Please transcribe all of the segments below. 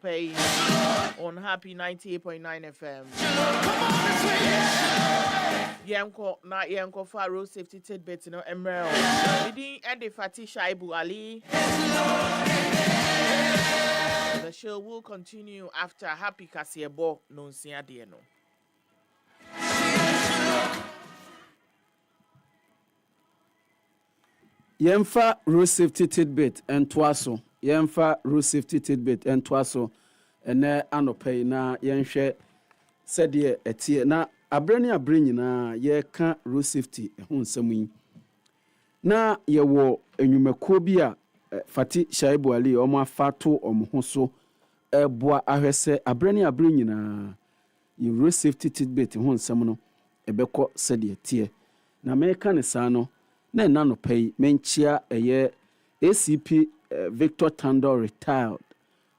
Pay on Happy 98.9 FM. Yanko for road safety tidbits no emerald. Leading and the Fatisha Ibu Ali. The show will continue after Happy Kasiebo non sia dieno. Yemfa road safety tidbit and twaso. Yemfa road safety tidbit and twaso. Ene anopay na yenhwe sede etie na abrani nyina ye ka road safety ho nsɛm yi na ye wo enwumakuo bi a Fati Shaibu Ali omo afato omo ho so eboa ahwese abrani nyina ye road safety tidbit ho nsɛm no ebekɔ sede etie na meka ne saa no na nanopay menchia eye ACP Victor Tando retired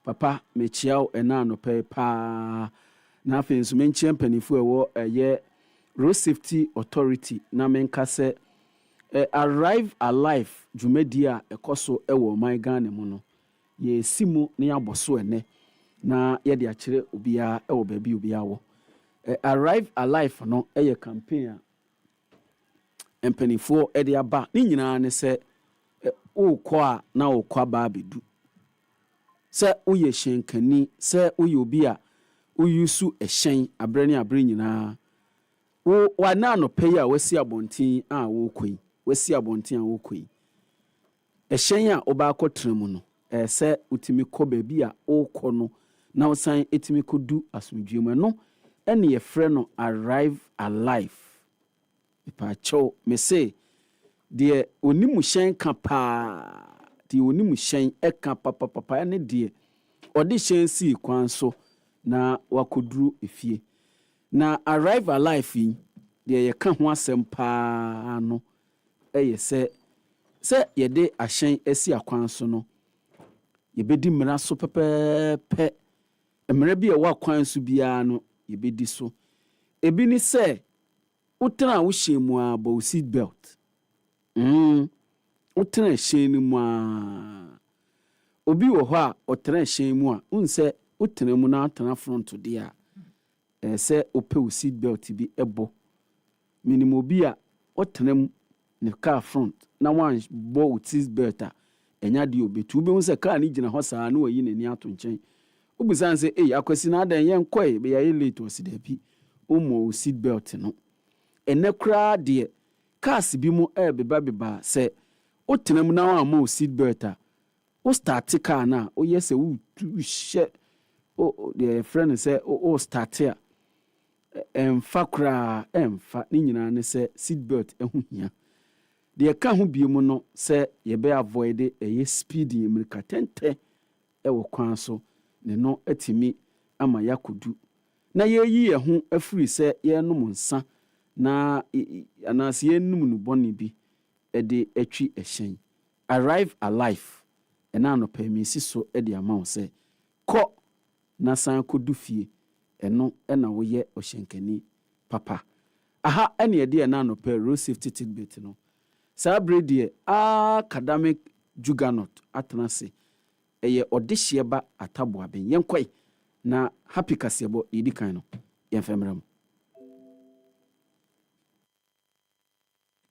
papa mechiao enanopay pa na afenso menchia mpanifu ewo eye road safety authority na menka se arrive alive jumedia ekoso ewo my Ghana mu no ye simu ne aboso ene na ye de akire obia ewo baabi obia wo arrive alive no eye campaign mpanifu e de aba ni nyina ne se ukọ a na ukọ ba bedu se uye hyenkani se uye obi a uyusu ehyen abrani nyina wa na no pay a wasi abontin a wo koi wasi abontin a wo koi ehyen a oba akotremu no se utimi kọ baabi a ukọ no na usan etimi kodu asomdwemu no ene ye frɛ no arrive alive ipa cho me say de onimu hyen ka pa de onimu hyen eka papa ne de odi hyen si kwan so na wakoduru efie na arrive alive de ye ka ho asem pa no eye se ye de ahyen asi akwan so no ye bedi mmara so pepepe mmara bi e wa kwan so bia no ye bedi so ebi ni se utena wo hyemu a bo seat belt utena hyenu mu a obi wo hɔ a otena hyenu mu a unse utena mu na atena front de a se ope seat belt bi ebo minimum obi a otena mu ne car front na wan bo seat belt a enya de obetu be unse car ni gina hɔ saa na wayi nani ato nkyɛn obusan se akwasi na adan yen kɔe be ya late osida bi omo seat belt no ene kra de cars bi mu beba se o tenam na wa mo seat belt a o start car na o yese wo hye o the friend say o start a emfa kra emfa ni nyina ne se seat belt ehu hia de ka ho bi mu no se ye be avoid eye speed emirika tente wo kwan so ne no atimi ama yakodu na ye yi ho afiri se ye nom nsa na anase yenum no boni bi ede atwi ehyen arrive alive ena no permisi so ede amawo se ko na san kodu fie eno ena wo ye ohyenkani papa aha ene ede ena no per road safety tidbit no sa brede academic juggernaut atenase eye odehye ba atabo aben yenkoi na happy kasebo edikan no yemfemram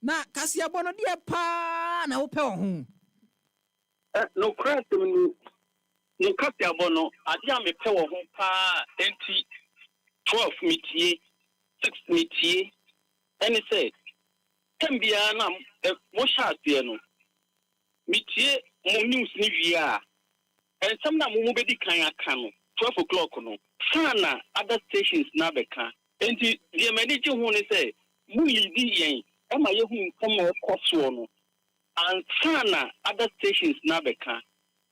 na Kasiabo no die pa na wo pe wo ho no craft no Kasiabo no ade a me pe wo ho pa enti 12 metie 6 metie any say tambia na mo sha ase no metie mo news ni wi a ensam na mo bedi kan aka no 12 o'clock no sana other stations na beka enti die manage ho ni say mu lidi yen Emma Yehu come or no and Sana other stations Nabeka.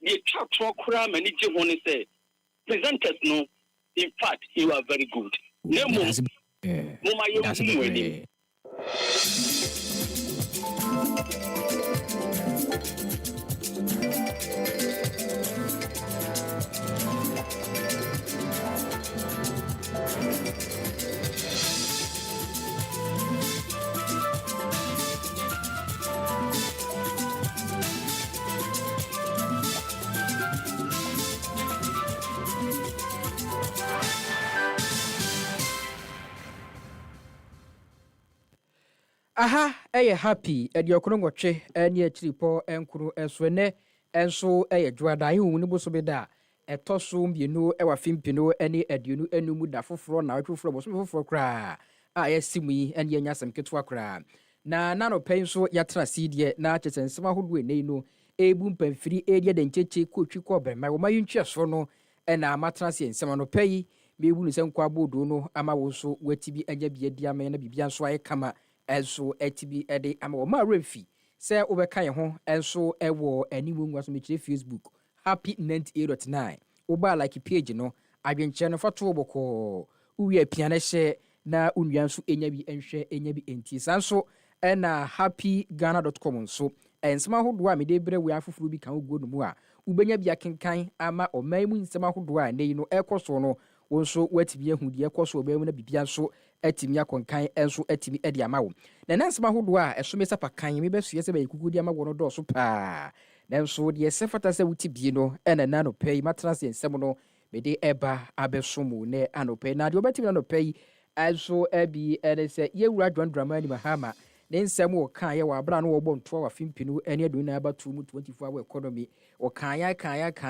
The chat kura many Jihoni say presenters no. In fact, you are very good. Nemo Mama Yehu. aha ɛyɛ happy ɛde ɔkono ngɔtwe ɛne akyiripo ɛnkoro ɛso ne ɛnso ɛyɛ dwoada ayi hu ne bo so bi da ɛtɔ so mmienu ɛwɔ fimpino ɛne aduonu enum da foforɔ na ɔtwe foforɔ bo so foforɔ koraa a yɛsi mu yi ɛne yɛnya asɛm ketewa koraa na nano pɛn nso yɛatena siideɛ na kyesɛ nsɛm ahodoɔ enei no ebu mpamfiri ɛdeɛ de nkyekye kɔtwi kɔ bɛrima wɔn ayi ntwe so no ɛna matena se nsɛm no pɛ yi mebu ne sɛ nkɔ abodo no ama wo so wati bi anya bi adi ama na bibia nso ayɛ kama ɛnso ɛtibi ɛde ama wɔn a remfi sɛ wobɛka yɛn ho ɛnso ɛwɔ animu ngwa so mekyerɛ Facebook happy 98.9 woba like page no adwenkyerɛ no fato bɔkɔɔ wowie apia no hyɛ na onua nso enya bi nhwɛ enya bi enti saa nso ɛna happyghana.com nso nsɛm ahodoɔ a mede brɛ wo afoforo bi ka wo go no mu a wobɛnya bi akenkan ama ɔman mu nsɛm ahodoɔ a nei no ɛkɔ so no wo nso watimi ahu deɛ ɛkɔ so ɔbɛn mu na bibia nso atimi akɔnkan nso atimi ɛde ama wo na nsɛm ahodoɔ a ɛso me sapa kan me bɛsua sɛ bɛyɛ kuku de ama wɔ no dɔɔso paa nanso deɛ sɛ fata sɛ wuti bie no ɛna na no pɛ yi matena sɛ nsɛm no mede ɛba abɛsomu ne anopɛ na deɛ ɔbɛtimi na no pɛ yi ɛnso ɛbi ɛne sɛ yɛwura dwandrama ni mahama ne nsɛm wɔ kan yɛ wɔ abra no wɔbɔ ntoa wɔ fimpinu ɛne aduna aba to mu 24 hour economy wɔ kan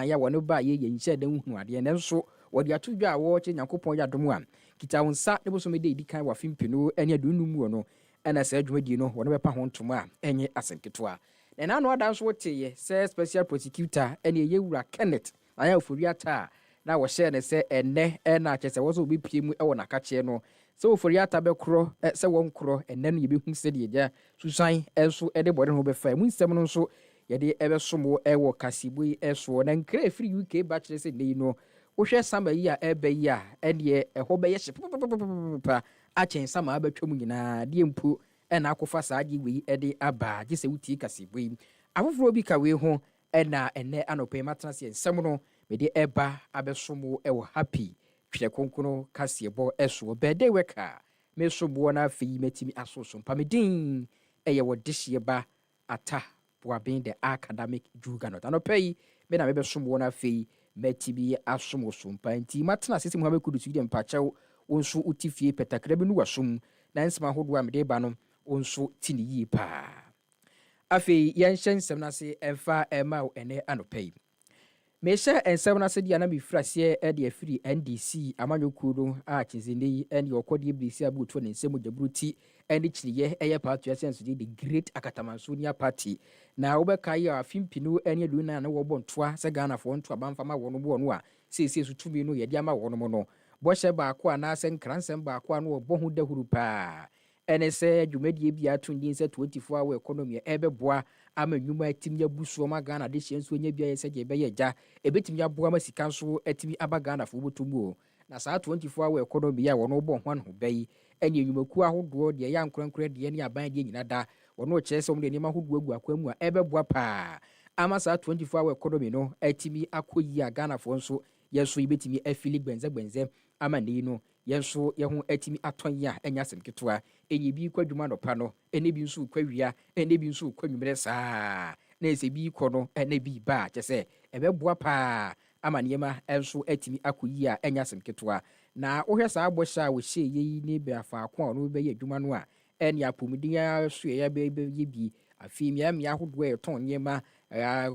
ya wɔ ne ba yɛ nhyɛ dan hu adeɛ nanso wɔde ato dwa a wɔkye nyankopɔn yɛ adom a kita wo nsa ne boso me de kan wɔ fimpinu ɛne adunu mu no ɛna sɛ adwumadie no wɔne bɛpa ho ntoma a ɛnyɛ asɛnketewa na nano ada nso wɔteyɛ sɛ special prosecutor ɛne yɛwura Kenneth ayɛ ofori ata na wɔhyɛ ne sɛ ɛnɛ ɛna kyɛ sɛ wɔsɛ obɛpie mu ɛwɔ nakakyeɛ no sɛ ofori ata bɛkorɔ sɛ wɔn korɔ ɛnɛ no yɛbɛhu sɛ deɛ gya susan ɛnso ɛde bɔde ho bɛfa mu nsɛm no nso yɛde ɛbɛsom ɛwɔ kasebo yi ɛsoɔ na nkra efiri UK ba kyerɛ sɛ nei no wohwɛ sama yi a ɛbɛ yi a ɛdeɛ ɛhɔ bɛyɛ hye pa akyɛn sama abɛtwa mu nyinaa deɛ mpo ɛna akɔfa saa agye wei ɛde aba gye sɛ wotie kasebo yi afoforɔ bi ka wei ho ɛna ɛnɛ anɔpɛ matena sɛ nsɛm no mede ɛba abɛsom ɛwɔ happy twerɛ konkono kaseɛbɔ ɛsoɔ bɛɛdɛ wɛka mesoboɔ no afei matimi asoso mpa medin ɛyɛ wɔ dehyeɛ ba ata boaben the academic juganot anɔpɛ yi me na mebɛsomoɔ no afei matimi asom so mpa nti matena sɛ sɛ mu ha bɛkɔdu so deɛ mpakyɛw wo nso woti fie pɛtakra bi no wasom na nsɛm ahodoɔ a mede ba no wo nso ti ne yie paa afei yɛnhyɛ nsɛm no ase ɛmfa ɛma wo ɛnɛ anɔpɛ yi mehyɛ nsɛm no ase deɛ na mefiri aseɛ ɛde afiri NDC amanyɔkuo no a kyensɛnde yi ɛne ɔkɔdeɛ birisi abutuo ne nsɛm gyaburo ti ɛne kyereyɛ ɛyɛ party asɛnso de great akatamansonia party na wobɛka yi a fimpino ɛne aduna na wɔbɔ ntoa sɛ Ghanafoɔ ntoa bamfama wɔn bo no a seesie so tumi no yɛde ama wɔn mo no bɔhyɛ baako a naasɛ nkransɛm baako a no wɔbɔ ho dahuru paa ɛne sɛ dwumadie bi ato ndin sɛ 24 hour economy ɛbɛboa ama nnwuma atimi abusuo ma Ghana de hyɛ nso anya bia yɛ sɛ gye bɛyɛ gya ɛbɛtimi aboa ma sika nso atimi aba Ghanafoɔ botomu o na saa 24 hour economy a wɔn bɔ ho ho bɛyi ɛne nnwumakuo ahodoɔ deɛ yɛ ankorankora deɛ ne aban deɛ nyina da wɔn kyerɛ sɛ wɔn de nneɛma ahodoɔ agu akwan mu a ɛbɛboa paa ama saa 24 hour economy no atimi akɔ yi a Ghanafoɔ nso yɛnso yɛbɛtimi afili gbɛnzɛgbɛnzɛ ama nei no yɛnso yɛho atimi atɔn yi a ɛnya asɛm ketewa ɛnyɛ bi kɔ adwuma nɔpa no ɛne bi nso kɔ awia ɛne bi nso kɔ nwummerɛ saa na ɛsɛ bi kɔ no ɛne bi ba a kyɛ sɛ ɛbɛboa paa ama nneɛma ɛnso atimi akɔ yi a ɛnya asɛm ketewa na wohwɛ saa bɔhyɛ a wɔhyɛ yɛyi ne bɛafaako a ɔno bɛyɛ adwuma no a ɛne apɔmuden a so yɛ bɛyɛ bi afei mmeammea ahodoɔ a yɛtɔn nneɛma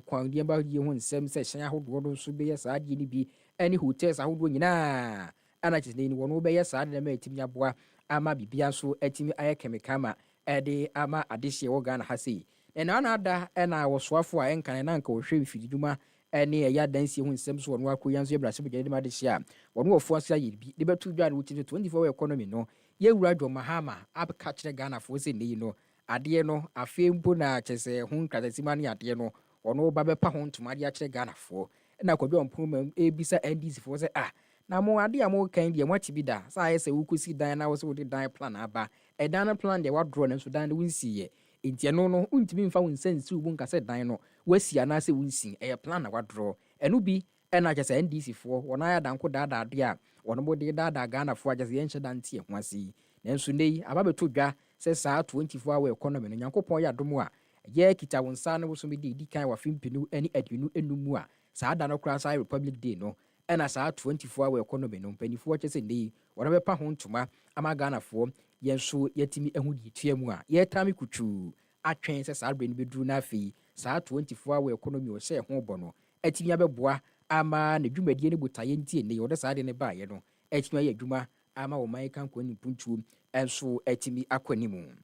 kwan nneɛma yie ho nsɛm sɛ hyɛn ahodoɔ no nso bɛyɛ saa adeɛ no bi ɛne hotels ahodoɔ nyinaa ana kyerɛ ni wɔn bɛyɛ saa de ma atimi aboa ama bibia nso atimi ayɛ kɛmika ma ɛde ama adehyeɛ wɔ Ghana ha sei na ada ɛna wɔsoafo a ɛnkan na nka wɔhwɛ mfididwuma ɛne ɛyɛ adansie ho nsɛm so wɔn akɔ yan so yɛbrɛ sɛ bɛgye de ma adehyeɛ a wɔn wɔfoɔ ase ayɛ bi de bɛto dwa no wɔti 24 hour economy no yɛwura John Mahama abɛka kyerɛ Ghanafoɔ sɛ nei no adeɛ no afei mpo na kyɛ sɛ ho nkratasima ne adeɛ no ɔno ba bɛpa ho ntoma de akyerɛ Ghanafoɔ na kɔdwa mpoma ebisa NDC foɔ sɛ na mo ade a mo kan deɛ mo ati bi da saa ayɛ sɛ wokosi dan na wo sɛ wode dan plan aba ɛdan no plan deɛ wadrɔ no nso dan no wonsiiɛ nti ɛno no wontumi mfa wo nsa nsi wo nka sɛ dan no wasi anaasɛ wonsi ɛyɛ plan na wadrɔ ɛno bi ɛna kyɛ sɛ NDC foɔ wɔn ayɛ danko daadaadeɛ a wɔn mo de daadaa Ghanafoɔ agyɛ sɛ yɛnhyɛ da nte ɛho ase nanso nei aba bɛto dwa sɛ saa 24 hour economy no Nyankopɔn yɛ adom a yɛ kita wo nsa no wo so me de di kan wa fimpinu ne aduonu enum mu a saa da no koraa saa Republic Day no ɛna saa 24 hour economy no mpanifoɔ kyɛ sɛ nei wɔn bɛpa ho ntoma ama Ghanafoɔ yɛnso yɛtumi ɛho di tua mu a yɛtami kutu atwɛn sɛ saa brɛ no bɛduru no afei saa 24 hour economy wɔ sɛ ɛho bɔ no atumi abɛboa ama ne dwumadie no botaeɛ nti ɛnɛ yɛwɔde saa de ne baeɛ no atumi ayɛ adwuma ama wɔ man ka nkɔ nimpuntuo ɛnso atumi akɔ anim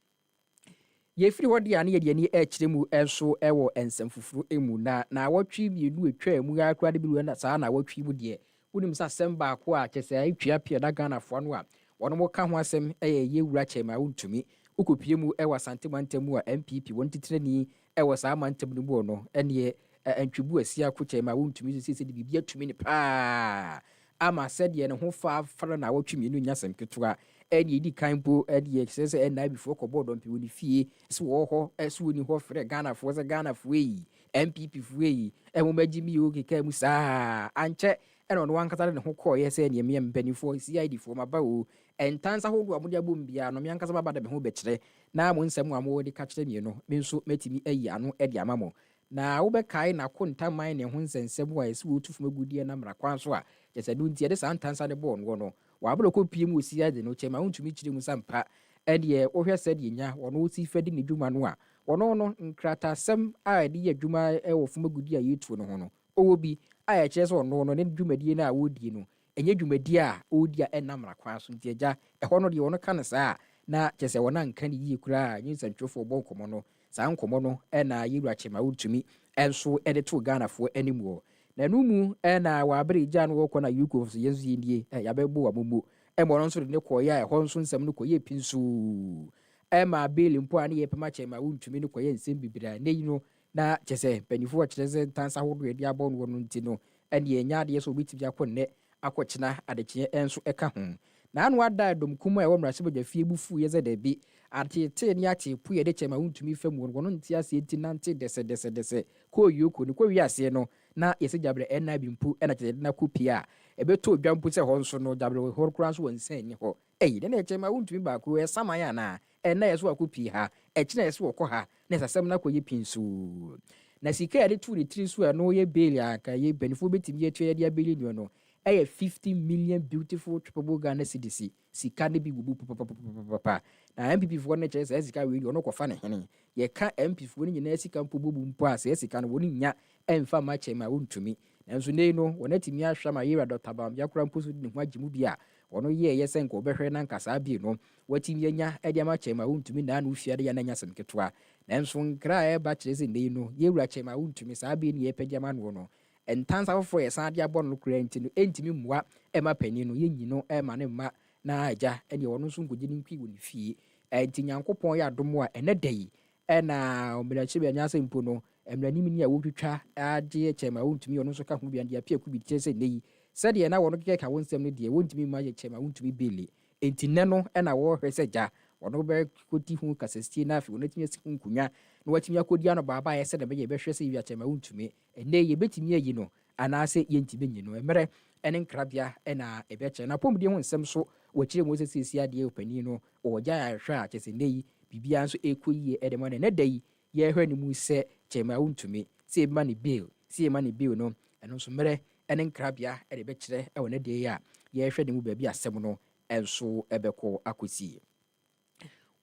yɛfiri hɔ deɛ a ne yɛde ani ɛkyerɛ mu ɛnso ɛwɔ nsɛm foforo mu na awɔtwe mmienu atwa mu akora de bi wɔ na saa na awɔtwe mu deɛ wonim sɛ asɛm baako a kyɛ sɛ atwa pia da Ghanafoɔ no a wɔn ka ho asɛm ɛyɛ yɛwura kyɛma wontumi wokɔpie mu ɛwɔ asante mantam mu a MPP wɔn titirani ɛwɔ saa mantam no mu no ɛneɛ ntwibu asia ko kyɛma wontumi so sɛ de biribi atumi ne paa ama sɛdeɛ ne ho fara na awɔtwe mmienu nya asɛm ketewa ɛne yɛdi kan po ɛdeɛ kyerɛ sɛ ɛnna bifoɔ kɔbɔɔ dɔmpe wɔ ne fie sɛ wɔ hɔ ɛsɛ wɔ ni hɔ frɛ Ghanafoɔ sɛ Ghanafoɔ yi MPP foɔ yi ɛmomagye mi yɛ keka mu saa ankyɛ ɛna ɔno wankasa de ne ho kɔɔyɛ sɛ nneɛma mpanimfoɔ CID-foɔ maba o ɛntansa ahodoɔ a mode abɔ mbia no me ankasa baba de me ho bɛkyerɛ na mo nsɛm a mowɔ de ka kyerɛ me no me nso mɛtumi ayi ano de ama mo na wobɛkae nako ntaman ne ho nsɛnsɛm a ɛsɛ wɔtu fam agudiɛ na mmara kwan so a kyɛ sɛ no nti ɛde saa ntansa de bɔɔ no no wɔabrɛ kɔpie mu wɔ CID no kyɛma wontumi kyerɛ mu sampa ɛdeɛ wohwɛ sɛdeɛ nya wɔno wosi fɛdi ne dwuma no a wɔno no nkratasɛm a ɛde yɛ adwuma ɛwɔ fam agudi a yɛtuo no ho no ɔwɔ bi a ɛkyerɛ sɛ ɔno no ne dwumadie no a wɔdie no ɛnyɛ dwumadie a ɔredi a ɛnam mmara kwan so nti agya ɛhɔ no deɛ wɔno ka no saa na kyɛ sɛ wɔno anka ne yie koraa nyɛ nsɛntwerɛfoɔ bɔ nkɔmmɔ no saa nkɔmmɔ no ɛna yɛwura kyɛma wontumi ɛnso ɛde to Ghanafoɔ anim wɔ na ɛno mu ɛna wɔabrɛ gya no wɔkɔ na yɛkɔ so yɛnso yɛndie yɛabɛbɔ wɔ momo ɛma ɔno nso de ne kɔɔyɛ a ɛhɔ nso nsɛm no kɔyɛ pinsuu ɛma beli mpo a ne yɛpɛma kyɛma wontumi no kɔyɛ nsɛm bebree a n'ayi no na kyɛ sɛ mpanimfoɔ kyerɛ sɛ ntansa ahodoɔ yɛde abɔ no wɔ no nti no ɛne ɛnya adeɛ sɛ obɛtumi akɔ nnɛ akɔkyena adekyeɛ ɛnso ɛka ho na ano ada domkum a ɛwɔ mmarahyɛbadwa fie bu fu yɛ sɛ daabi atetee ne ateepo yɛde kyɛma wontumi fam wɔ no wɔno nte aseɛ nti nante dɛsɛdɛsɛdɛsɛ kɔɔyoko ne kɔwie aseɛ no na yɛsɛ gyabrɛ ɛna bi mpo ɛna kyerɛ de na kɔpie a ɛbɛtɔ odwa mpo sɛ hɔ nso no gyabrɛ hɔ koraa nso wɔ nsa ni hɔ ɛyi dɛ na ɛkyɛma wontumi baako ɛsaman anaa ɛna yɛsɛ wakɔpie ha ɛkyena yɛsɛ wɔkɔ ha na ɛsasɛm no akɔyɛ pinsuu na sika yɛde tu ne tiri so a no yɛ beli a ka yɛ banifoɔ bɛtumi yɛtua yɛde abeli nua no ɛyɛ 50 million beautiful triple Ghana cedis sika ne bi bubu papa na MPP-foɔ no kyerɛ sɛ sika wei ɔno kɔfa ne hene yɛka MP-foɔ no nyinaa sika mpo bubu mpo a sɛ sika no wɔn nya ɛmfa ma kyɛm a wontumi nanso nei no wɔn atumi ahwɛ ma yɛwura Dr. Bambia kora mpo so de ne ho agye mu bi a ɔno yɛɛyɛ sɛ nka ɔbɛhwɛ na nka saa bie no watumi anya ɛde ama kyɛm a wontumi na ano fiade yɛ na nya asɛm ketewa nanso nkra a ɛba kyerɛ sɛ nei no yɛwura kyɛm a wontumi saa bie no yɛpɛgya ma no no ntansa foforɔ yɛ san de abɔ no kora nti no ɛntumi mmoa ɛma panin no yɛnyi no ɛma ne mma na agya ɛdeɛ ɔno nso nkɔgye ne nkwi wɔ ne fie nti Nyankopɔn yɛ adom a ɛnɛ da yi ɛna mmarahyɛ bi anya asɛ mpo no mmaranim ni a wɔtwitwa agye kyɛm a wontumi ɔno nso ka ho bi ade apia kubi kyerɛ sɛ nne yi sɛdeɛ na wɔno keka wɔn nsɛm no deɛ wontumi ma yɛ kyɛm a wontumi bele nti nɛ no ɛna wɔhwɛ sɛ gya ɔno bɛkɔdi ho kasasie no afei ɔno atumi asi ho nkonnwa na watumi akɔdi ano baaba a ɛsɛ dɛ bɛyɛ bɛhwɛ sɛ yɛwia kyɛm a wontumi ɛnɛ yɛbɛtumi ayi no anaasɛ yɛntumi nyi no mmerɛ ɛne nkrabea ɛna ɛbɛkyɛ na apɔmuden ho nsɛm so wɔkyerɛ mu sɛ sɛsi adeɛ ɔpanin no ɔgya ahwɛ a kyɛ sɛ nne yi biribiara nso ɛkɔ yie ɛde ma no ɛnɛ da yi yɛhwɛ ne mu sɛ kyɛm a wontumi sɛ ɛma ne bill sɛ ɛma ne bill no ɛno nso mmerɛ ɛne nkrabea ɛde bɛkyerɛ ɛwɔ ne da yi a yɛhwɛ ne mu baabi asɛm no ɛnso ɛbɛkɔ akɔsie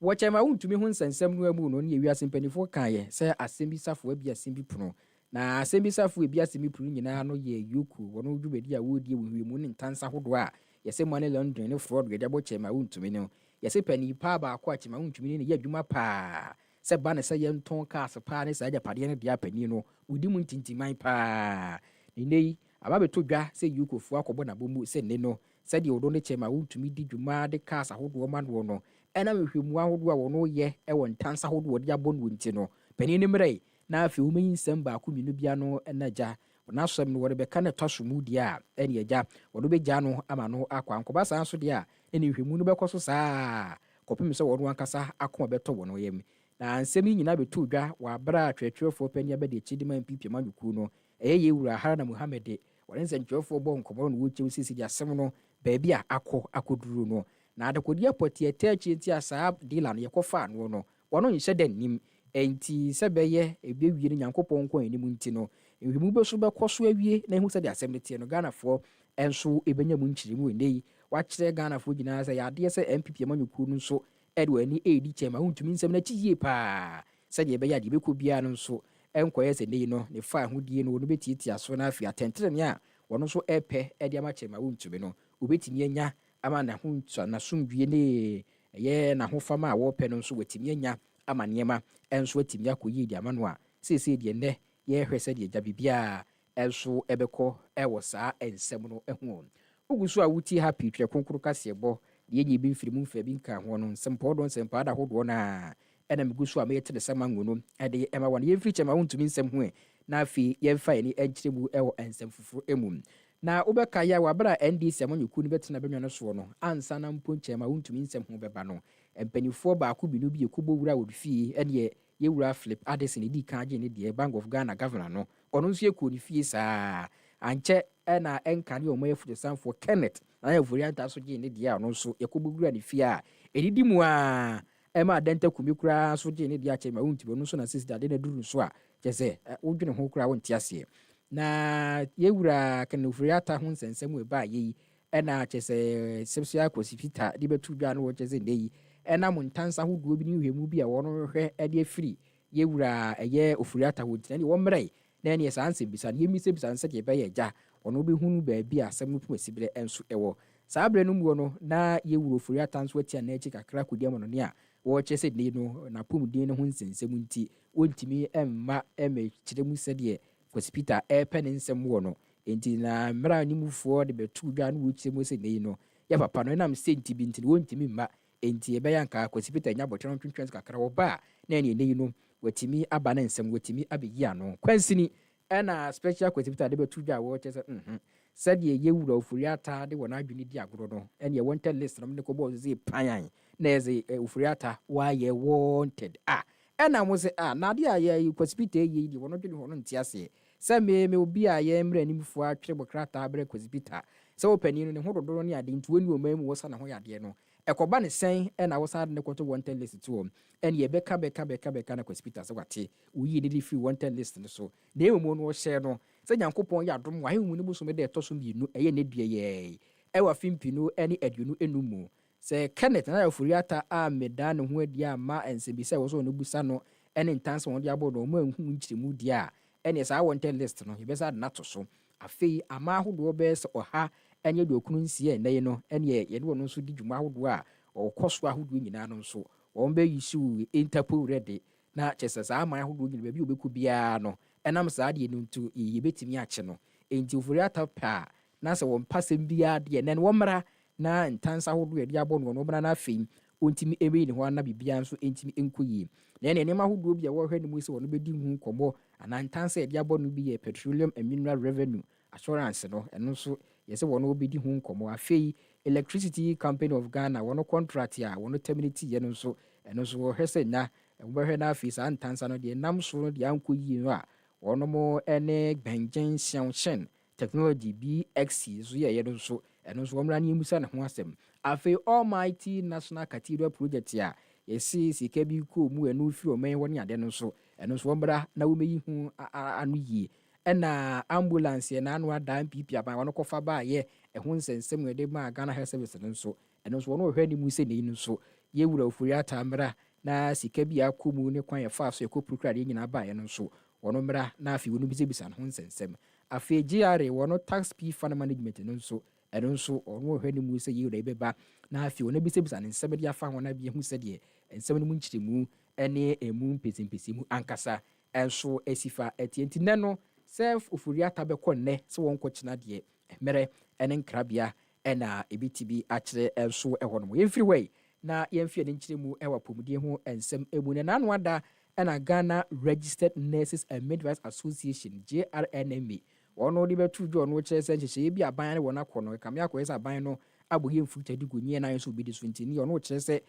wɔkyɛm a wontumi ho nsɛnsɛm no amu no ne yɛwiase mpanimfoɔ kaeɛ sɛ asɛm bi safoɔ abi asɛm bi pono na asɛm bi safoɔ bi asɛm bi pono nyinaa no yɛ yoko wɔno dwumadi a wɔredie wɔ hwɛmu ne ntansa hodoɔ a yɛsɛ money laundering ne fraud yɛde abɔ kyɛm a wontumi no yɛsɛ panin paa baako a kyɛm a wontumi ne yɛ adwuma paa sɛ ba ne sɛ yɛntɔn cars paa ne saa agyapadeɛ no deɛ apanin no wodi mu ntintiman paa ne yi aba bɛtɔ dwa sɛ yokofoɔ akɔbɔ n'abɔ mu sɛ ne no sɛdeɛ wɔdo ne kyɛm a wontumi di dwuma de cars ahodoɔ ma no no ɛnam nhwɛmu ahodoɔ a wɔno yɛ ɛwɔ ntansa ahodoɔ de abɔ no nti no panin ne mmerɛ na afei wɔmayi nsɛm baako mmienu bia no ɛna gya n'asɛm no wɔde bɛka no ɛtɔ so mu deɛ a ɛne agya wɔde bɛgya no ama no akɔ ankɔba saa nso deɛ a ɛne nhwɛmu no bɛkɔ so saa kɔpem sɛ wɔno ankasa akoma bɛtɔ wɔ no yam na nsɛm yi nyinaa bɛtɔ dwa wɔabrɛ a twerɛtwerɛfoɔ pani abɛde akyidi ma MPP ma nuku no ɛyɛ yɛwura Haruna Muhammad wɔne nsɛntwerɛfoɔ bɔ nkɔmmɔ no wɔkyɛw sisi de asɛm no baabi a akɔduru no na adekɔdeɛ pɔte ɛtɛ akyi nti a saa deala no yɛkɔfa no no wɔno nhyɛ da nnim enti sɛ bɛyɛ ɛbɛwie no Nyankopɔn nkɔ anim nti no nhwɛmu bɛso bɛkɔ so awie na ɛhu sɛdeɛ asɛm no teɛ no Ghanafoɔ ɛnso ɛbɛnya mu nkyerɛmu ɛnɛ yi wakyerɛ Ghanafoɔ nyinaa sɛ yɛadeɛ sɛ MPP amanyɔkuo no nso Edwani edi chema untumi nsɛm na chi yie paa sɛdeɛ ɛbɛyɛ ade bɛkɔ biara no nso ɛnkɔyɛ sɛ nei no ne fa ahodie no wɔn bɛtiatia so na afei atɛntɛnni a wɔn nso ɛpɛ ɛde ama kyɛma untumi no obɛtumi anya ama n'asomdwie ne ɛyɛ n'ahofama a wɔpɛ no nso wɔtumi anya ama nneɛma ɛnso atumi akɔ yie de ama no a seesei deɛ nnɛ yɛhwɛ sɛdeɛ gya biribiara ɛnso ɛbɛkɔ ɛwɔ saa nsɛm no ho ugu so a wuti ha pii twɛ kronkron kaseɛ bɔ deɛ nyɛ bi mfiri mu mfa bi nka ho no nsɛmpɔ dɔ nsɛmpa da hodoɔ no a ɛna megu so a mɛyɛ tere sɛm ango no ɛde ɛma wɔn yɛmfiri kyɛm a wontumi nsɛm ho na afei yɛmfa yɛni ɛnkyerɛ mu ɛwɔ nsɛm foforɔ mu na wobɛka yɛ a wabra ndc amanyɔkuo no bɛtena bɛnwa no soɔ no ansa na mpo nkyɛm a wontumi nsɛm ho bɛba no mpanimfoɔ baako bi no bi yɛkɔbɔ wura wɔ fie ɛneɛ yɛwura Philip Addison ne di kan gye ne deɛ Bank of Ghana governor no ɔno nso yɛkɔɔ ne fie saa ankyɛ ɛna ɛnka ne ɔmo yɛfotosanfoɔ Kenneth na yɛfori anta so gye ne deɛ a ɔno nso yɛkɔbɔ wura ne fie a ɛdidi mu a ɛma adɛnta kumi koraa so gye ne deɛ akyɛ ma wontumi ɔno nso na sisi ade na duru so a kyɛ sɛ wodwene ho koraa wonte aseɛ na yɛwura kanofori ata ho nsɛnsɛm wɔ ba yɛyi ɛna kyɛ sɛ sɛbsia akɔsi fita de bɛtu dwa no wɔ kyɛ sɛ nnɛ yi ɛnam ntansa ahodoɔ bi ne nhwɛmu bi a wɔno hwɛ ɛde afiri yɛwura ɛyɛ ofori ata hɔ ntina ne wɔmmerɛ na ɛneɛ saa nsɛm bisa no yɛmmisa no sɛdeɛ ɛbɛyɛ agya ɔno wobɛhunu baabi a asɛm no pom asiberɛ ɛnso ɛwɔ saa berɛ no muɔ no na yɛwura ofori ata nso atia na akyi kakra kɔdi ama no ne a wɔkyɛ sɛ dei no napɔmuden no ho nsɛnsɛm nti wɔntumi mma kyerɛ mu sɛdeɛ Kwasi Peter ɛpɛ ne nsɛm wɔ no enti na mmerɛ a nimufoɔ de bɛto dwa no wɔkyerɛ mu sɛ dei no yɛ papa no ɛnam sɛnti bi nti no wɔntumi mma enti ɛbɛyɛ anka Kwasi Peter nya bɔtwɛn no twentwɛn kakra wɔ ba a na ɛneɛ dei no watumi aba ne nsɛm watumi abɛyi ano kwansini ɛna special Kwasi Peter de bɛto dwa a wɔkyɛ sɛ sɛdeɛ yɛwura ofori ata de wɔn adwene di agorɔ no ɛneɛ wanted list no ne kɔbɔɔ sɛ panyan na ɛsɛ ofori ata wayɛ wanted ɛna mo sɛ na adeɛ a yɛ Kwasi Peter yɛ di wɔn dwene hɔ no nte aseɛ sɛ me obi a yɛ mmerɛ animfoɔ atwerɛ bɔ krataa berɛ Kwasi Peter sɛ wɔpanin no ne ho dodoɔ ne ade nti wɔni ɔman mu wɔsa na ho yadeɛ no ɛkɔba ne sɛn ɛna wɔsa de ne kɔto wanted list to wɔm ɛne yɛbɛka na Kwasi Peter sɛ wate woyie ne de firi wanted list no so na ɛwɔ no wɔhyɛ no sɛ Nyankopɔn yɛ adom wahɛ mu ne bosom de ɛtɔ so mmienu ɛyɛ ne dua yɛɛ ɛwɔ fimpino ɛne aduonu enum mu sɛ Kenneth na ofori ata a meda ne ho adi ama nsɛm bi sɛ wɔ so no busa no ɛne ntanse wɔn de abɔ no ɔmo anhu nkyerɛmu di a ɛne saa wanted list no yɛbɛsa de nato so afei ama ahodoɔ bɛyɛ sɛ ɔha ɛnyɛ de okunu nsia ɛnɛ yi no ɛne yɛde wɔn nso di dwuma ahodoɔ a ɔkɔ so ahodoɔ nyinaa no nso wɔn bɛyi so Interpol ready na kyɛ sɛ saa aman ahodoɔ nyinaa baabi obɛkɔ biara no ɛnam saa deɛ no nto yɛbɛtumi akye no enti ofori ata pɛ a na sɛ wɔn mpasɛm biara deɛ nɛn wɔn mmara na ntansa ahodoɔ yɛde abɔ no wɔn mmara na afei ɔntumi ɛbɛyi ne ho ana biribiara nso ntumi nkɔ yie na ɛne nneɛma ahodoɔ bi a wɔhwɛ ne mu sɛ wɔn bɛdi ho nkɔmmɔ anaa ntansa yɛde abɔ no bi yɛ petroleum and mineral revenue assurance no ɛno nso yɛsɛ wɔn bɛdi ho nkɔmmɔ afei electricity company of Ghana wɔn contract a wɔn terminate yɛ no nso ɛno nso wɔhwɛ sɛ nya wɔbɛhwɛ na afei saa ntansa no deɛ nam so no deɛ ankɔ yie no a wɔn mo ɛne gbɛngyɛn hyɛnhyɛn technology BXC so yɛ no nso ɛno nso wɔn mmra ne emusa ne ho asɛm afei Almighty National Cathedral Project a yɛsi sika bi kɔ mu ɛno fi ɔman wɔn ade no nso ɛno nso wɔn mmra na wɔmɛyi ho ano yie ɛna ambulance yɛ n'ano ada MPP aban wɔn kɔfa baayɛ ɛho nsɛnsɛm yɛde ma Ghana Health Service no nso ɛno nso wɔn wɔhwɛ ne mu sɛ ne yi no nso yɛwura ofori ata mmra na sika bi akɔ mu ne kwan yɛfa so yɛkɔ prokuradeɛ nyinaa baayɛ no nso wɔn mmra na afei wɔn bisabisa ne ho nsɛnsɛm afei GRA wɔn tax P fund management no nso ɛno nso ɔno wɔhwɛ ne mu sɛ yɛwura bɛba na afei wɔn bisabisa ne nsɛm de afa wɔn abi ho sɛdeɛ nsɛm no mu nkyerɛmu ɛne emu mpɛsɛmpɛsɛ mu ankasa ɛnso asifa ɛtie nti nɛ no sɛ ofori ata bɛkɔ nnɛ sɛ wɔn nkɔkyena deɛ mmerɛ ɛne nkrabea ɛna ebitibi akyerɛ ɛnso ɛhɔ nom yɛmfiri wei na yɛmfie ne nkyerɛmu ɛwɔ apɔmuden ho nsɛm emu ne nano ada ɛna Ghana Registered Nurses and Midwives Association JRNMA wɔn de bɛtu dwa ɔno kyerɛ sɛ nhyehyɛeɛ bi aban ne wɔn akɔ no kame akɔyɛ sɛ aban no abɔ yɛ mfuta di gonye na nso obi de so ntini ɔno kyerɛ sɛ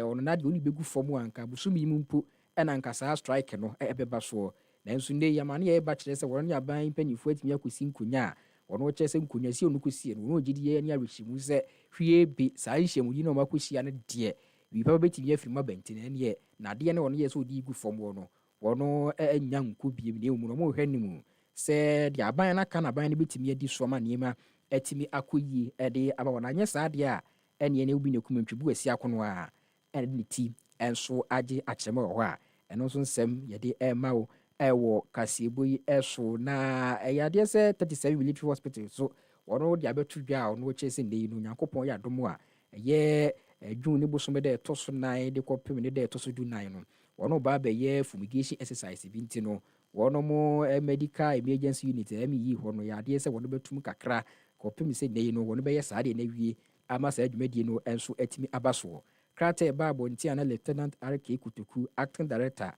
ɔno na de ɔno bɛgu fam anka busumi mu mpo ɛna anka saa strike no ɛbɛba soɔ nanso ne yamane yɛ ba kyerɛ sɛ wɔn ne aban mpanyinfoɔ atumi akɔsi nkonya a ɔno kyerɛ sɛ nkonya si ɔno kɔsie no ɔno gyidi yɛ ne arehyɛmu sɛ hwie bi saa nhyɛmu yi na ɔmo akɔhyia no deɛ bipa bɛtumi afiri mu abɛntene ne yɛ na adeɛ ne ɔno yɛ sɛ ɔde gu fam wɔ no wɔno anya nko biem ne emu no ɔmo hwɛ ne mu sɛ deɛ aban no aka na aban no bɛtumi adi so ama nneɛma atumi akɔ yie ɛde aba wɔn anyɛ saa adeɛ a ɛneɛ ne obi na kumentwibu asi akono a ɛne ne ti ɛnso agye akyerɛma wɔ hɔ a ɛno nso nsɛm yɛde ɛma wo ɛwɔ kaseɛbɔ yi ɛso na ɛyɛ adeɛ sɛ 37 military hospital so wɔno de abɛto dwa a ɔno wɔkyerɛ sɛ nnɛ yi no onyankopɔn yɛ adom a ɛyɛ June ne bosom de ɛtɔ so 9 de kɔpem ne de ɛtɔ so 9 no wɔno ba bɛyɛ fumigation exercise bi nti no wɔno mo medical emergency unit MEE hɔ no yɛ adeɛ sɛ wɔno bɛtum kakra kɔpem sɛ nnɛ yi no wɔno bɛyɛ saa deɛ na wie ama saa adwumadie no ɛnso atumi aba soɔ krataa ɛba abɔnten ana Lieutenant RK Kutuku acting director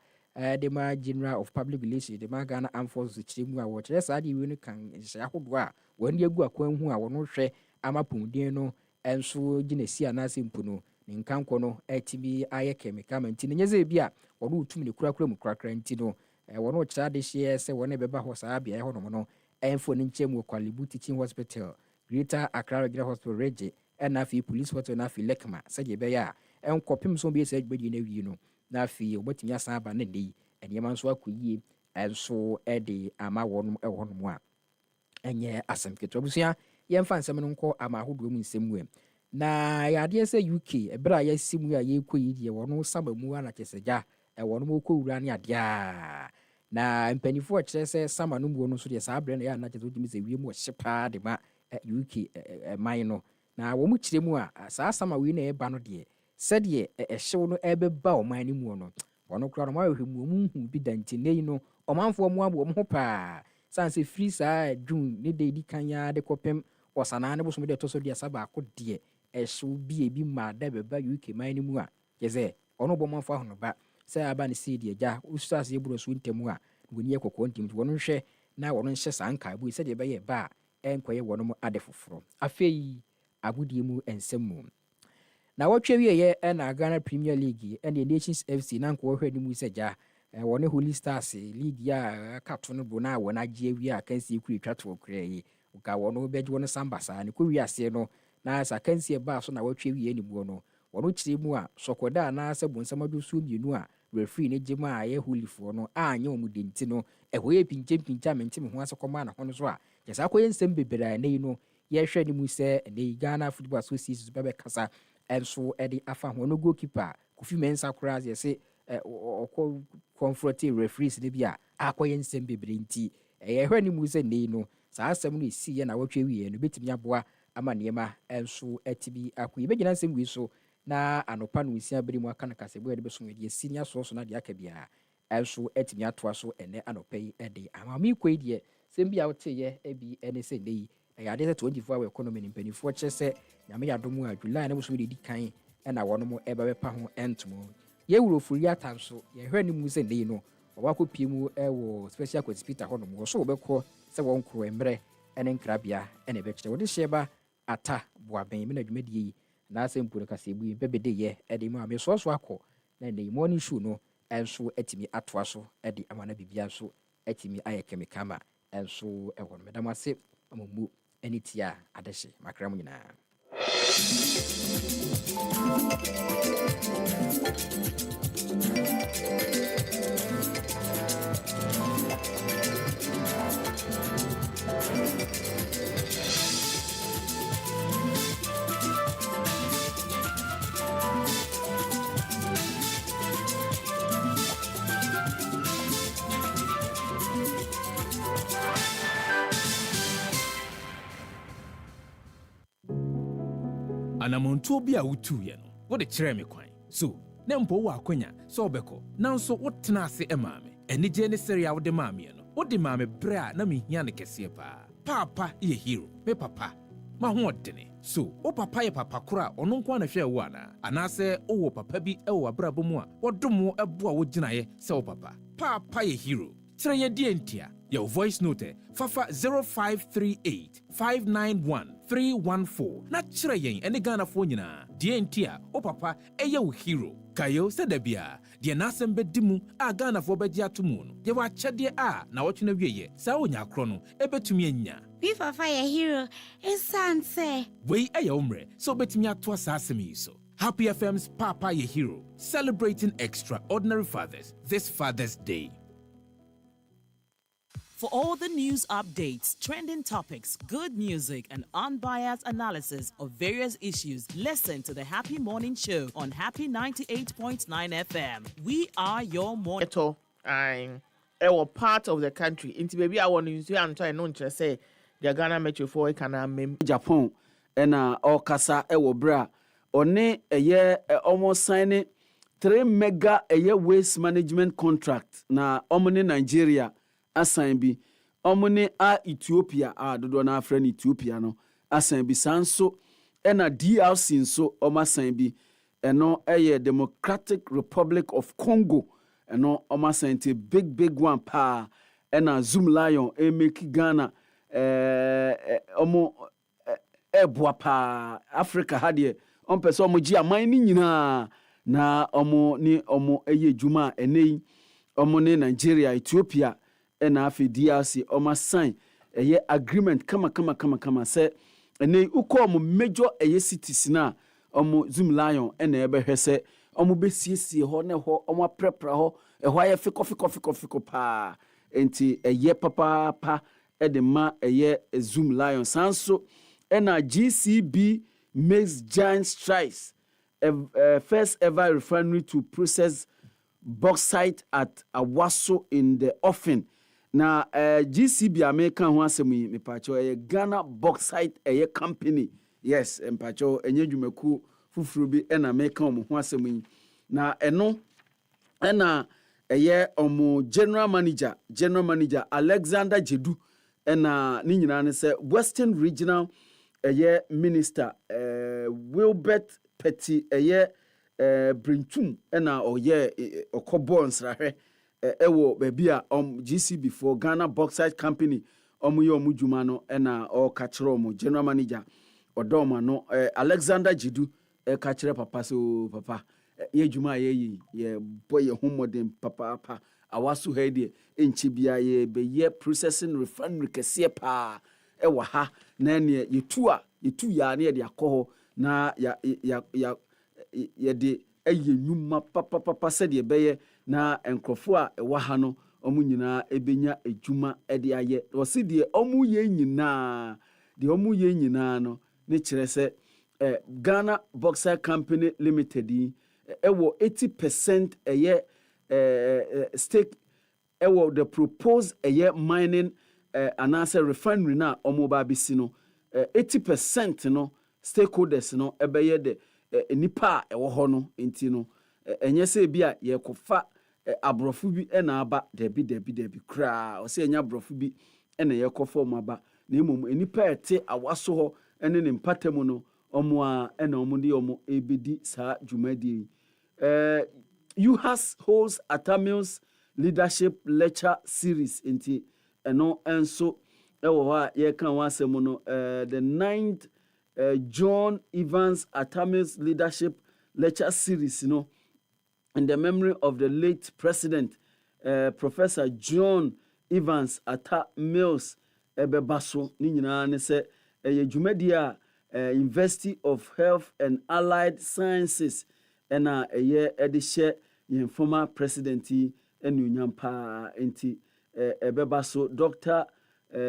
de ma General of Public Relations de ma Ghana Armed Forces kyerɛ mu a wɔkyerɛ saa deɛ wie no kan nhyehyɛ ahodoɔ a wɔn de agu akwan ho a wɔno hwɛ ama pɔmuden no ɛnso gyina si anaasɛ mpo no ne nkankɔ no atumi ayɛ kɛmika ma nti no nyɛ sɛ bi a wɔno wotum ne kurakura mu kurakura nti no wɔno kyerɛ ade hyeɛ sɛ wɔne bɛba hɔ saa beaeɛ hɔ nom no ɛmfo ne nkyɛn mu Kwalibu Teaching Hospital, Greater Accra Regional Hospital Regye ɛna afei Police Hospital na afei Lekma sɛdeɛ ɛbɛyɛ a ɛnkɔpem so bɛyɛ saa adwumadie no awie no na afei wɔbɛtumi asan aba ne nnɛ yi nneɛma nso akɔ yie ɛnso ɛde ama wɔnom ɛwɔ hɔ nom a ɛnyɛ asɛm ketewa busua yɛmfa nsɛm no nkɔ ama ahodoɔ mu nsɛm mu na yɛadeɛ sɛ UK ɛberɛ a yɛasi mu a yɛkɔ yi deɛ wɔno saba mu a na kyɛ sɛ gya wɔno mɔkɔ wura ne adeɛ a na mpanimfoɔ kyerɛ sɛ sama no muo no nso deɛ saa berɛ na yɛ ana kyɛ sɛ wotumi sɛ wiem wɔhye paa de ma UK man no na wɔn mu kyerɛ mu a saa sama wei na ɛba no deɛ sɛdeɛ ɛhyew no ɛbɛba ɔman no mu no wɔno koraa no mayɛhwɛ mu ɔmu hu bi da nti nne yi no ɔmanfoɔ mu abɔ ɔmo ho paa san sɛ firi saa June ne de di kan ya de kɔpem ɔsanaa ne bosom de ɛtɔ so deɛ sa baako deɛ ɛhyew bi ma da bɛba UK man no mu a yɛ sɛ ɔno bɔ manfoɔ ahonoba sɛ aba ne sɛ deɛ gya wosuase yɛboro so ntam a wɔni yɛ kɔkɔɔ ntam nti wɔno nhwɛ na wɔno nhyɛ saa nkaebo yi sɛdeɛ ɛbɛyɛ ba a ɛnkɔyɛ wɔnom ade foforɔ afei agodie mu nsɛm mu na wɔtwe wieɛ ɛna Ghana Premier League ɛne Nations FC na nkɔwɔhwɛ anim sɛ gya wɔne Holy Stars league a kato no bo na wɔn agye awie a kansie kuri twa to kura yi ka wɔn bɛgye wɔn samba saa ne kɔ wiase no na sa kansie ba so na wɔtwe wie ne mu no wɔn kyerɛ mu a sɔkɔda na sɛ bonsam adosuo mmienu a referee ne gye ma ayɛ holifoɔ no anyɛ wɔn de nti no ɛhɔ yɛ pinkyɛmpinkyɛ mente me ho asɛ kɔma na ho no so a yɛsa akɔyɛ nsɛm bebree a ɛnɛ yi no yɛhwɛ ne mu sɛ ɛnɛ yi Ghana Football Association bɛbɛkasa ɛnso ɛde afa ho no goalkeeper Kofi Mensah koraa yɛsɛ ɔkɔ confront referees ne bi a akɔyɛ nsɛm bebree nti ɛyɛhwɛ ne mu sɛ ɛnɛ yi no saa asɛm no ɛsi yɛ na wɔtwe wie no bɛtumi aboa ama nneɛma ɛnso ɛtibi akɔ yɛbɛgyina nsɛm wei so na anopa no nsia bere mu aka no kasɛbɔ yɛde bɛso deɛ si ne asoɔ so na deɛ aka biara ɛnso atumi atoa so ɛnɛ anɔpa yi ɛde amame kɔ yi deɛ sɛm bi a woteyɛ bi ɛne sɛ nnɛ yi ɛyɛ adeɛ sɛ 24 hour economy ne mpanimfoɔ kyerɛ sɛ nyame yɛ adom a July ne bosom de di kan ɛna wɔnom ɛbɛbɛpa ho ɛntomo yɛwurofori ata nso yɛhwɛ ne mu sɛ nnɛ yi no wɔbɛakɔpie mu ɛwɔ special hospital hɔ nom wɔ so wɔbɛkɔ sɛ wɔn koro mmerɛ ɛne nkrabea ɛna ɛbɛkyerɛ wɔde hyɛ ba ata boabɛn me na dwumadie yi na asɛ mpo no kasɛbu yi bɛbɛde yɛ ɛde mu a mesoaso akɔ na nnɛ yi morning show no ɛnso atumi atoa so ɛde ama na bibia nso atumi ayɛ kɛmikama ɛnso ɛwɔ no medam ase amamu ɛne tia adehye makra mu nyinaa anamontuo bi a wotuiɛ no wode kyerɛ me kwan so na mpo wɔ akonya sɛ wobɛkɔ nanso wotena ase maa me anigye ne sɛre a wode maa meɛ no wode maa me berɛ a na mehia no kɛseɛ paa paapa yɛ hero me papa mahoɔdene so wo papa yɛ papa koro a ɔno nko ana hwɛ wo anaasɛ wowɔ papa bi wɔ abrabɔ mu a wɔdom wo ɛboa wo gyinaeɛ sɛ wo papa yɛ hero kyerɛ yɛ deɛ ntia yɛwo voice note fafa 0538 591 314 na kyerɛ yɛn ɛne Ghanafoɔ nyinaa deɛ nti a wo papa ɛyɛ wo hero kayo sɛ da bia deɛ n'asɛm bɛdi mu a Ghanafoɔ bɛgye ato mu no yɛwɔ akyɛdeɛ a na wɔtwena wieyɛ saa onya korɔ no ɛbɛtumi anya we papa yɛ hero ɛsiane sɛ wei ɛyɛ wo mmerɛ sɛ wobɛtumi atoa saa asɛm yi so Happy FM's Papa Ye Hero, celebrating extraordinary fathers this Father's Day. For all the news updates, trending topics, good music, and unbiased analysis of various issues, listen to the Happy Morning Show on Happy 98.9 FM. We are your morning. Eto, I part of the country. Into baby, I want to use you and try not to say the Ghana Metro for can Japan ena okasa ewo bra one eye almost signing 3 mega eye waste management contract na omni Nigeria assign bi omni a Ethiopia a dodo na afra Ethiopia no assign bi sanso ena DRC nso omasign bi eno eye Democratic Republic of Congo eno omasign te big one pa ena Zoom Lion make Ghana omo eboa pa Africa ha de ompese omo gi aman ni nyina na omo ni omo eye djuma enei omo ni Nigeria Ethiopia na afi DRC omo sign eye agreement kama se enei uko omo major eye cities na omo Zoom Lion na ebe hwese omo besiesie ho na ho omo prepra ho eho aye fiko pa enti eye papa edema eye Zoom Lion sanso ena GCB makes giant strides first ever refinery to process bauxite at Awaso in the offing na GCB American ho asem me pacho Ghana bauxite company yes mpacho enye dwumaku fufuru bi ena American ho asem na eno ena omo general manager Alexander Jedu ena ni nyina ne se Western Regional minister Wilbert Petty Brintum ena okobo nsrahwe ewo bebia GCB for Ghana Bauxite Company omuye omudwuma no ena okachiro omo general manager odoma no Alexander Jedu kachire papa so papa ye dwuma ye boy homodem papa awaso ha de enchi bia ye be ye processing refinery kese pa ewa ha na ne yetu ya ne de akọ na ya de eye nwuma papa se de beye na enkrofo a ewa ha no omu nyina ebenya edwuma de aye o se de omu ye nyina no ne kire se Ghana Bauxite Company Limited ewo 80% stake ewo the proposed mining anase refinery na omoba bisi no 80% no stakeholders no ebeye de nipa ewo ho no enti no enye se bia ye kofa abrofu bi na aba debi kra o se enya abrofu bi na ye kofa omaba na emom nipa ete awaso ho ene ne mpatemu no omo a na omo de omo ebedi sa dwumadi UHAS holds Atamils Leadership Lecture Series inti eno enso ewo ha ye kan wasem no the 9th John Evans Atamils Leadership Lecture Series no in the memory of the late president Professor John Evans Atamils ebebaso ni nyina ne se ye dwumadi a University of Health and Allied Sciences ena edishe yin former president enunyam pa enti ebebaso Dr.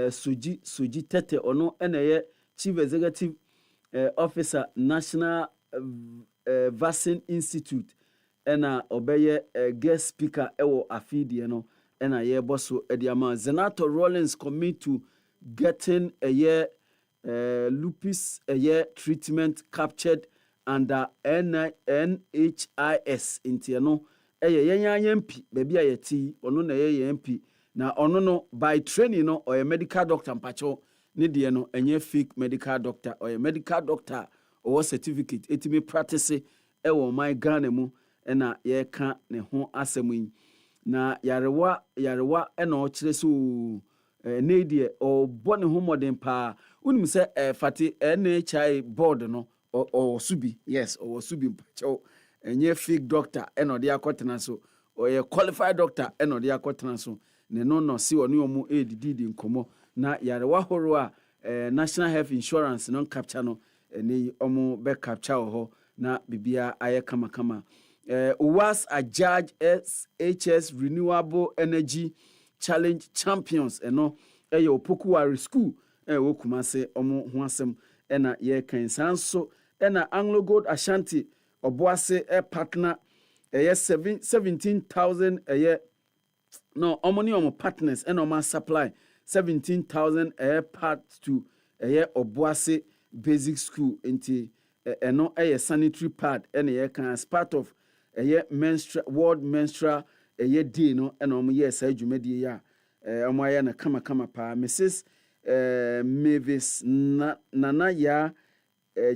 Suji Tete ono ena Chief Executive Officer National Vaccine Institute ena obeye guest speaker ewo afidie no ena ye boso ediama Senator Rollins commit to getting lupus treatment captured under NHIS intiano yenya MP baby ayeti ono na MP na ono no by training no or medical doctor mpacho ne de no enye fake medical doctor or medical doctor or certificate etimi practice ewo my Ghana mu na ye ka ne ho asemu na yarewa na o kire so ne de o bone ho modern pa unim se fati NHI board no or subi yes or subi mpacho enye fake doctor eno de akotena so or a qualified doctor eno de akotena so ne no si oni omu edidi nkomo na yarewa horo a National Health Insurance non capture no ne omu be capture ho na bibia aye kama was a judge SHS Renewable Energy challenge champions ɛno ɛyɛ opokuware school ɛwɔ Kumase ɔmo ho asɛm ɛna yɛkan san so ɛna Anglo Gold Ashanti Oboase partner ɛyɛ 17,000 ɛyɛ no ɔmo ne ɔmo partners ɛna ɔmo supply 17,000 parts to Oboase basic school nti ɛno ɛyɛ sanitary pad ɛna yɛkan as part of world menstrual day no ɛna ɔmo yɛ saa dwumadie yi a ɔmo ayɛ na kama paa Mrs Mavis Nana ya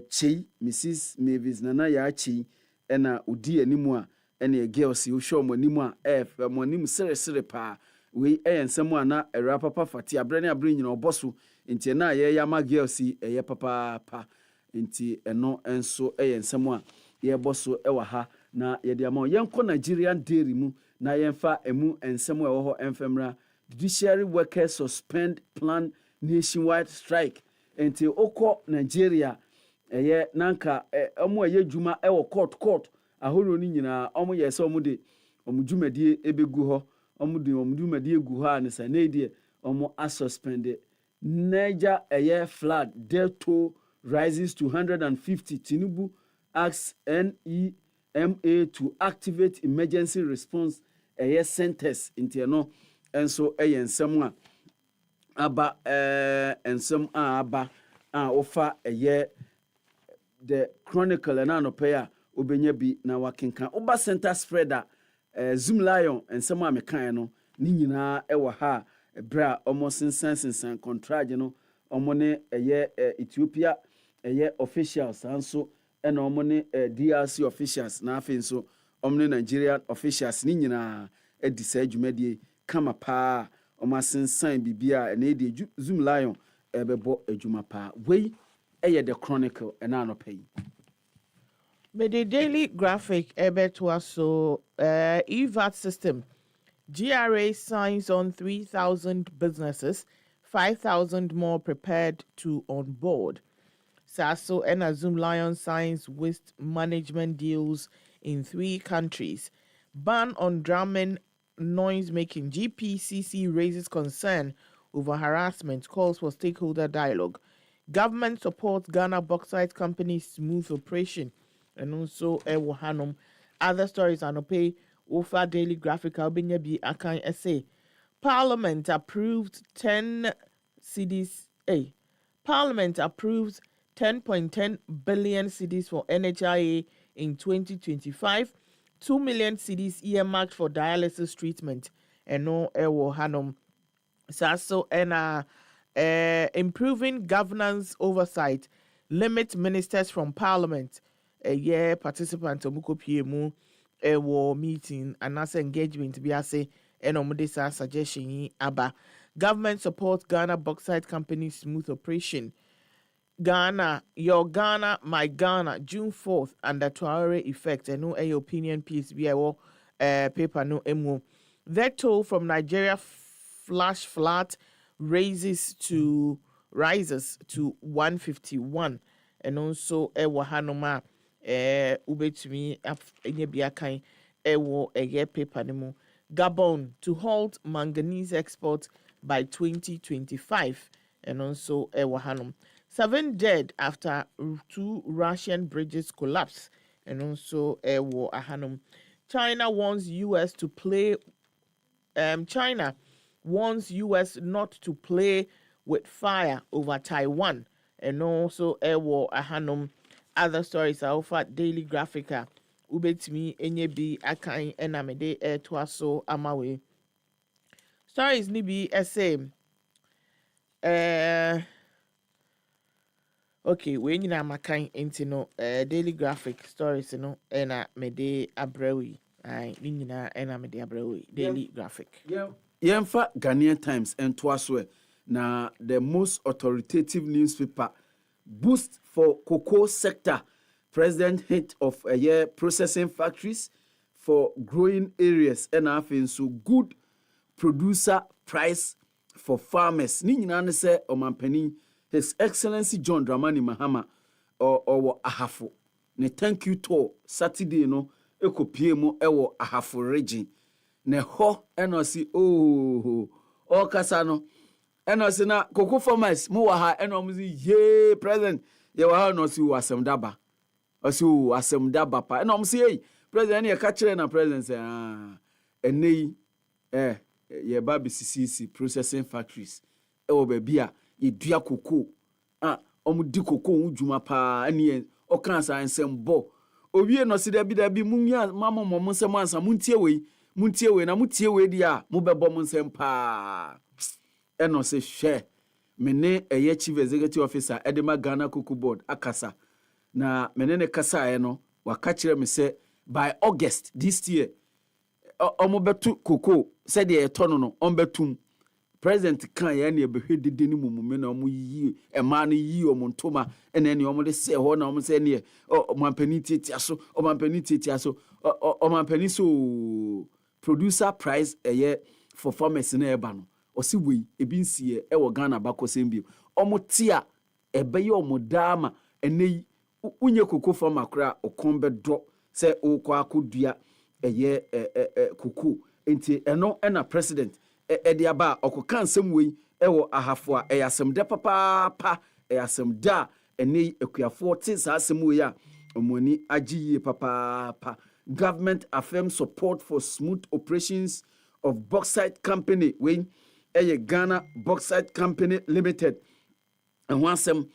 Chei Mrs Mavis Nana ya Chei ɛna odi animu a ɛna girls yi wohwɛ ɔmo animu a ɔmo anim sere paa wei ɛyɛ nsɛm a na ɛwura papa fati abrɛ ne abrɛ nyina ɔbɔ so nti na yɛyɛ ama girls yi ɛyɛ papa nti ɛno nso ɛyɛ nsɛm a yɛbɔ so ɛwɔ ha na yɛde ama yɛnkɔ Nigerian dairy mu na yɛmfa emu nsɛm a ɛwɔ hɔ ɛmfɛmra judiciary workers suspend plan nationwide strike nti okɔ Nigeria ɛyɛ nanka ɔmo ɛyɛ dwuma ɛwɔ court ahoro ni nyinaa ɔmo yɛ sɛ ɔmo de ɔmo dwumadie ebegu hɔ ɔmo de ɔmo dwumadie gu hɔ a ne sɛ ne deɛ ɔmo asuspend Niger ɛyɛ flood death toll rises to 150. Tinubu asks NEMA to activate emergency response centers nti ɛno nso ɛyɛ nsɛm a aba nsɛm a aba a ofa ɛyɛ the chronicle na anɔpɛ a obenya bi na wakenkan oba center spreader Zoom Lion nsɛm a mekan no ne nyinaa ɛwɔ ha bra ɔmo sensan contract no ɔmo ne ɛyɛ Ethiopia ɛyɛ officials anso ɛna ɔmo ne DRC officials na afei nso ɔmo ne Nigerian officials ne nyinaa ɛdi saa dwumadie kama paa ɔmo asensan bibia ɛna ɛdi Zoom Lion ɛbɛbɔ adwuma paa wei ɛyɛ the chronicle ɛna anɔpɛ yi. But the daily graphic to so EVAT system. GRA signs on 3,000 businesses, 5,000 more prepared to onboard. Sasso and Zoom Lion signs waste management deals in 3 countries. Ban on drumming noise making. GPCC raises concern over harassment, calls for stakeholder dialogue. Government supports Ghana Bauxite Company's smooth operation. And also Hanum. Other stories are no pay. Ofa Daily Graphic Albania B Akan essay. Parliament approved 10 cedis. Parliament approves 10.10 billion cedis for NHIA in 2025. 2 million cedis earmarked for dialysis treatment. And no Hanum. Sasso and improving governance oversight. Limit ministers from Parliament. A year participant omuko piemu war meeting and as engagement be ase enomodesa suggestion aba government support Ghana Bauxite Company smooth operation. Ghana, your Ghana, my Ghana, June 4th under Traore effect and no opinion piece be paper no emu. That toll from Nigeria flash flat rises to 151 and also Hanoma ubetumi enye bia kan ewo eye paper nemu. Gabon to halt manganese export by 2025 and also Hanum. 7 dead after 2 Russian bridges collapse and also Hanum. China wants US to play China wants US not to play with fire over Taiwan and also Hanum. Other stories are offered Daily Graphica. Ubetimi enye bi akan enamede toaso amawe. Stories ni bi essay. Okay, we nyina makan enti no Daily Graphic stories no ena mede abrewi. Ai ni nyina ena mede abrewi. Daily Graphic. Yeah. Yemfa Ghanaian Times and toaso na the most authoritative newspaper. Boost for cocoa sector. President hit of a year processing factories for growing areas and having so good producer price for farmers. Ni nyina ne se omampani His Excellency John Dramani Mahama or ahafo. Ne thank you to Saturday no ekopie mu ewo ahafo region. Ne ho eno si o kasa no eno se na cocoa farmers mu wa ha eno mu ye president ye wa ha no si wasem daba o si wasem daba pa eno mu se hey president ye ka kire na president say enei ye ba BCCC processing factories e wo ba bia ye dua cocoa di cocoa hu dwuma pa ene o kan sa ensem bo owie no se da bi munya mama mo nsem ansa muntie we na mutie we dia mo bebo mo nsem pa eno se hwe mene eye chief executive officer edema Ghana Cocoa Board akasa na mene ne kasa no waka kire me se by August this year omo betu cocoa said ye tono no ombetum president kan ya na ebehwedede ni mumume na omo yi ema no yi omo ntoma ene ne omo de se ho na omo se ne omampani tiaso omampani so producer price for farmers na eba no osi wei ebi nsie wo Ghana bakosem bi omo tia ebeye omo dama ene unye cocoa farmer kra okombe do se okwa akodua cocoa enti eno na president de aba okoka nsem wei wo ahafo a yasem de papa yasem da ene akuafo te sa asem wei a omoni agiye papa government affirms support for smooth operations of bauxite company when Ghana Bauxite Company Limited and wansem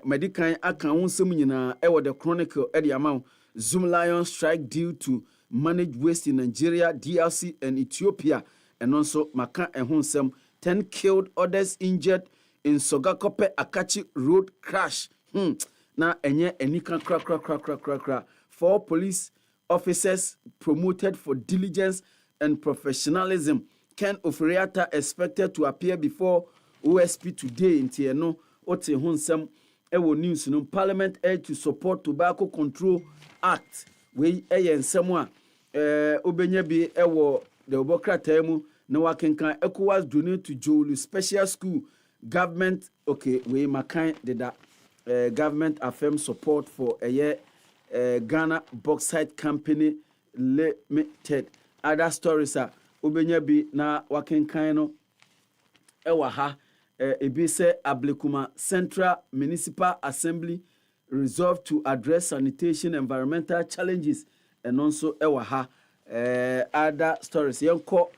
medican aka wonsem nyina the chronicle the amount Zoom Lion strike due to manage waste in Nigeria, DRC and Ethiopia and also maka ehonsem 10 killed, others injured in Sogakope Akachi road crash. Na enye enika kra 4 police officers promoted for diligence and professionalism. Ken Oferiata expected to appear before OSP today in Tieno. Ote honsem ewo news no Parliament urged to support Tobacco Control Act. We ensemo obenya bi ewo the obokrata mu na wakenkan ECOWAS donate to Jolu Special School government. Okay, we makan deda government affirm support for Ghana Bauxite Company Limited. Other stories are obenya bi na wakenkan no ewa ha ebi se Ablekuma Central Municipal Assembly resolved to address sanitation environmental challenges and also ewa ha other stories yenko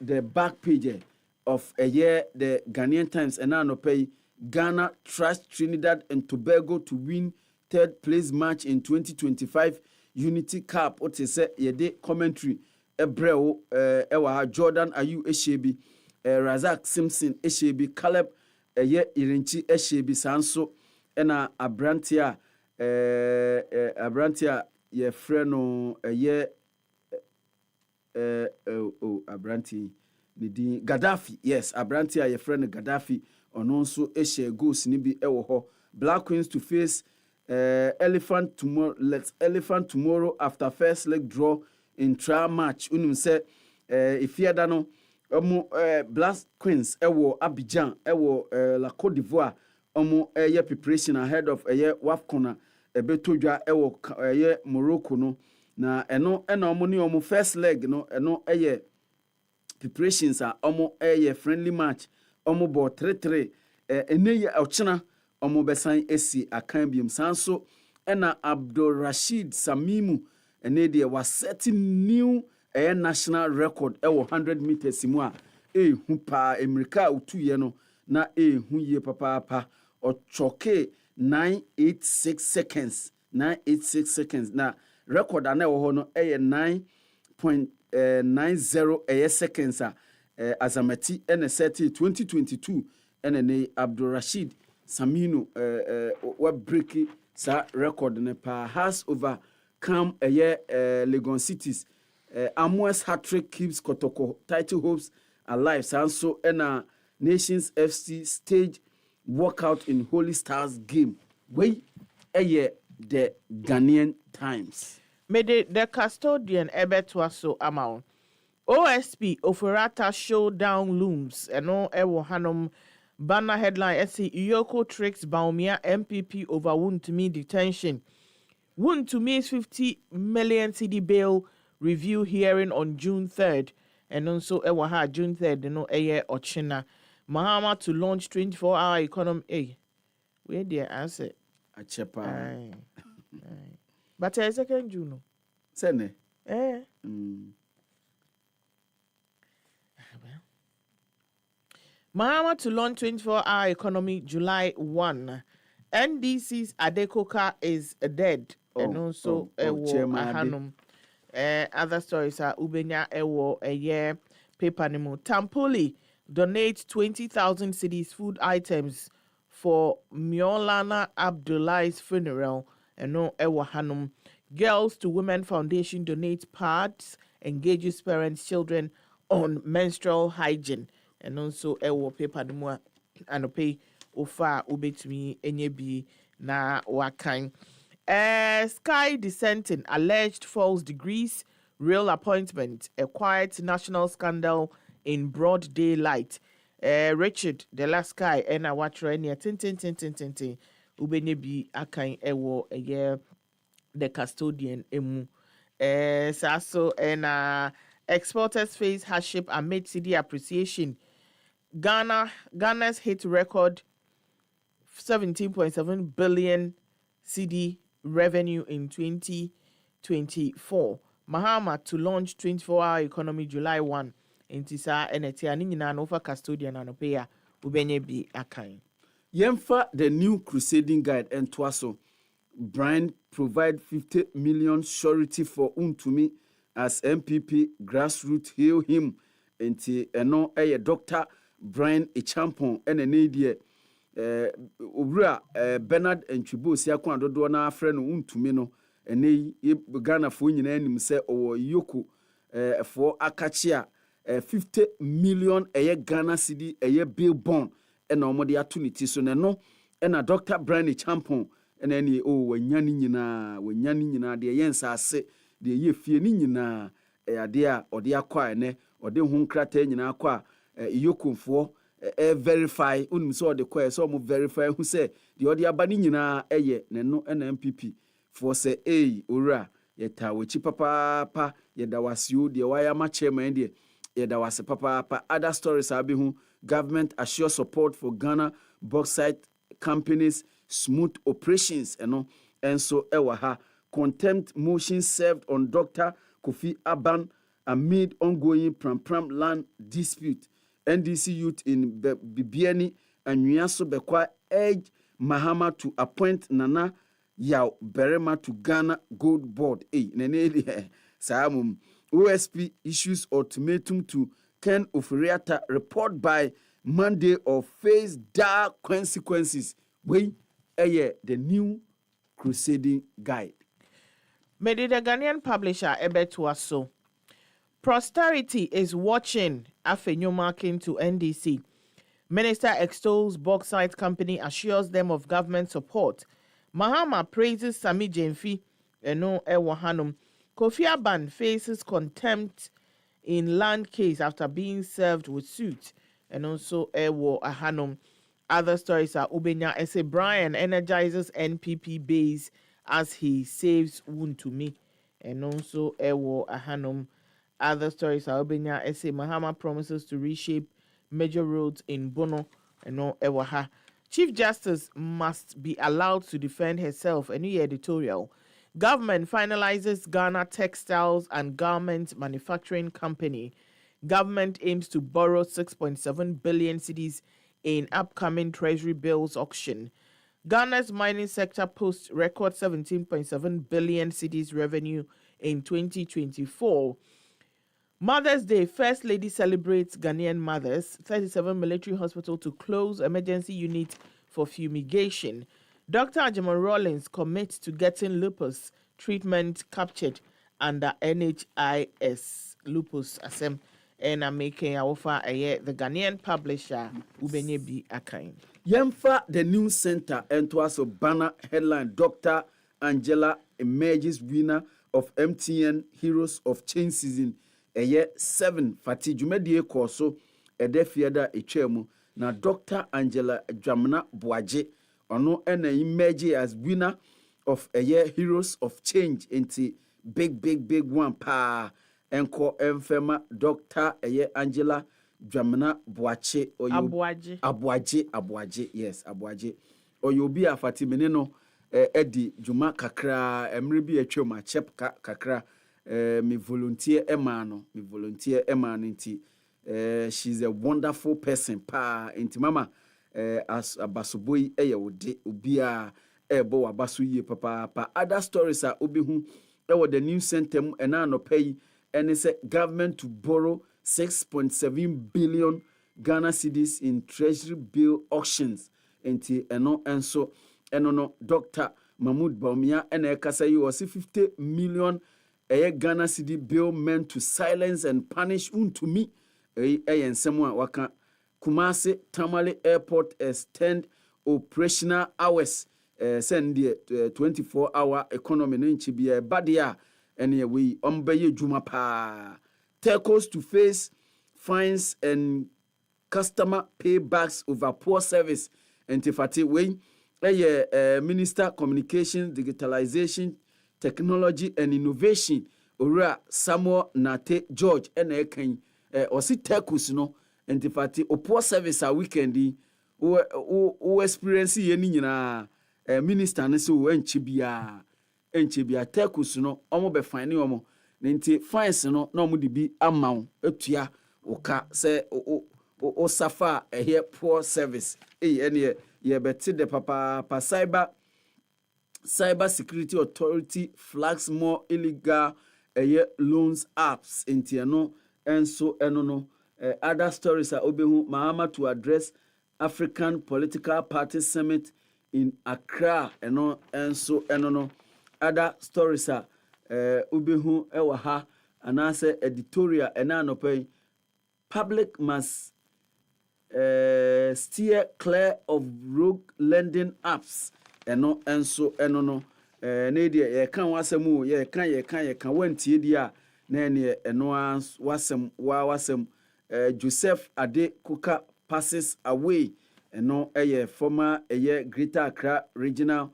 the back page of the Ghanaian Times and now pay Ghana trust Trinidad and Tobago to win third place match in 2025 Unity Cup. What is say yede commentary Ebreo ewa Jordan Ayu Eshebi Razak Simpson Eshebi Caleb Irinchi Eshebi Sanso ena Abrantia ye freno Abranti Nidi Gaddafi. Yes, Abrantia ye friend Gaddafi ononso eshe goals ni bi ewo ho. Black Queens to face Elephant tomorrow after first leg draw in trial match. Unim say ifiada no Black Queens ewo Abidjan ewo la Côte d'Ivoire omo preparation ahead of WAFCON ebetodwa ewo Morocco no na eno omo ni omo first leg no eno preparations are omo friendly match omo bo 3-3 eneye ochina omo besan esi akan biom sanso ena Abdul Rashid Samimu ene de was setting new national record 100 meters mu a hu pa America utuye no na hu ye papa o choke 986 seconds na record ana wo ho no 9.90 seconds azamati ene seti 2022 ene ne Abdul Rashid Saminu we break sa record ne pa has overcome Legon Cities Amos hat-trick keeps Kotoko title hopes alive sanso ena Nations FC stage walkout in Holy Stars game we the Ghanaian Times. Made the custodian Ebetwaso amount. OSP Oferiata showdown looms and no ewo hanum banner headline SC Iyoko tricks Baumia MPP over Wontumi detention. Wontumi's 50 million cedi bail review hearing on June 3rd. and also ɛwɔ ha June 3rd no ɛyɛ Ochina. Mahama to launch 24-hour economy. Where the answer? Achepa. Aye. But a second June. Sene. Mahama to launch 24-hour economy July 1. NDC's Adekoka is dead. And also Ahanum. Other stories are Ubenya Ewo a year paper nemo. Tampoli donate 20,000 cedis food items for Miolana Abdullah's funeral. And no Ewo Hanum. Girls to Women Foundation donate pads, engages parents, children on menstrual hygiene. And also Ewo paper nemo and pay ofa ubetumi enyebi na wakan. Sky dissenting, alleged false degrees, real appointment, a quiet national scandal in broad daylight. Richard, the last sky, and I watch Rania, tin, ubenyebi akan ewo, a year, the custodian, emu. Saso, and exporters face hardship amid cedi appreciation. Ghana's hit record 17.7 billion cedi revenue in 2024. Mahama to launch 24-hour economy July 1. Intisa eneti ani nyina no for custodian anopeya ubenye bi akan. Yemfa the new crusading guide and twaso. Brian provide 50 million surety for Untumi as MPP grassroots hail him. Enti eno eye Dr. Brian Echampon ene nedie Obra Bernard Enchibo siakwa dodo na afre no Untumi no ene Ghana fo nyina anim se owo yoko for akachia 50 million Ghana cedi bill bond ena omode ato ne ti so ne no ena Dr. Brian Echampon ena ne wanyani nyina de yensa ase de ye fie ni nyina ade a ode akwa ene ode hu nkrata nyina akwa yokonfo verify unum so de kwa so mo verify hu se de ode aba ni nyina ne no na MPP for say ora yeta wachi papa yeda wasio de waya ma chairman de yeda wase papa other stories abi hu government assure support for Ghana bauxite companies smooth operations and so ewa ha contempt motion served on Dr. Kofi Aban amid ongoing pram land dispute. NDC youth in Bibiani and Nyaso Bekwa urge Mahama to appoint Nana Yao Berema to Ghana Gold Board. Samum OSP issues ultimatum to Ken Ofuriata report by Monday of face dark consequences. The new crusading guide. Made the Ghanaian publisher Ebetuaso. Posterity is watching Afenyo marking to NDC. Minister extols bauxite company, assures them of government support. Mahama praises Sami Jemfi, Eno Ewahanum. Kofi Aban faces contempt in land case after being served with suit. And also Ewo Ahanum. Other stories are Ubenya Ese Brian energizes NPP base as he saves Wuntumi. And also Ewo Ahanum. Other stories are Ubenya Ese Mahama promises to reshape major roads in Bono and no Ewaha. Chief Justice must be allowed to defend herself. A new editorial. Government finalizes Ghana Textiles and Garment Manufacturing Company. Government aims to borrow 6.7 billion cedis in upcoming Treasury bills auction. Ghana's mining sector posts record 17.7 billion cedis revenue in 2024. Mother's Day, First Lady celebrates Ghanaian mothers. 37 military hospital to close emergency unit for fumigation. Dr. Ajaman Rawlings commits to getting lupus treatment captured under NHIS. Lupus Asem. And I'm making a offer the Ghanaian publisher Ubenye Bi Akain. Yemfa the news center and to us a banner headline Dr. Angela emerges winner of MTN Heroes of Change season. 7 Fati Jumedie Koso Edefiada Echemu na Dr. Angela Jamna Boaje ono ena emerge as winner of Heroes of Change into big one pa enko emfema Dr. Angela Dwamena Boache Abuaje, yes, Abuaje. Oyobi afatimene no edi juma kakra emre bi atwam achep kakra me volunteer emano nti she's a wonderful person pa nti mama as abasoboi wode obia ebo wabaso yie papa other stories are obi hu the new center ena no pay and say government to borrow 6.7 billion Ghana cedis in treasury bill auctions nti eno no Dr. Mahmoud Baumia ena ekasa yi was 50 million Ghana cedi bill meant to silence and punish untumi ensem a waka Kumasi Tamale Airport extend operational hours send the 24-hour economy no nchi bia badia ene we ombeye juma pa telcos to face fines and customer paybacks over poor service entifati we minister communication digitalization technology and innovation ora Samuel Nate George ene ekan osi telcos no entifati o poor service a weekendi o experience ye ni nyina minister ne so enchi bia telcos no omo be fine omo nti fines no na omo de bi amaw etua oka se o safa poor service ene ye beti de papa cyber security authority flags more illegal loans apps nti no other stories are obehu Mahama to address African Political Party Summit in Accra no other stories are obehu ewa ha anase editorial enanope public must steer clear of rogue lending apps no ne dia ye kan wasem ye kan wantie dia na ne wasem Joseph Ade Kuka passes away eno former Greater Accra regional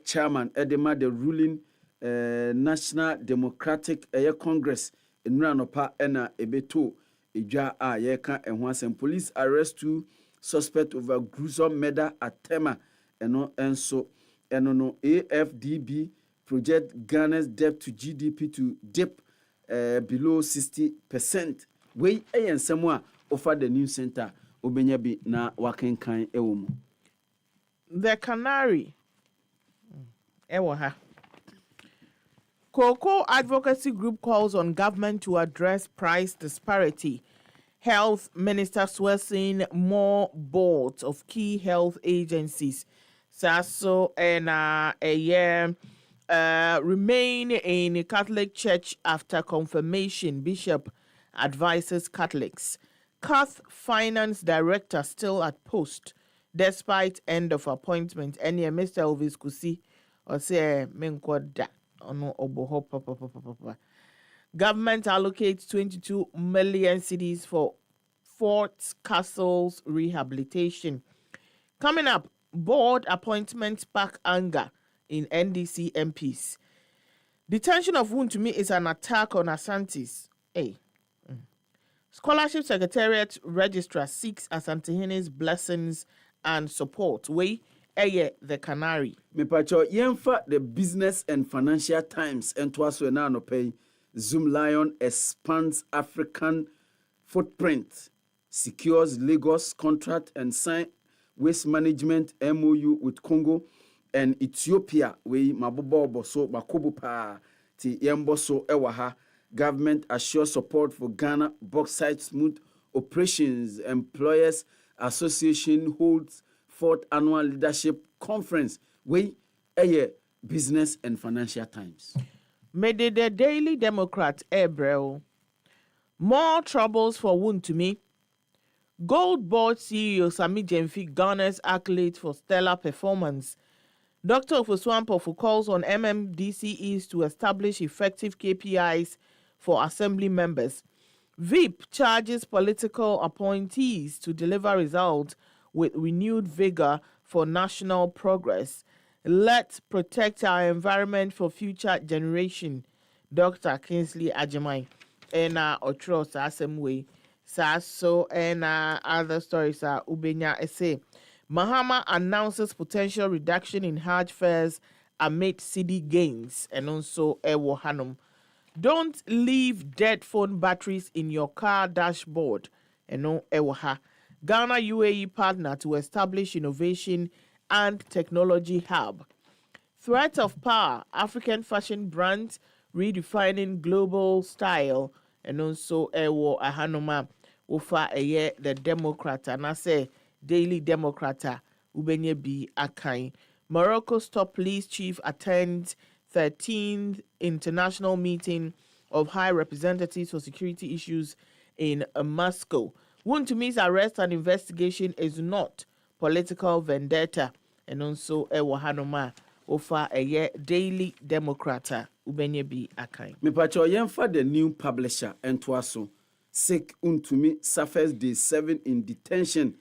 chairman edema the ruling National Democratic Congress enura nopa ena ebeto edwa a ye kan ehho asem police arrest 2 suspect over gruesome murder at Tema no AFDB project Ghana's debt to GDP to dip below 60%. We ensem a offer the new center obenya bi na wakenkan ewo mu. The Canary ewo ha. Cocoa Advocacy Group calls on government to address price disparity. Health Minister swearing more boards of key health agencies. Sasso and a year remain in the Catholic Church after confirmation. Bishop advises Catholics. Cath Finance Director still at post despite end of appointment. Any Mr. Elvis Kusi or say menkoda ono oboho papa. Government allocates 22 million cedis for Fort Castle's rehabilitation. Coming up, board appointments spark anger in NDC MPs. Detention of Wontumi is an attack on Asante's. Scholarship Secretariat Registrar seeks Asantehene's blessings and support. The Canary. Mepacho yenfa the Business and Financial Times and twaso na no pay Zoom Lion expands African footprint, secures Lagos contract and sign waste management MOU with Congo and Ethiopia. We mabobo boso makobo pa ti yemboso ewaha. Government assures support for Ghana bauxite smooth operations. Employers Association holds 4th annual leadership conference. We Business and Financial Times. Made the Daily Democrat Ebrel. More troubles for Wontumi. Gold Board CEO Sami Jemfi garners accolades for stellar performance. Dr. Ofuswampofu calls on MMDCEs to establish effective KPIs for assembly members. VIP charges political appointees to deliver results with renewed vigor for national progress. Let's protect our environment for future generation. Dr. Kingsley Ajimai. ena otro sa asem we sa so ena other stories are ubenya say Mahama announces potential reduction in Hajj fares amid cedi gains and also ewo hanum. Don't leave dead phone batteries in your car dashboard. And no ewaha. Ghana UAE partner to establish innovation and technology hub. Threat of power. African fashion brands redefining global style. And also ewo ahanoma. Ufa eye the Democrat. And I say Daily Democrat. Ubenye bi akai. Morocco's top police chief attends 13th international meeting of high representatives for security issues in Moscow. Wuntumi's arrest and investigation is not political vendetta. And also ewa hanoma ofa eye Daily Democrat ubenye bi akai. Mepacho yemfa the new publisher Entwaso. Sick Untumi suffers day 7 in detention.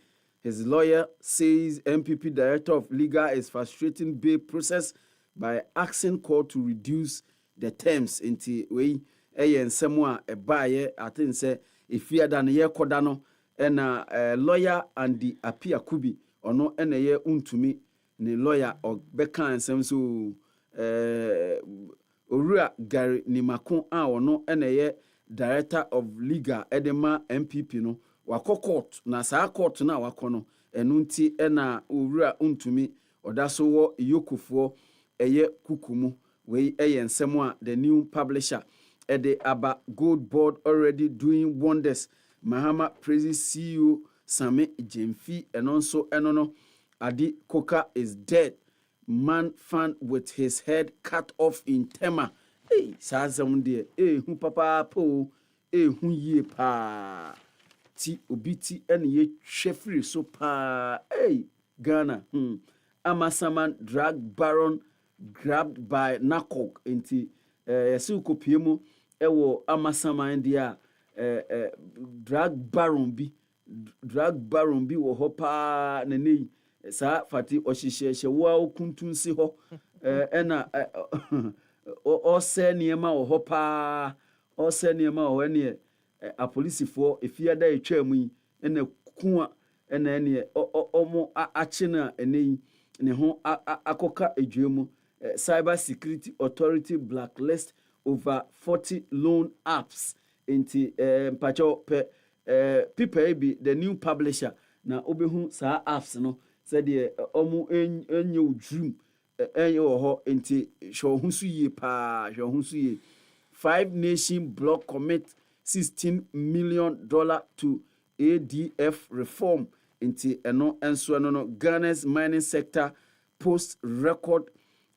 His lawyer says MPP Director of Legal is frustrating bail process by asking court to reduce the terms into way and somewhere a buyer. I think say if you than a year codano and a lawyer and the appear kubi or no and a year untumi ne lawyer or Becca and some so Ura Gary Nimakon or no and a year Director of Legal Edema MPP no. Wako court na saa court na wako no enunti ena owura untumi odaso wo yokufuo eye kukumu we eye nsemo a the new publisher ede aba gold board already doing wonders. Mahama praises CEO Same Jemfi and also enono Adi Koka is dead, man found with his head cut off in Tema. Hey saa zamde hu papa po hu ye pa ti obiti ene ye hwefiri so pa Ghana Amasaman drug baron grabbed by narcotic inti yesi kopiemu ewo Amasaman dia drug baron bi wo ho pa nene sa fati ohihye wo okuntunsi ho ena o se niema wo ho pa o se niema wo ene a policefoɔ efia da etwa mu yi ena kuwa ena ene omo achina ene ne ho akoka edwemu. Cyber Security Authority blacklist over 40 loan apps into mpacho people be the new publisher na obehu sa apps no said the omo enye dream enye wo ho into hwo hu so yie pa hwo hu so yie. 5 nation bloc commit $16 million to ADF reform into eno enso no Ghana's mining sector post record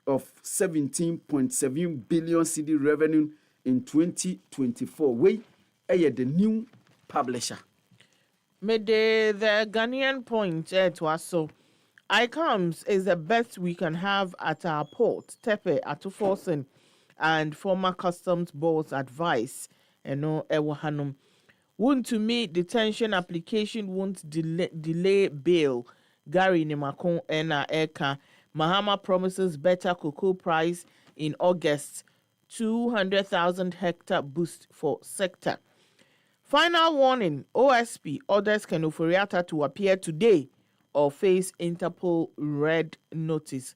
of 17.7 billion cedi revenue in 2024. We the new publisher. Mede the Ghanaian point to us so ICAMS is the best we can have at our port. Tepe Atuforsen and former customs board's advice. And no ewahanum. Won't to me detention application won't delay bail. Gary Nimakon Ena Eka. Mahama promises better cocoa price in August. 200,000 hectare boost for sector. Final warning. OSP orders Kenuforiata to appear today or face Interpol red notice.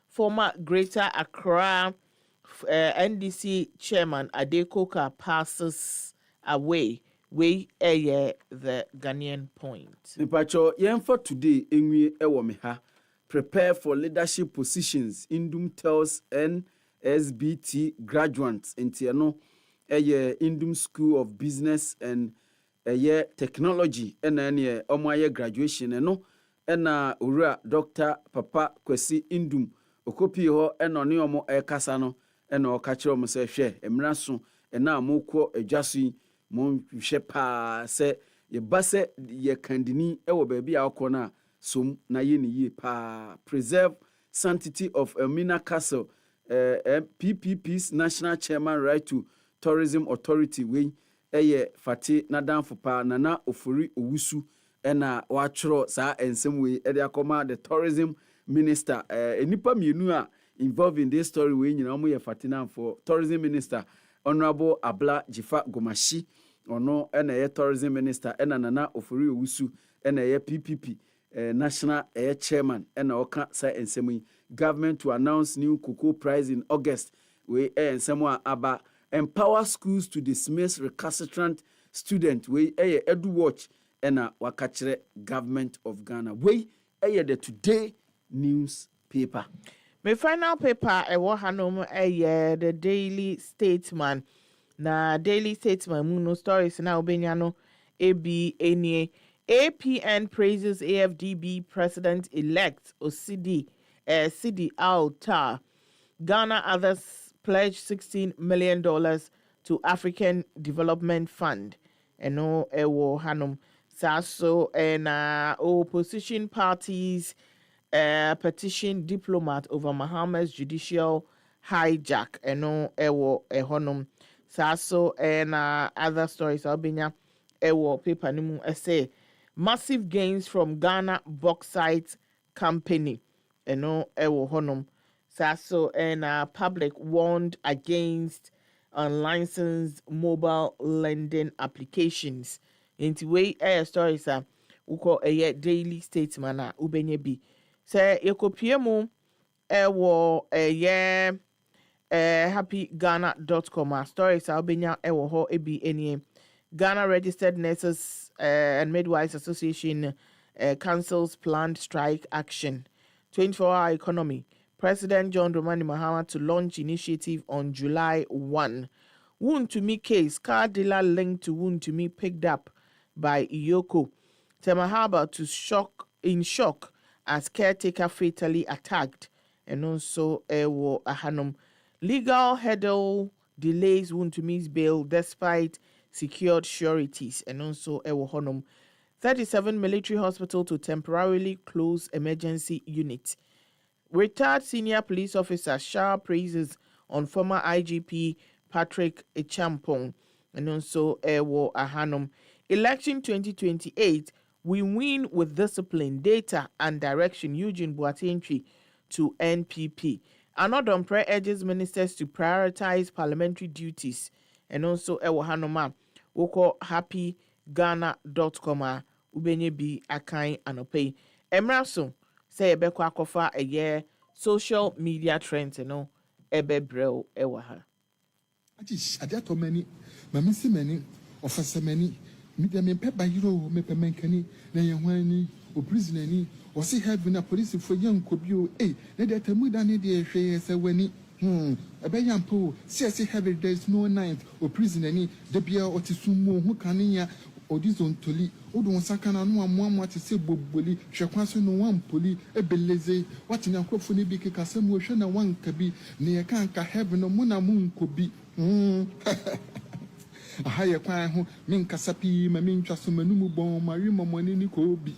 Former Greater Accra NDC chairman Adekoka passes away. We the Ghanaian point. Nipacho yemfa today enwie ewo me ha. Prepare for leadership positions. Indum tells NSBT graduates entiano Indum School of Business and Technology ene omoye graduation eno ena owura Dr. Papa Kwesi Indum okopi ho eno ne omo ekasa no ena okachiro mo se hwe emra so ena amokọ adwaso mo hwe pa se ye base ye kandini ewo ba bia akọ na som na ye ne ye pa. Preserve sanctity of Elmina Castle. PPP's national chairman right to tourism authority we fati nadanfo pa nana ofori owusu ena wachro sa ensem we akoma the tourism minister enipa mienu a involved in this story we nyina mo ye fati na for tourism minister Honorable Abla Jifa Gomashi ono ena ye tourism minister ena Nana Ofori Owusu ena ye PPP national chairman ena oka say ensemu government to announce new cocoa price in August we ensemu aba empower schools to dismiss recalcitrant student we edu watch ena wakachire government of Ghana we the today newspaper. My final paper ewo hanom the Daily Statesman. Na Daily Statesman muno stories na obenya no ebi enie. APN praises AFDB president-elect Sidi Al-Tar. Ghana others pledge $16 million to African Development Fund. Eno ewo hanom. Saso and opposition parties petition diplomat over Muhammad's judicial hijack. Eno ewo ehonum. Saso and other stories. Albania ewo paper nimu essay. Massive gains from Ghana Bauxite Company. Eno ewo honum. Saso and public warned against unlicensed mobile lending applications. Into way air stories we call a Daily Statesman ubenye bi. Say yekopie ewo happyghana.com stories ubenya ewo ho ebi enie. Ghana Registered Nurses and Midwives Association cancels planned strike action. 24-hour economy. President John Dramani Mahama to launch initiative on July 1. Wound to me case, car dealer linked to wound to me picked up by Iyoko. Temahaba to shock as caretaker fatally attacked. And also Ewo Ahanum. Legal hurdle delays wound to me's bail despite secured sureties. And also Ewo Honum. 37 military hospital to temporarily close emergency unit. Retired senior police officer shower praises on former IGP Patrick Echampong. And also Ewo Ahanum. Election 2028, we win with discipline, data, and direction. Eugene Boateng to NPP. Anodom Prayer urges ministers to prioritize parliamentary duties. And also Ewo Hanoma. Woko happyghana.com. Ubenye bi akai anope. Emraso say ebekwa akofa a year social media trends ebe brel ewa ha. Adiato many, mamisi many, officer many, me pet by you, me pemenkani, na yawani, or prisoner, or see having a police for young Kobio, let that a mudani dear share say when a bayan po, see heavy there's no ninth, or prisoner, the beer or tisumo, who can or this on toli, or don't sakana no one what to say boboli, shakwaso no one poli, a beleze, what in a crofony big casam motion and one kabi, near canka heaven no mona moon could be. A higher quan, min casapi, my min trasumanumu bon, marimo money cobi.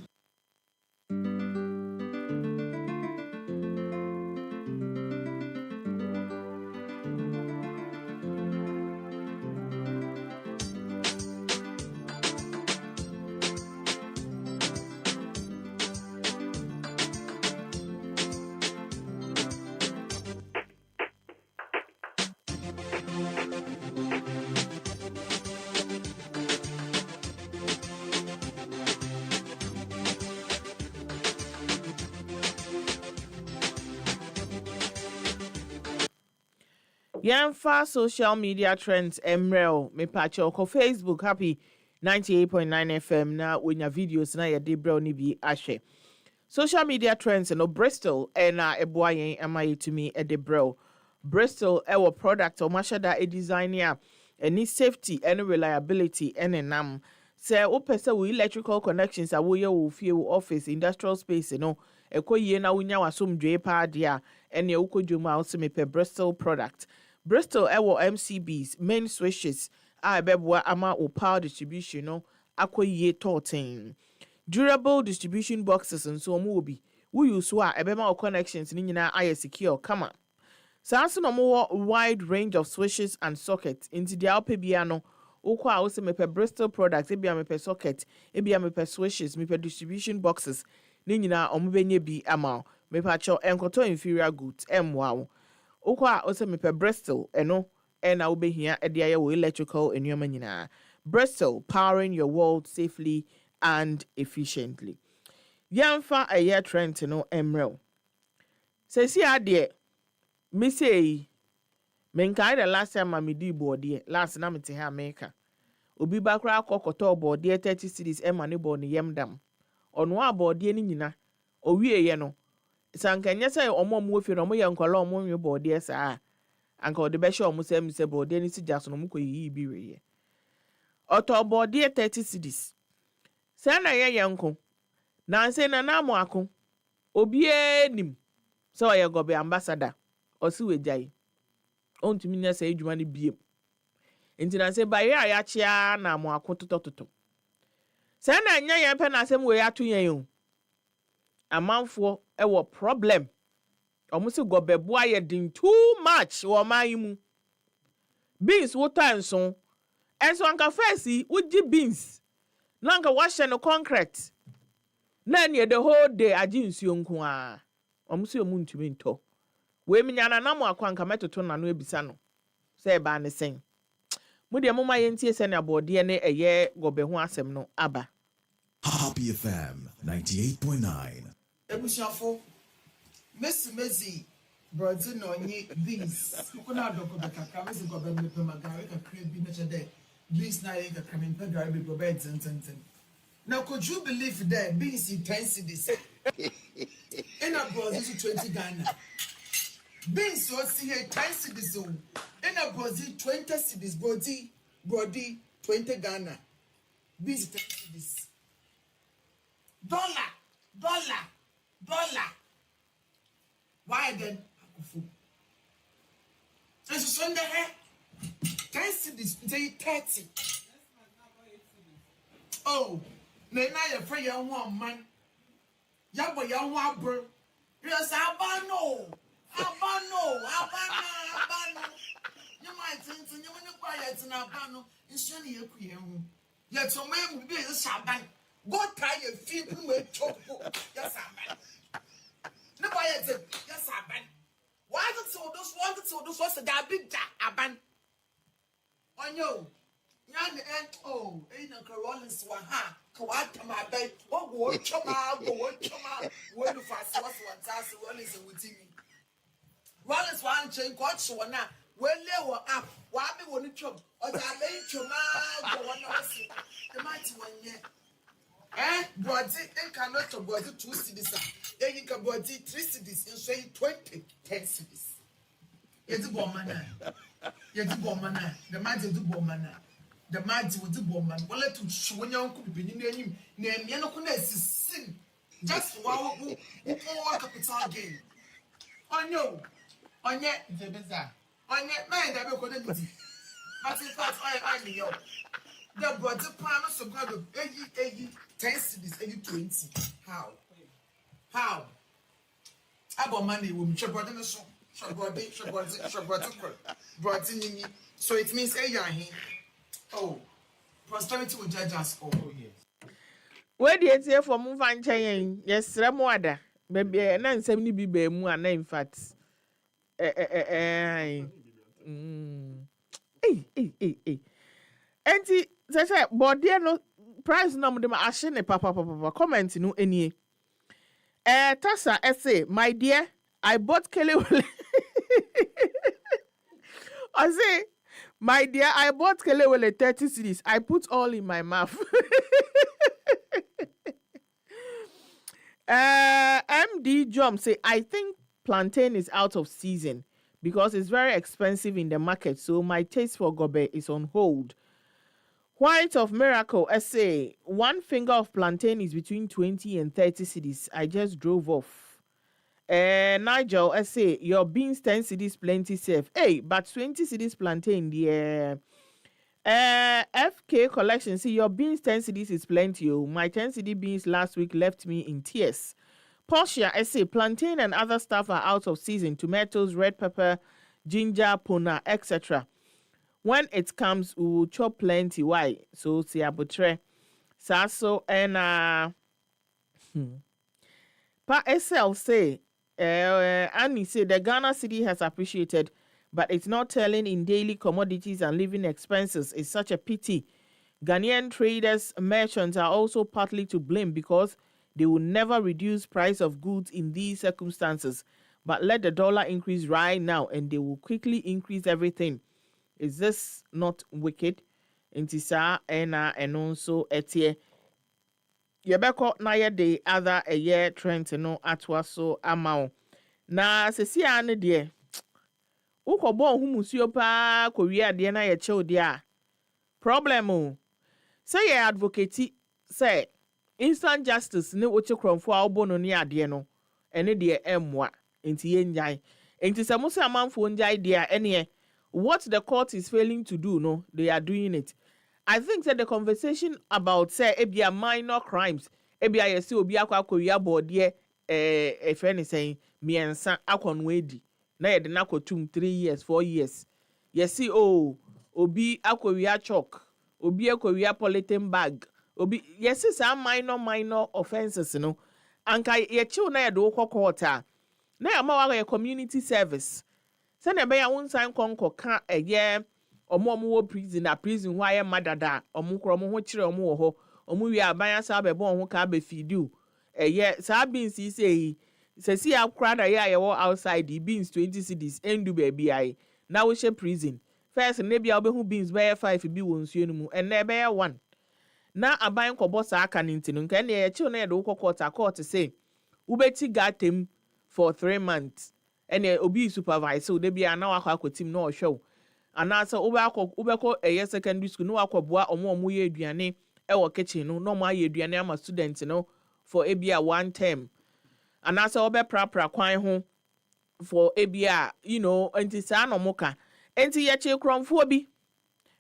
Yamfa social media trends emrel me pacho ko Facebook happy 98.9 FM na wenya videos na ye de bro ni bi ahwe. Social media trends no Bristol na eboayen amaye to me e de bro. Bristol ewo product o mashada e design ya any safety and reliability nam say o pese we electrical connections a wo ye wo fie wo office industrial space ekoyie na wonya wasomdwe pa dia ene ukodwuma o se me pe Bristol product. Bristol ewo MCBs main switches a ebeboa ama o power distribution akoyie totin. Durable distribution boxes and so mo bi we use wa ebema o connections ni nyina aye secure kama. Sanso no more wide range of switches and sockets into the alpebia no ukwa o se me pe Bristol products ebia me pe socket ebia me pe switches me pe distribution boxes ni nyina omubenye bi ama me pa cho enkoto inferior goods emwa ukwa o se me pe Bristol ɛna wobɛhia ɛde ayɛ wɔ electrical nneɛma nyinaa. Bristol, powering your world safely and efficiently. Yɛmfa ɛyɛ Trent no mmerɛw. Sɛsi adeɛ, me say, menkae the last time I medi bɔɔdeɛ, last na mete ha America. Obi ba koraa akɔkɔtɔ bɔɔdeɛ 30 cedis ɛma ne bɔ ne yam dam. Ɔno a bɔɔdeɛ no nyina, owieɛ no, sanka nyɛ sɛ ɔmo fie no ɔmo yɛ nkɔla ɔmo nwe bɔɔdeɛ saa. Anka ɔde bɛhyɛ ɔmo sɛ sɛ bɔɔdeɛ no si gya so no ɔmo kɔ yiyi bi weyɛ. Ɔtɔ bɔɔdeɛ 30 cedis. Sɛ na yɛ yɛnko. Nanse na na mo ako. Obiara nim sɛ ɔyɛ Gobe ambassador. Ɔsi wegyae. Ɔntumi nyɛ sɛ adwuma no biem. Nti na sɛ bayɛ a yɛakyea na mo ako totɔtotɔ. Sɛ na nyɛ yɛn pɛ na asɛm wɔ yɛato yɛn o. Amanfoɔ ɛwɔ problem. Ɔmo si Gobe boa yɛ din too much wɔ ɔman yi mu. Beans wotɔ nso. Ɛnso anka first wogye beans. Na anka wahyɛ no concrete. Na ne the whole day agye nsuo nko a. Ɔmo si ɔmo ntumi ntɔ. We minyana na mo akwa nka metoto na no ebisa no. Sɛ ba ne sen. Mo de mo ma yentie sɛ na bɔɔdeɛ ne ɛyɛ Gobe ho asɛm no aba. Happy FM 98.9. Ebushafo Messi Brazil no nyi beans. Kuna doko bekaka Messi Gobe mepe magari kakra bi na chede. Beans na ye kakra mepe gari bi Gobe ten. Now could you believe that beans in 10 cedis? In a Brazil 20 Ghana. Beans was here 10 cedis. In a Brazil 20 cedis. Brody 20 Ghana. Beans 10 cedis. Dollar. Why then? And so Sunday 10 cedis. Say 30. Oh. Na your friend young one man. Yabo young one bro. Yes, abano. You might think you want to buy it in abano. It's only a queen. Yet so may be a shaban. Go tie your feet with chocolate. Yes, amen. No buy it. Yes, amen. Why did so those was a big aban? On you. Young and ain't a Rollins Waha. Kawata my bed, what would chama, when you fast was 1,000 Rollins with me. Rollins one chain got so now, when they were up, why be one chop, or that lay chama, the mighty one year. Body and cannot to body 2 cities, then you can body 3 cities and say 20, 10 cities. It's a bomber. Yet the bomber, the mighty bomber. The mighty with the woman, well, let to show young could be near him, near Yanokunes sin. Just wow, who capital gain. On you, on yet, the bazaar, on yet, man, that will not be. But in fact, I know the brother promise of God of 80, 10 cities, 20. How? About money, woman, she brought in a song, she brought in, so it means a young. Oh, prosperity will judge us. Oh, yes. Where do you say for move and chain? Yes, Ramoada. Maybe a nan 70 be be mu and in fact. Hey. Auntie, say, but dear no price number them ashene papa comment no any. Tassa essay, my dear, I bought Kelly. I say. My dear, I bought Kelewele 30 cedis. I put all in my mouth. MD Jom say, I think plantain is out of season because it's very expensive in the market. So my taste for Gobe is on hold. White of Miracle, say, one finger of plantain is between 20 and 30 cedis. I just drove off. Nigel, I say your beans 10 cedis plenty safe. Hey, but 20 cedis plantain, the FK collection. See, your beans 10 cedis is plenty. Oh. My 10 cedi beans last week left me in tears. Portia, I say plantain and other stuff are out of season. Tomatoes, red pepper, ginger, pona, etc. When it comes, we will chop plenty. Why? So, see, abutre. Sasso and Pa SL say. Annie said the Ghana city has appreciated, but it's not telling in daily commodities and living expenses. It's such a pity. Ghanaian traders, merchants are also partly to blame because they will never reduce price of goods in these circumstances. But let the dollar increase right now and they will quickly increase everything. Is this not wicked? Intisa ena enonso etie. Yebeko na ye de other a year trend no atwa so amao. Na sesi ane de ukọbọ ohumusuo pa kowie de na ye chew de a problem o. Say ye advocate say instant justice ne woche kromfo a obo no ne ade no ene de emmoa enti ye njai. Enti se mo se amanfo njai de a ene what the court is failing to do, no, they are doing it. I think that the conversation about say ebia minor crimes, ebia yesi obi akwa koria body a friend is saying miensa akonwedi na ye de na kotum 3 years 4 years. Yesi obi akoria chalk, obi akoria polythene bag, obi yesi sa minor offenses no. Anka ye chill na ye do court na ya ma wa community service. Send a bear one sign conquer can't a year or more prison a prison why a madada or mukromo which or more or we are by us up a bon who can be feed you. A year Sabin say see how crowd a year outside the beans 20 cities and do baby I now we share prison. First maybe I'll be who beans bear 5 be won't you and never bear 1. Now a buying cobosa can intinu can a children at Oko court to say Ubeti got him for 3 months. Ene obi supervisor de bia na wakọ akotim na ohwe anasa ubeko eye secondary school no akọboa omo ye aduane e wo kitchen no no mo aye aduane ama student no for ebia 1 term anasa obe prapra kwan ho for ebia enti sa no moka enti ye che kromfo bi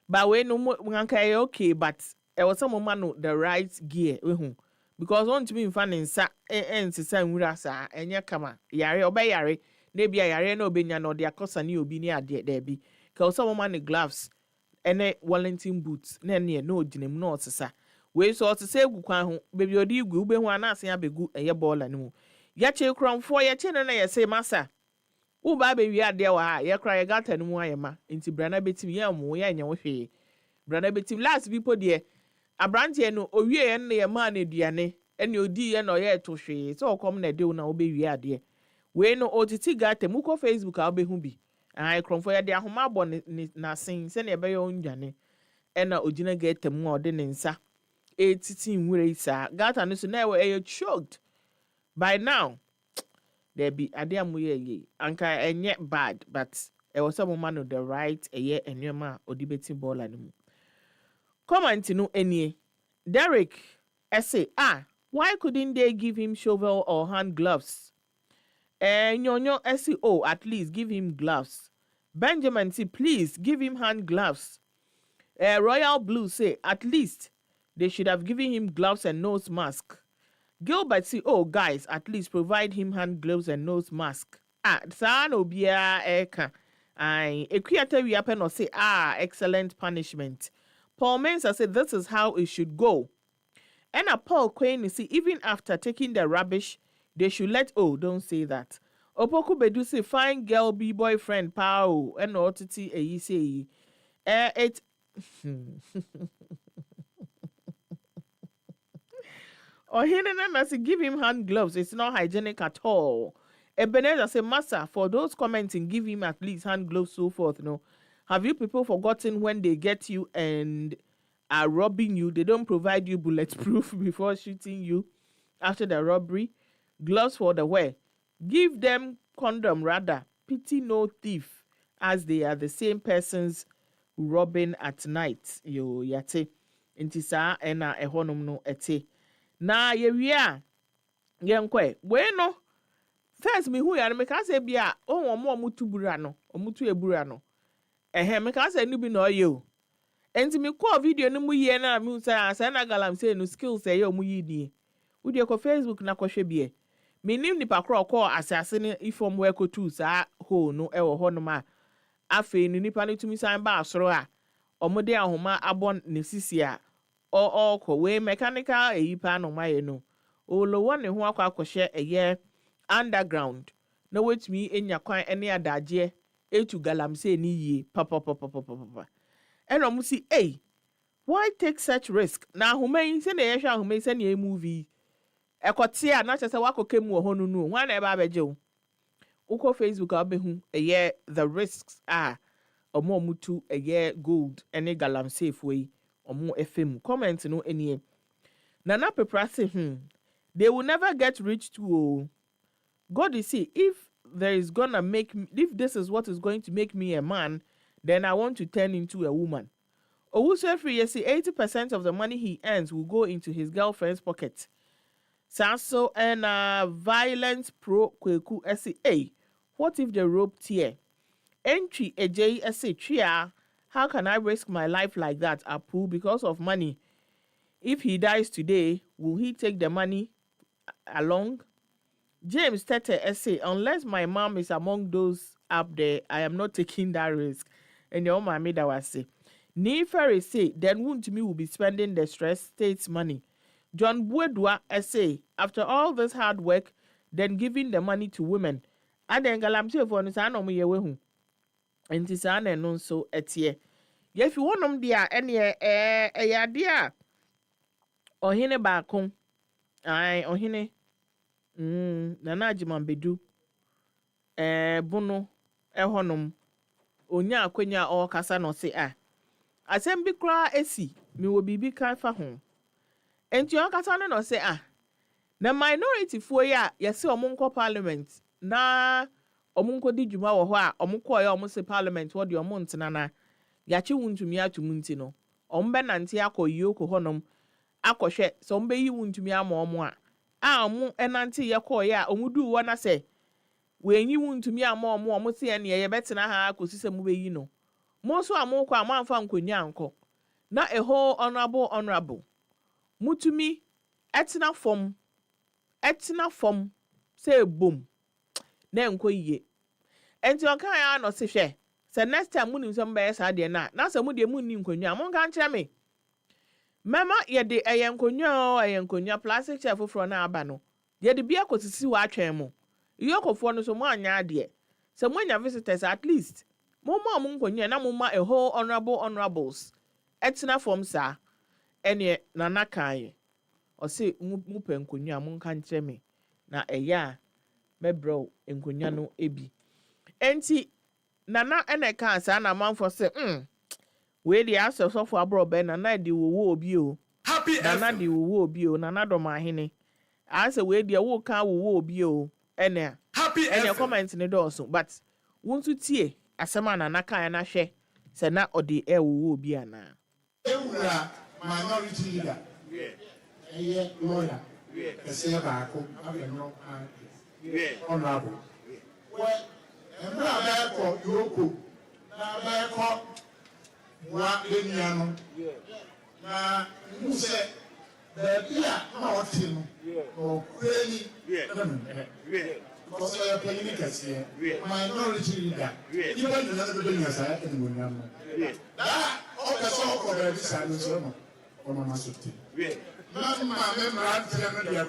ba we no nkanka okay but e was some man no the right gear we hu because want to be in fan nsa ensisa nwura sa enye kama yare obeyare na bia yare na obenya na ode akosa ni obi ni ade da bi ka some man gloves ene Wellington boots na ne na odinem na osesa we so osesa egu kwan ho bebi odi igu ube hu anase abegu eye baller ni mu ya che kronfo ya che na ye say masa u ba be wi ade wa ye kra ye gata ni mu ayema nti brana betim ye mu ye nya wo hwe brana betim last people there abrante no owie ye na ye ma na aduane ene odi ye na ye to hwe so okom na de na obe wi ade we no otiti gata mu ko Facebook a obe hu bi ai kromfo ye de ahoma abo na sen se na ebe ye ondwane ena ogina gata mu ode ne nsa etiti nwure isa gata no so na ye choked by now there be ade amuye ye anka enye bad but e was some man of the right eye enwema odibeti ball animu comment no enie Derek say why couldn't they give him shovel or hand gloves nyonyo SEO at least give him gloves. Benjamin say please give him hand gloves. Royal Blue say at least they should have given him gloves and nose mask. Gilbert say guys at least provide him hand gloves and nose mask. Sa no bia eka ai equiata we happen or say excellent punishment. Paul Mensa said this is how it should go. And Paul Quinn see even after taking the rubbish they should let don't say that. Opoku Bedu say fine girl be boyfriend pao and otiti e say it or he say give him hand gloves. It's not hygienic at all. Ebenezer say massa for those commenting give him at least hand gloves so forth. No, have you people forgotten when they get you and are robbing you? They don't provide you bulletproof before shooting you after the robbery. Gloves for the wear. Give them condom rather. Pity no thief, as they are the same persons robbing at night. Yo yate. Intisa ena ehonum no ete. Na yewia. Yenkwe. Bueno. First me who ya me ka se bia omo mutubura no. Omutu ebura no. Me ka se ni bi no ye o. Enti me call video no mu ye na me say na galam say no skills say omu yi die. Udi ko Facebook na ko hwe bie. Minim nipa kro ko asase ne ifom we ko tu sa ho no e wo ho no ma afi ni nipa ne tumi san ba asoro a omode ahoma abon ne sisi a o ko we mechanical eyipa no ma ye no o lo won ne ho akwa akohye eye underground na wetumi enya kwan ene adaje to galamsey ni ye papa. And omu si, hey, why take such risk? Na hume se na yesha hume se na movie. Ekotia na chese wako kemu ohonu nu. Wan eba abeje o. Uko Facebook abehu the risks are omo tu gold ene galamsey foi omo FM. Comment no enie. Nana Pepra say, they will never get rich too. God is see, if this is what is going to make me a man, then I want to turn into a woman. Owusu you see 80% of the money he earns will go into his girlfriend's pocket. Sanso and violence pro kweku say, hey, what if the rope tear? Entry AJ say, Tria, how can I risk my life like that? Apu because of money. If he dies today, will he take the money along? James Tete essay, unless my mom is among those up there, I am not taking that risk. And your mama that was say. Ni Ferry say, then won't me will be spending the stress state's money. John Buedwa essay, after all this hard work, then giving the money to women. And then galamse for nisano me yewehu. And tisane non so etie. If you want them there, any idea. Ohene baako ai ohene nana ajiman bedu bono ehonom onya akwanya o kasa no se asem bi kra esi mi wo bibi kan fa ho enti o kasa no se na minority fo ya yesi omonko parliament na omonko di djuma wo ho a omonko ya omo se parliament wo de omo ntena na yachi wuntumi atumunti no ombe nante akoyi oko honom akɔhwɛ so mbe yi wuntumi ama ɔmo a ɔmo enante ye kɔ ya ɔmudu wɔ na sɛ wenyi wuntumi ama ɔmo se ene ye betena ha akosise mu be yi no mo so amo kɔ ama amfa nkonya ankɔ na eho honorable mutumi etena fom sɛ bom na enko yiye enti ɔka ya no se hwɛ sɛ next time munim sɛ mbe sa de na sɛ mu de munni nkonya mo nka nkyerɛ me mama yede eyenkonya plastic chair foforo na aba no yede bia kosisi wa atwen mo iyokofo no so mo anya ade se mo anya visitors at least mo nkonya na mo ma a whole honorables etina form sa ene nana kan o se mu pe nkonya mo nka nkyere me na eya mebro nkonya no ebi enti nana ene kan sa na manfo se we the answer so for abroad ben na di wo obi o happy na di wo obi o na do ma hene answer we the wo kan wo obi o ene happy ene comment ni do so but wontu tie asema na kan na hwe se na odi e wo obi ana ewura minority leader eye lawyer ese ba ko abeno honorable well emra ba ko yoko na ba ko wa eniano na muse bia na otino o kweli because I play in Cassia, minority leader. You want another building as I can win. That all the song for the silence on my city. Not my memory, I'm telling you, I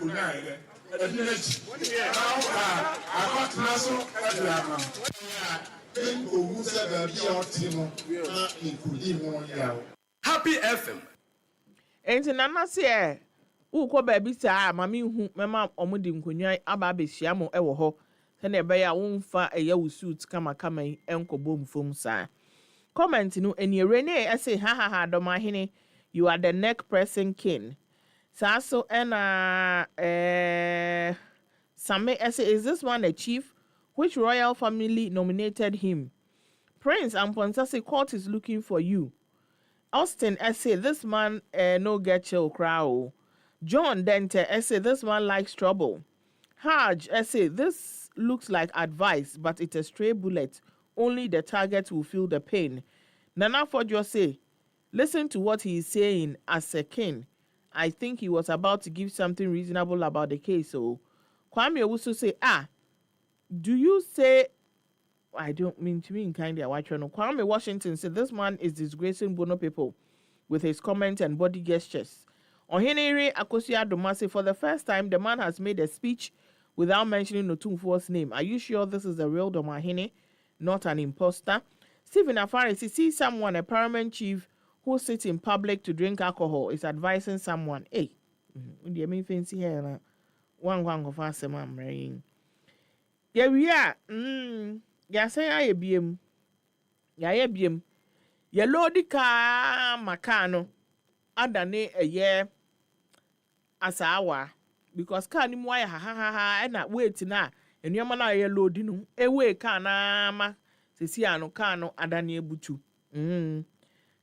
got Nassau at Lama. Then who said that the Timo, Happy FM. Enti nana se ukọ baabi saa mama hu mema omudi nkonwa aba abehia mo ewo ho se na ebe ya wonfa eya wo suit kama yi enkobo mfom saa comment no eni rene ese ha doma hene you are the neck pressing king saa so na Same ese is this one a chief? Which royal family nominated him? Prince Amponsasi court is looking for you. Austin essay this man no get chill crowd. John Dente essay this man likes trouble. Haj essay this looks like advice but it's a stray bullet. Only the target will feel the pain. Nana Fojo say listen to what he is saying as a king. I think he was about to give something reasonable about the case. So Kwame Owusu say do you say I don't mean to be kind of watch no. Kwame Washington said this man is disgracing Bono people with his comments and body gestures. Ohenere Akosia Domase, for the first time, the man has made a speech without mentioning Otumfuo's name. Are you sure this is the real Domahene? not an imposter. Stephen Afarisi sees someone, a paramount chief, who sits in public to drink alcohol, is advising someone. Hey, the main fancy here. One of us, I'm marrying. Yeah, we are. Yeah, say I abiem. Yeah, abiem. Yeah, Lodi ka makano. Adane a year asawa. Because ka ni mwaya ha na wait na. And your man a Lodi no. Ewe ka na ma. Sisi ano ka no adane ebutu.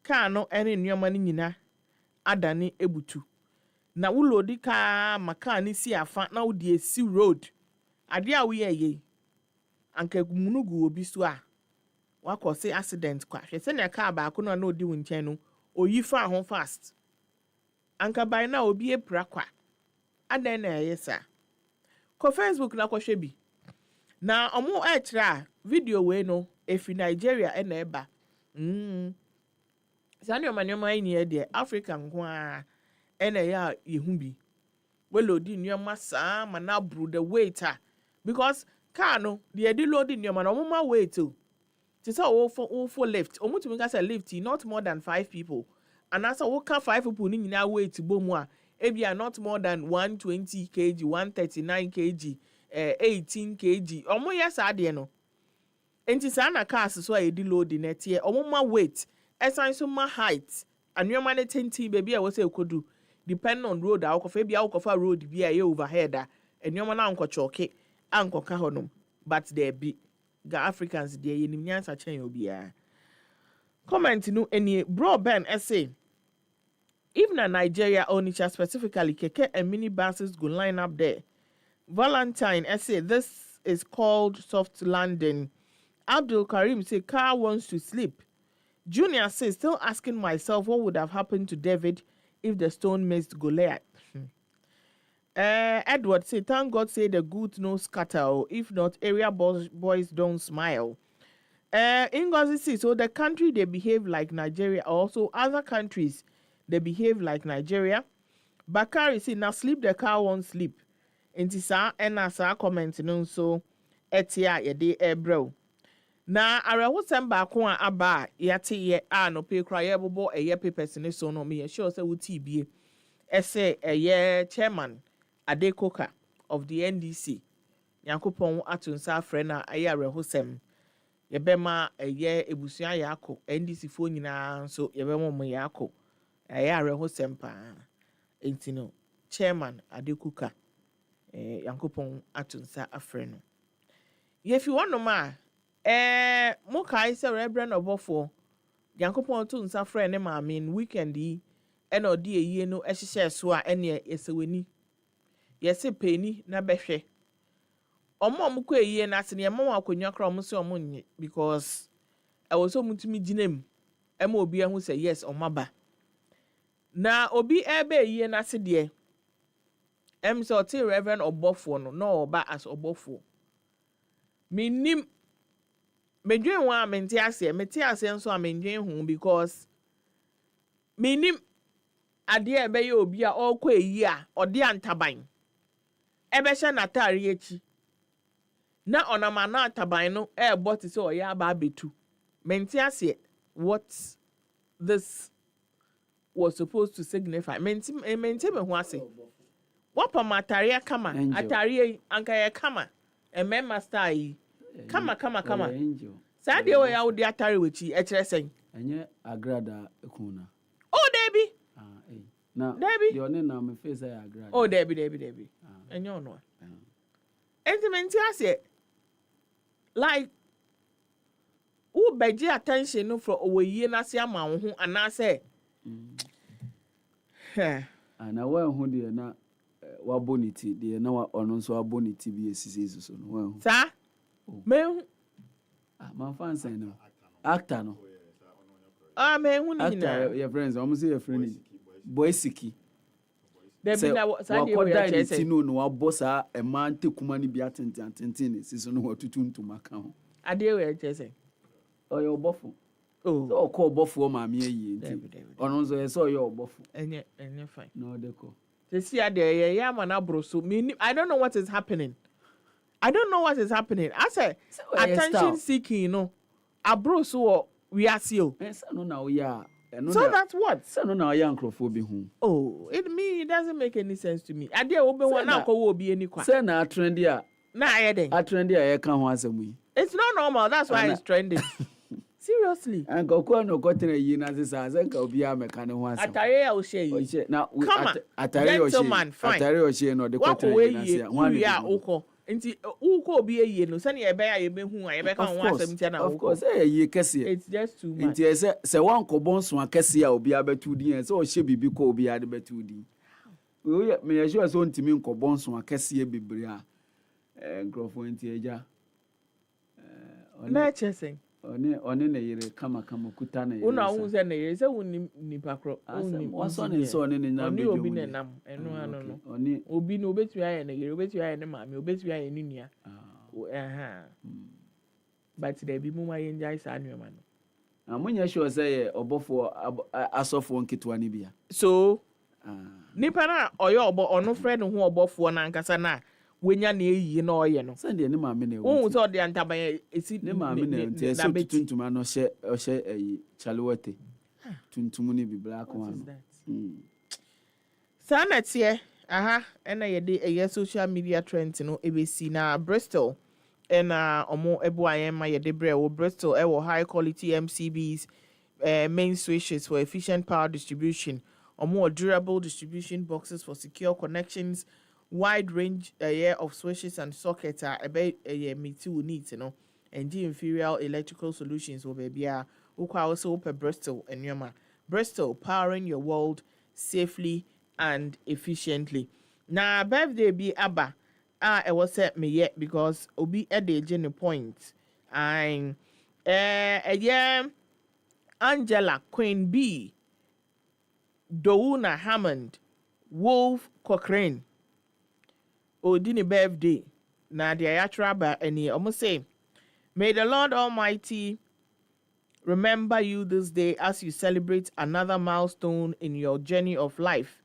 Ka no ene nneɛma no nyina adane ebutu. Na wo Lodi ka maka ni si afa na wo de esi road. Ade a wo ye anka munugu obi so a wakɔ accident kwa hwɛ sɛ ne car baako na odi wo nkyɛn no oyi fa ho fast anka by na obi epra kwa adan na ɛyɛ sa kɔ Facebook na kɔhwɛ bi na ɔmo ɛkyerɛ video we no efi Nigeria ɛna ɛba saa nneɛma ayi ne deɛ Africa nko a ɛna ɛyɛ a yehu bi wele odi nneɛma saa ma na buru the weight because car no the edi load in your man omuma wait to say for lift omutumi ka say lift not more than 5 people and as we can 5 people ni nyina wait bomu a ebia not more than 120 kg 139 kg 18 kg omo yes ade no enti sa na cars so edi load in etie omuma weight esan so ma height anwema ne tenti baby a wo say kodu depend on road akofa bia akofa road bia ye overhead enwema na ankochoke ankoka honum but there be ga Africans there yenim nyansa chen obia comment no any bro Ben essay if na Nigeria or Onitsha specifically keke and mini buses go line up there. Valentine essay this is called soft landing. Abdul Karim say car wants to sleep. Junior says still asking myself what would have happened to David if the stone missed Goliath. Edward say, thank God say the good no scatter, if not area boys don't smile. Ngozi say, so the country they behave like Nigeria, also other countries they behave like Nigeria. Bakari say, now sleep the car won't sleep. Intisa enasa comment no so etia yede ebro. Na areho semba ko aba yate ye no pe kra ye bobo eye papers ne so no me sure say wuti bie. Ese eye chairman Adekoka of the NDC. Yankopon atunsa frena aye arehosem. Yebema eye ebusua yako NDC fo nyina so yebema mo yako. Aye arehosem pa. Entino chairman Adekoka Yankopon atunsa afreno. Yefi wono ma mo kai se reverend obofo Yankopon atunsa frene ma mean weekend yi ena odi eyi no ehihye so a ene eseweni yesi peni na behwe omo ko eyi na ase ne mama akonwa kra omo se omo nye because I was so mutimi ginem ema obi ahu say yes omaba na obi ebe eyi na ase de se oti reverend obofo no oba as obofo minim medwen wa menti ase meti ase nso amendwen hu because minim ade ebe ye obi a okọ eyi a ode antaban ebe hye na tare echi na onama na antaban no boti se oya aba abetu menti ase what this was supposed to signify menti me ho ase wapa matare kama atare anka ye kama emema star yi kama sa de o ya wo de atare wechi e kire sen enye agrada ekuna oh debi na Debbie. the only na me face I agree. Oh, Debbie. And you know. Intimate ase. Like who beji attention no for owe na se ama wo ho ana se. Ana wa hu de na wa bonity de na wa ono so wa bonity bi esisi so no wa hu. Sa? Me hu. Man fan say no. Actor no. Me hu ni na. Actor your friends, almost say your friend. Boy siki Debi na sa de we ya chese no no abosa e man tekuma ni bi atenten siso no watutu ntuma ka ho ade we chese oyo obofo so okọ obofo ma me ayi enti ono nso so oyo obofo enye fine no deko they see ade ye ya ma na bro so me I don't know what is happening I don't know what is happening. I say where you attention start? seeking, abro so we are see. No now yeah. So that's what. So no now young crofo be home. Oh, it doesn't make any sense to me. I dare open one now will be any kwa. Say na trendy a. Na yeden. A trendy a can ho asem yi. It's not normal. That's why it's trending. Seriously. And go no gotten a yi na se sa zenka obi a meka ne ho asem. Atare a o share you. Now come on. Atare o gentleman, fine. Atare o share no de gotten yi na se. One ya oko. Nti uko obi eye no sani ebe ya ebe hu a ebe kan ho asem tia na of course ye kese. It's just too much. Nti se wan ko bonso akese a obi abetu din se o hye bibi ko obi ade betu din. We me sure so ntimi nko bonso akese bebre a grofo nti eja na chesing one na yire kama kuta na yire. Una hu se na yire se woni nipa kro. Waso ne so ne na be obi ne nam eno ano no. Oni obi no obetu aye na yire obetu aye ne maame obetu aye ne nua. But there be mu ma ye njai sa anwema no. Amunya sure say obofo asofo nketwa ne bia. So nipa na oyo obo ono friend ho obofo na nkasa na wenya na eyi na oye no. Send ne maame na wo so de antaban esi ne maame na nti ese tuntuma no hye ayi chalewate. Tuntum ne bi black one. Sana tie ena ye social media trend no ebesi na Bristol ena omo ebu ayema ye de bre wo Bristol e wo high quality MCBs main switches for efficient power distribution, omo durable distribution boxes for secure connections, wide range of switches and sockets ebe meet you needs and inferior electrical solutions will be also per Bristol and Yoma. Bristol, powering your world safely and efficiently. Now birthday be Abba. It was set me yet because obi a point. I'm Angela Queen B, Douna Hammond, Wolf Cochrane. Odini birthday. Na the ayatraba any almost say, may the Lord Almighty remember you this day as you celebrate another milestone in your journey of life.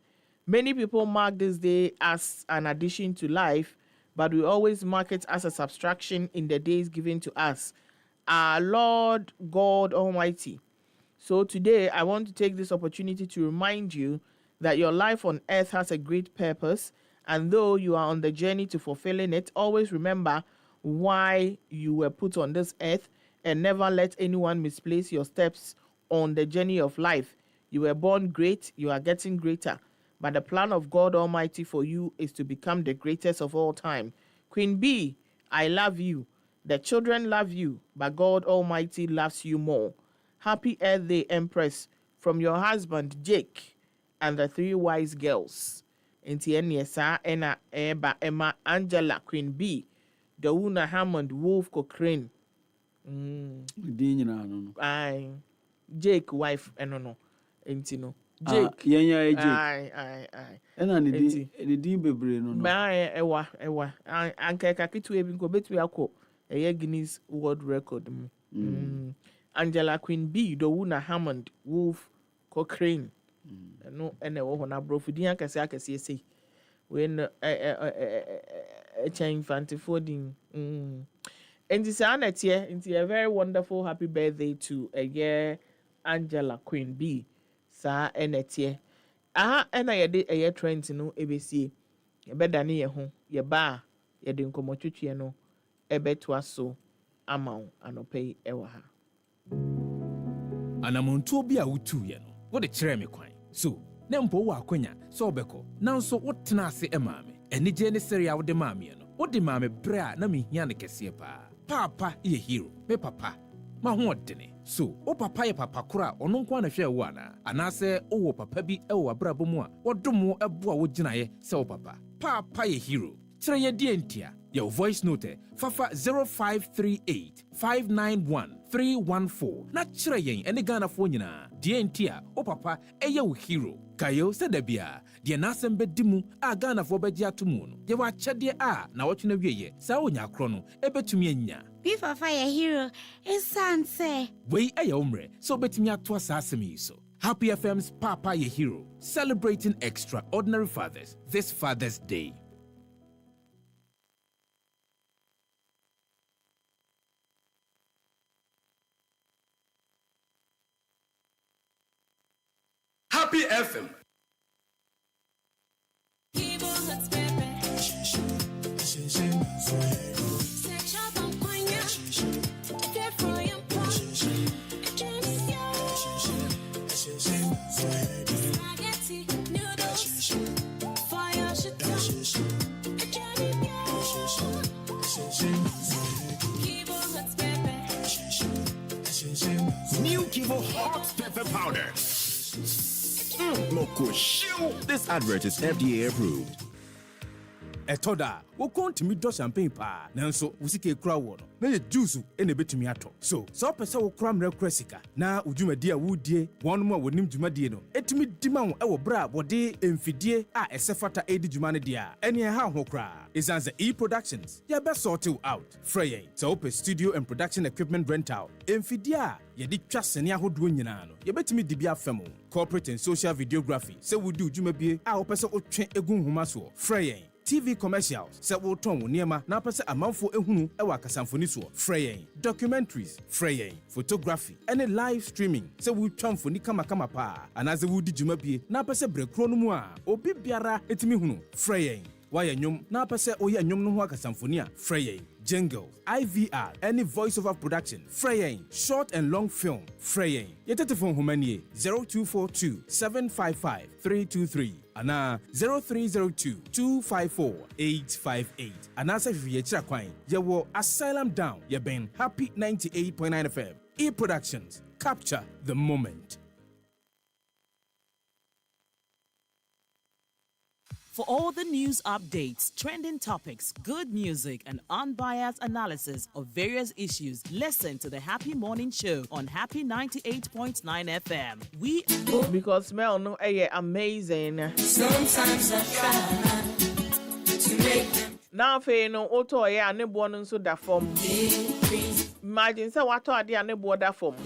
Many people mark this day as an addition to life, but we always mark it as a subtraction in the days given to us. Our Lord God Almighty. So today I want to take this opportunity to remind you that your life on earth has a great purpose, and though you are on the journey to fulfilling it, always remember why you were put on this earth and never let anyone misplace your steps on the journey of life. You were born great, you are getting greater, but the plan of God Almighty for you is to become the greatest of all time. Queen B, I love you. The children love you, but God Almighty loves you more. Happy Earth Day, Empress, from your husband Jake and the 3 wise girls. Inti Eniesa Ena Eba Emma Angela Queen B, Douna Hammond Wolf Cochrane. Aye. Jake wife no. Inti no. Jake. Jake. Aye. Ena ni din bebre no. Ba ewa. Anka kakitu ebi nko betu akọ eye Guinness World Record mu. Angela Queen B, Douna Hammond Wolf Cochrane. No ene wo ho na brofu din akese sei when chain fantifo din and this a very wonderful happy birthday to Angela Queen B sa enetie ena ye trend no ebesie ye beda ne ye ho ye ba ye de nkomotwetwe no ebeto aso amaw anopai ewa ha anamontuo bi a wotu ye no wo de kyerɛ me kwan so na mpo wo akonya so obeko nanso wotena ase emaame enije ne sere a wo de maame no wo de maame bre a na mehia ne kese papa ye hero me papa ma ho odene so o papa ye papa kora ono nko na hwe wo ana se o wo papa bi e wo abrabo mu a wodomo ebo a wo ginaye se wo papa ye hero kyerɛ ye die ntia your voice note fafa 0538 591 314 na kyerɛ yɛn ene Ghana fo nyina die ntia o papa eye wo hero kayo sedabia die nasem bedimu a Ghana fo begye atomu no ye wa kyɛde a na wotwe na wieye sa onya kro no ebetumi anya Be Papa your hero is sanse wei eye omre so betumi ato asasem yi so Happy FM's Papa Ye Hero, celebrating extraordinary fathers this Father's Day. Happy FM. New Kivo Hot Pepper Powder. Loco show. This advert is FDA approved. Etoda, wo kontimi do champagne pa. Nanso, wo sike kura wo no. Na ye juice ene betumi ato. So, so pese wo kura mre kura sika. Na udwumadi a wo die, won mo a wonim dwumadie no. Etumi dima wo e wo bra wode emfidie a esefata edi dwumane dia. Ene ha ho kura. Isanze E-Productions. Ya be sort you out. Frey. So open studio and production equipment rental. Emfidie a ye di twa sene ahodo nyina no. Ye betumi di bia fam. Corporate and social videography. Se wo di dwumabie a wo pese otwe egun homa so. Frey. TV commercials, se wo ton wo niema na pese amanfo ehunu e wa kasamfoni so. Frey. Documentaries, frey. Photography, any live streaming, se wo twamfoni kama pa. Anaze wo di dwumabie na pese brekro no mu a obi biara etimi hunu. Frey. Why nyom na pese oye nyom no ho akasamfoni a. Frey. Jingle, IVR, any voiceover production, Frey, short and long film, Frey. Your telephone humanie 0242 755 323 ana 0302 254 858. Ana se fi yechira kwan. Yewo Asylum Down, ye ben Happy 98.9 FM. E-Productions, capture the moment. For all the news updates, trending topics, good music, and unbiased analysis of various issues, listen to the Happy Morning Show on Happy 98.9 FM. We because smell no amazing. Sometimes I try to make them Now fe no auto ne bo so da form. Imagine say what ade ne bo da form.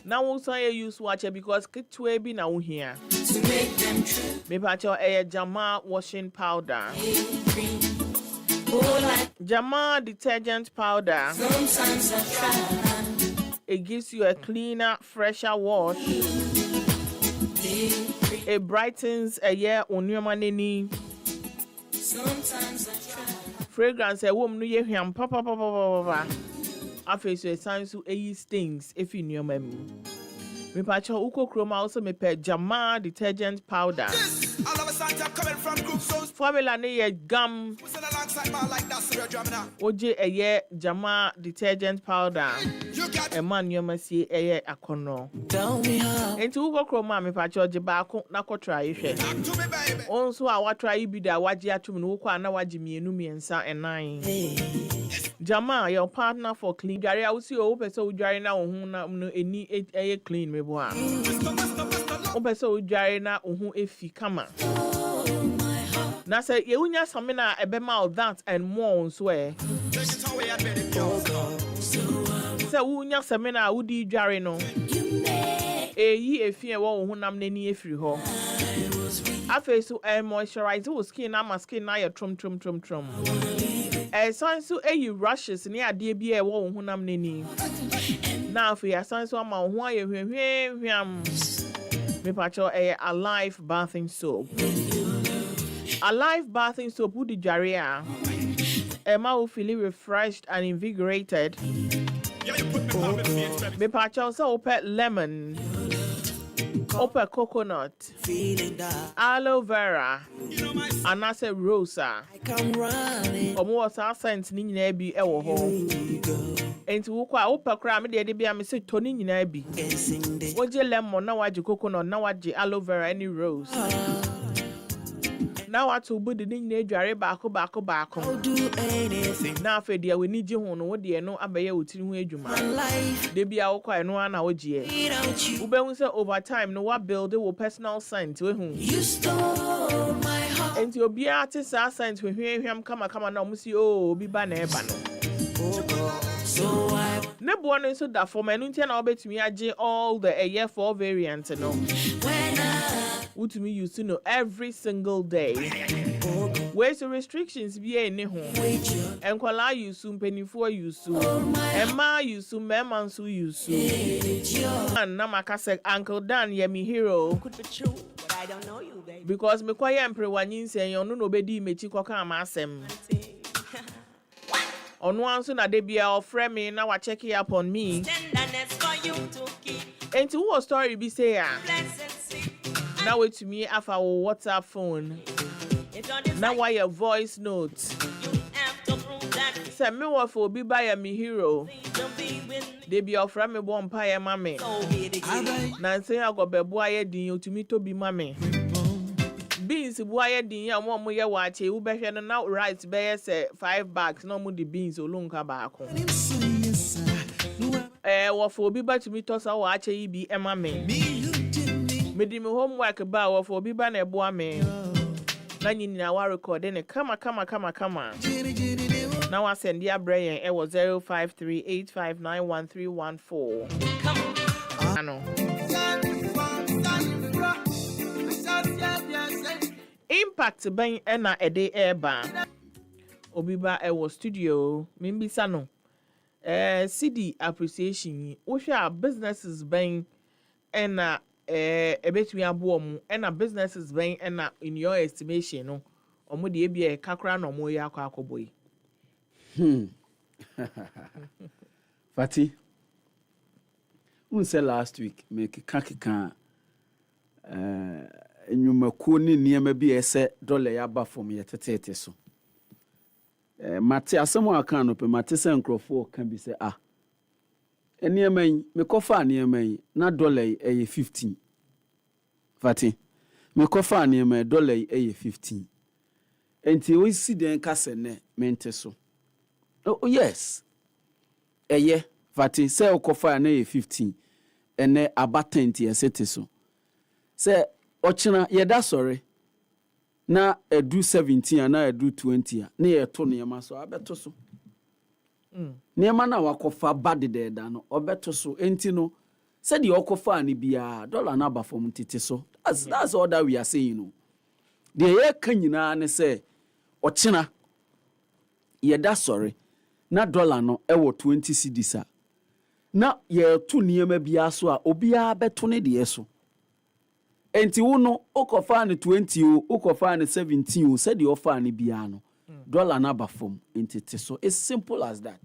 Now we say use watch because kitwe bi na wo hia. to make them true. Me pacho Jama washing powder. Oh, like Jama detergent powder. sometimes I try. It gives you a cleaner, fresher wash. It brightens a year on your money. Sometimes I try. Fragrance a woman no ye hwam papa. Afi so signs to stings if you know me. Me pacho uko chroma also me pe Jama detergent powder. All of a sudden I'm coming from group so Formula ne ye gum. we send alongside man like that so we're drumming now. Oje a ye Jama detergent powder. You got A man you must see a ye akono. tell me how. Enti uko chroma me pacho je baako na ko try hwe. Talk to me baby. Onso a wa try bi da waje atum no uko ana waje mienu miensa enan. Jama your partner for clean. Dware a wusi o pese o dware na wo hu na no eni eye clean me bo a. O pese o dware na wo hu efi kama. Na say ye unya some na ebema that and more so eh. Take it away and let it go. Say unya some na wudi dware no. Eyi efi e wo hu nam nani efiri ho. Afa so moisturize wo skin na ma skin na ye trom. So you rushes near ade bi e wo hu nam nani. Na afa ya so ama ho aye hwehwehwam. Me pacho Alive bathing soap. Alive bathing soap would the jaria. Emma will feel refreshed and invigorated. Me pacho so open lemon. Open coconut. Aloe vera. And I say rosa. Omo sa scent ni nyina bi e wo ho. Enti wo kwa open kra me de bia me se toni nyina bi. Oje lemon na waje coconut na waje aloe vera any rose. Now what to be the nyina dware baako. I'll do anything. Na afa dia we ni ji ho no wo de no abaye wotiri ho adwuma. Life De bia wo kwa no ana wo je. without you. Wo be hu say over time no wa build wo personal scent we hu. You stole my heart. Enti obi ate sa scent we hwehwam kama na omusi o obi ba na eba no. So I Ne bo no so da for me no ntia na obetumi age all the a year 4 variants no. when I Wutumi use no every single day. Where's the restrictions be any home? And kwala you soon penny for you soon. And ma you soon, man so you soon. And Namaka said, Uncle Dan, ye me hero. Could be true, but I don't know you, baby. Because me kwaya emperor wanyin say you no bedi mechi koka amasem. On one soon a debia or friend me now I check it up on me. And to what story be say now wait to me after our WhatsApp phone. Now why your voice notes? Say me what for be by me hero. They be your friend me one pie mammy. Nancy I got be boy din you to me to be mammy. Beans boy din ya one more watch you better than now right bear say 5 bags no more the beans or lunga back. What for be back to me toss our watch ye be a mammy. Me di me homework about what for be ban a boy me. Nanny now I record then come. Now I send your brain it was 0538591314. I know. Impact bang ena ede eba. Obiba ewo studio. Mimbisa no. CD appreciation. Osha businesses bang ena ebetumi abo mu ena businesses bang ena in your estimation no. Omo de ebia kakra no mo ya akoboy. Fati, unse last week make kakika enyumaku ni niyama bi ese dollar ya ba from yetetete so. Mate asemo aka no pe mate se nkrofo kan bi se eniyama yi me kofa eniyama yi na dollar eye 15. Fati, me kofa eniyama dollar eye 15. Enti we si den kase ne mente so. Oh yes. Fati say okofa na 15 ene abatenti esete so. Say ochina yeda sorry. Na edu 17 na edu 20 na ye to niema so abeto so. Niema na wakofa bad de da no obeto so enti no say the okofa ni bia dollar na ba from tete so. That's all that we are saying no. The ye kan nyina ne say ochina yeda sorry. Na dollar no ewo 20 cedis a na ye to niema bia so a obia beto ne de so enti wo no okofa ne 20 o okofa ne 17 o said the offer ne bia no dollar na ba fom enti te so it's simple as that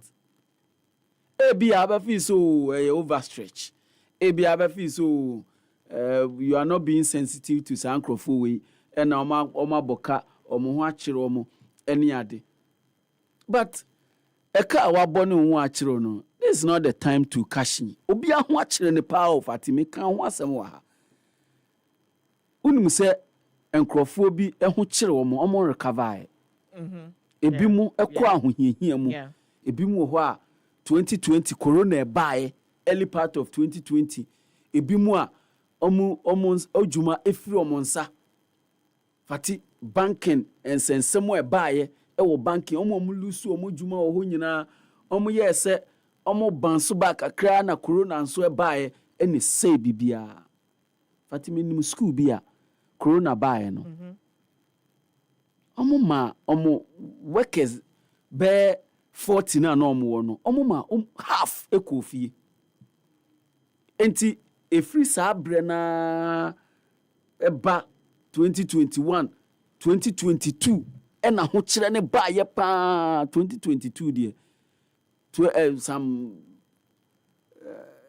bia ba feel so overstretch bia ba feel so you are not being sensitive to sankrofo we and oma boka omo ho akire omo eni ade but eka wabone ho akire no this is not the time to cash in obi ho akire ne power of atime kan ho asem wa ha unim se enkrofo bi ho kire omo recover ebi mu ekọ ahohiahia mu ebi mu ho a 2020 corona e bae early part of 2020 ebi mu a omo ojuma efiri omo nsa fati banking ensensemo e bae ewo banking omo lusu omo juma ho nyina omo yese omo banso ba kakra na corona nso e bae ene say bibia fati minim school bia corona bae no omo workers be 40 na no omo no omo ma half ekofie enti efri sa bre na eba 2021 2022 ena ho kire ne ba ye pa 2022 die to some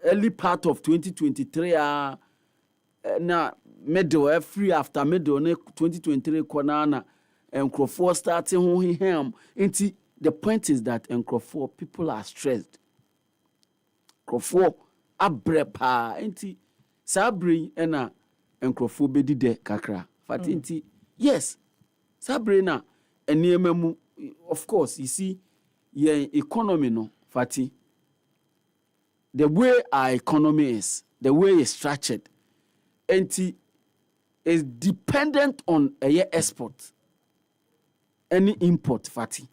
early part of 2023 na middle free after middle ne 2023 kona na enkrofo starting ho him enti the point is that enkrofo people are stressed enkrofo abrepa enti sabri ena enkrofo bedi de kakra fati enti yes sabri na eniemamu of course you see your economy no fati the way our economy is the way it's structured enti is dependent on a export any import fati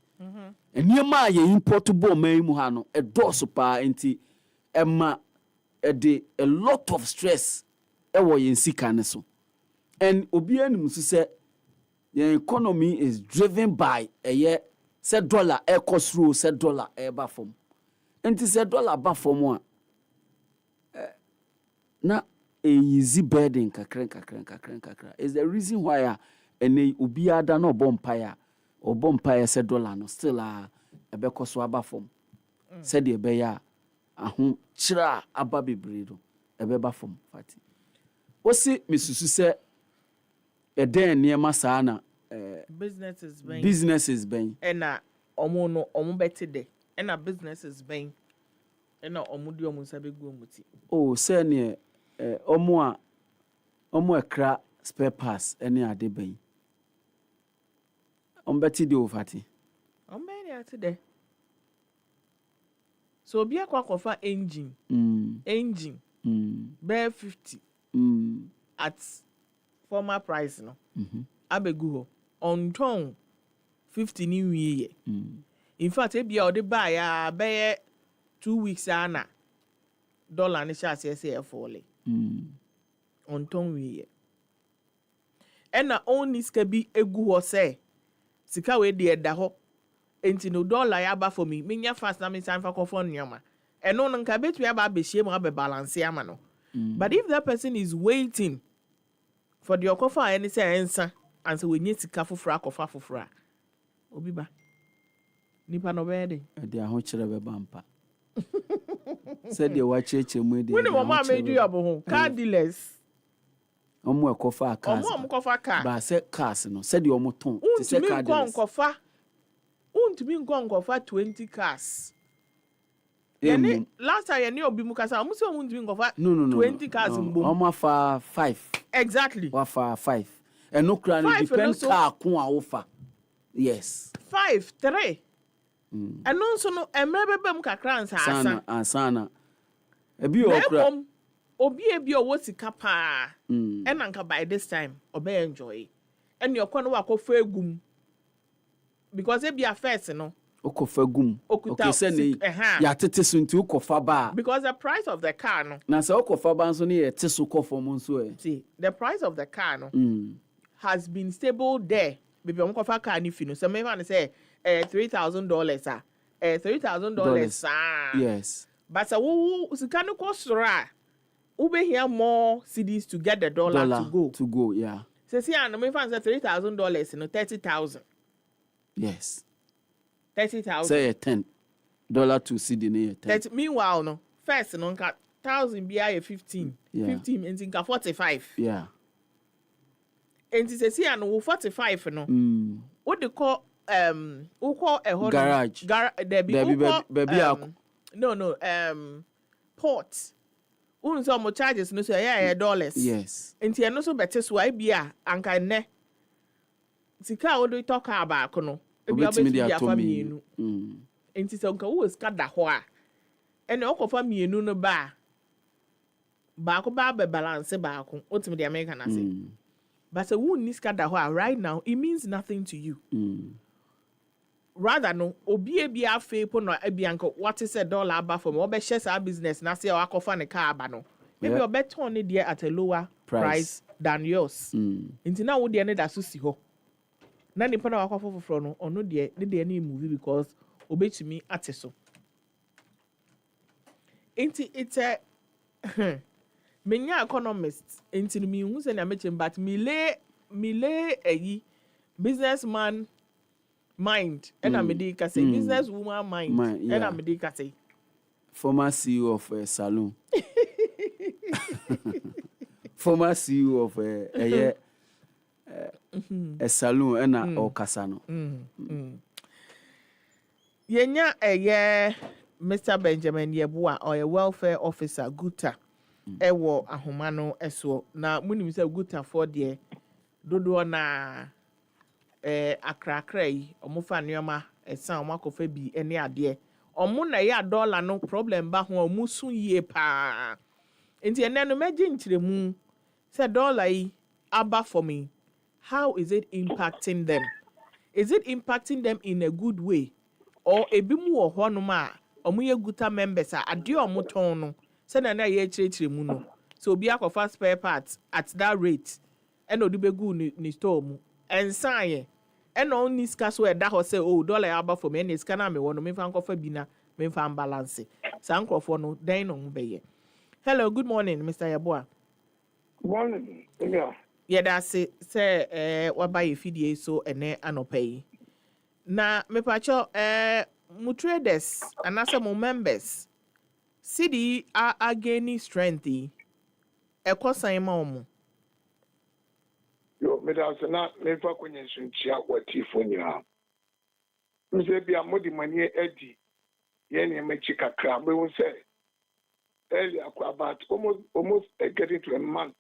eniema ye import bo man mu ha no e doso pa enti ema a lot of stress e wo yen sika ne so and obi anim so say your economy is driven by a year said dollar air cost rule said dollar air bafom. And it said dollar bafom one. Na a easy burden kakra is the reason why any ubiada no bompire or bompire said dollar no still a beko so abafom. Said the beya ahun chira ababe bredo ebeba fom fati. Osi misusu se eden niema saa na businesses ben ena omo no omo betide ena businesses ben ena omo di omo sabegu omuti. Oh se ne omo ekra spare parts ene ade ben omo betide o fati omo ben ya tide. So be akwakofa engine bear 50 at former price no abegu ho on ton 50 ni wiye. In fact e bia o de buy ya be 2 weeks ana dollar ni sha se e fall on ton wiye. Ena only ska bi egu ho se sika we de da ho enti no dollar ya ba for me nya fast na me time for phone nyama eno no nka betu ya ba behie mu abe balance ama no. But if that person is waiting for the okofa any say ensa and so we need sika fofora akofa fofora obi ba nipa no be dey de aho kire be bampa said the watch mu de when mama me do abo ho car dealers omo ekofa cars omo kofa car ba say cars no said the omo ton ti say car dealers untumi nkonkofa 20 cars. Yani last time yani obi mukasa omusi untumi nkonkofa 20 cars mbom. Omo fa 5. Exactly. Wa fa 5. And no cran depend car kun a ofa. Yes. 5 3. And no so no emrebebe mu kakra nsa ansana. Ebi okra. Obi ebi owo sika pa. Enanka by this time obe enjoy. And your kono wa kofa egum. Because it be a first, no. Okofa gum. Okay, say ya tete so nti okofa ba. Because the price of the car, no. Na say okofa ba nso ne tete so kofa mo nso e. See, the price of the car, no, has been stable there. Baby, okofa car ni fino. So me want to say $3,000 ah. $3,000 ah. Yes. But so who sika no cost ra. Ube here more CDs to get the dollar to go. To go, yeah. So see, and me want to say $3,000, you know, 30,000. Yes. 30,000. Say $10 to CD near 10. Meanwhile, no. First, no, 1,000 be 15. Yeah. 15 and think 45. Yeah. And it says here no 45 no. What they call who call a whole garage. Baby. No. Port. Who so mo charges no say yeah $. Yes. And tie no so better so I be anka ne. Sika wo do talk about no. Ebi abeti family nu. Enti se nka wo ska da ho a. Ene okofa mienu no ba ko ba be balance ba ko. Otimi the American say. But se wo ni ska da ho a right now it means nothing to you. Rather no obi e bia afa po no e bia nka what is $1 ba for me. Obe share sa business na say akofa ne car ba no. Maybe obe turn it there at a lower price than yours. Enti na wo de ne da so si ho. Na nipa na wakwa foforo no ono de na movie because obetumi ate so. Enti it's a menya economist enti mi hu se na mechem but mi lay eyi businessman mind ena me dey ka say business woman mind ena me dey ka say former CEO of a salon. Former CEO of a saloon and or casano. Yenya Mr. Benjamin Yebua or a welfare officer Guta ewo ahomano eso na munim se Guta for the dodo na akrakra yi omofa nneoma esan omakofa bi ene ade omo na ya $1 no problem ba ho omusu yie pa enti ene no meje ntiremu se $1 yi aba for me. How is it impacting them? Is it impacting them in a good way? Or ebimu wo honom a omo ye Guta members a ade omo ton no se na ye chirechire no so obi akofa spare parts at that rate and odibegu ni store mu and sign and only scarce where that was say, oh, dollar aba for me, and it's can I me one, me fan for bina, me fan balance. Sanko for no, then on be. Hello, good morning, Mr. Yabua. Morning. Yeah. Yeah, that's it. Say, what buy a fidie so and anopay. Na me pacho, mu traders and as mo members. Cedi are gaining strength. Ekosan ma omo. Yo, me da na me fa kwenye sunchia wati fonya. Mse bia modi mani edi. Ye ne me chika kra. Me won say earlier about almost getting to a month.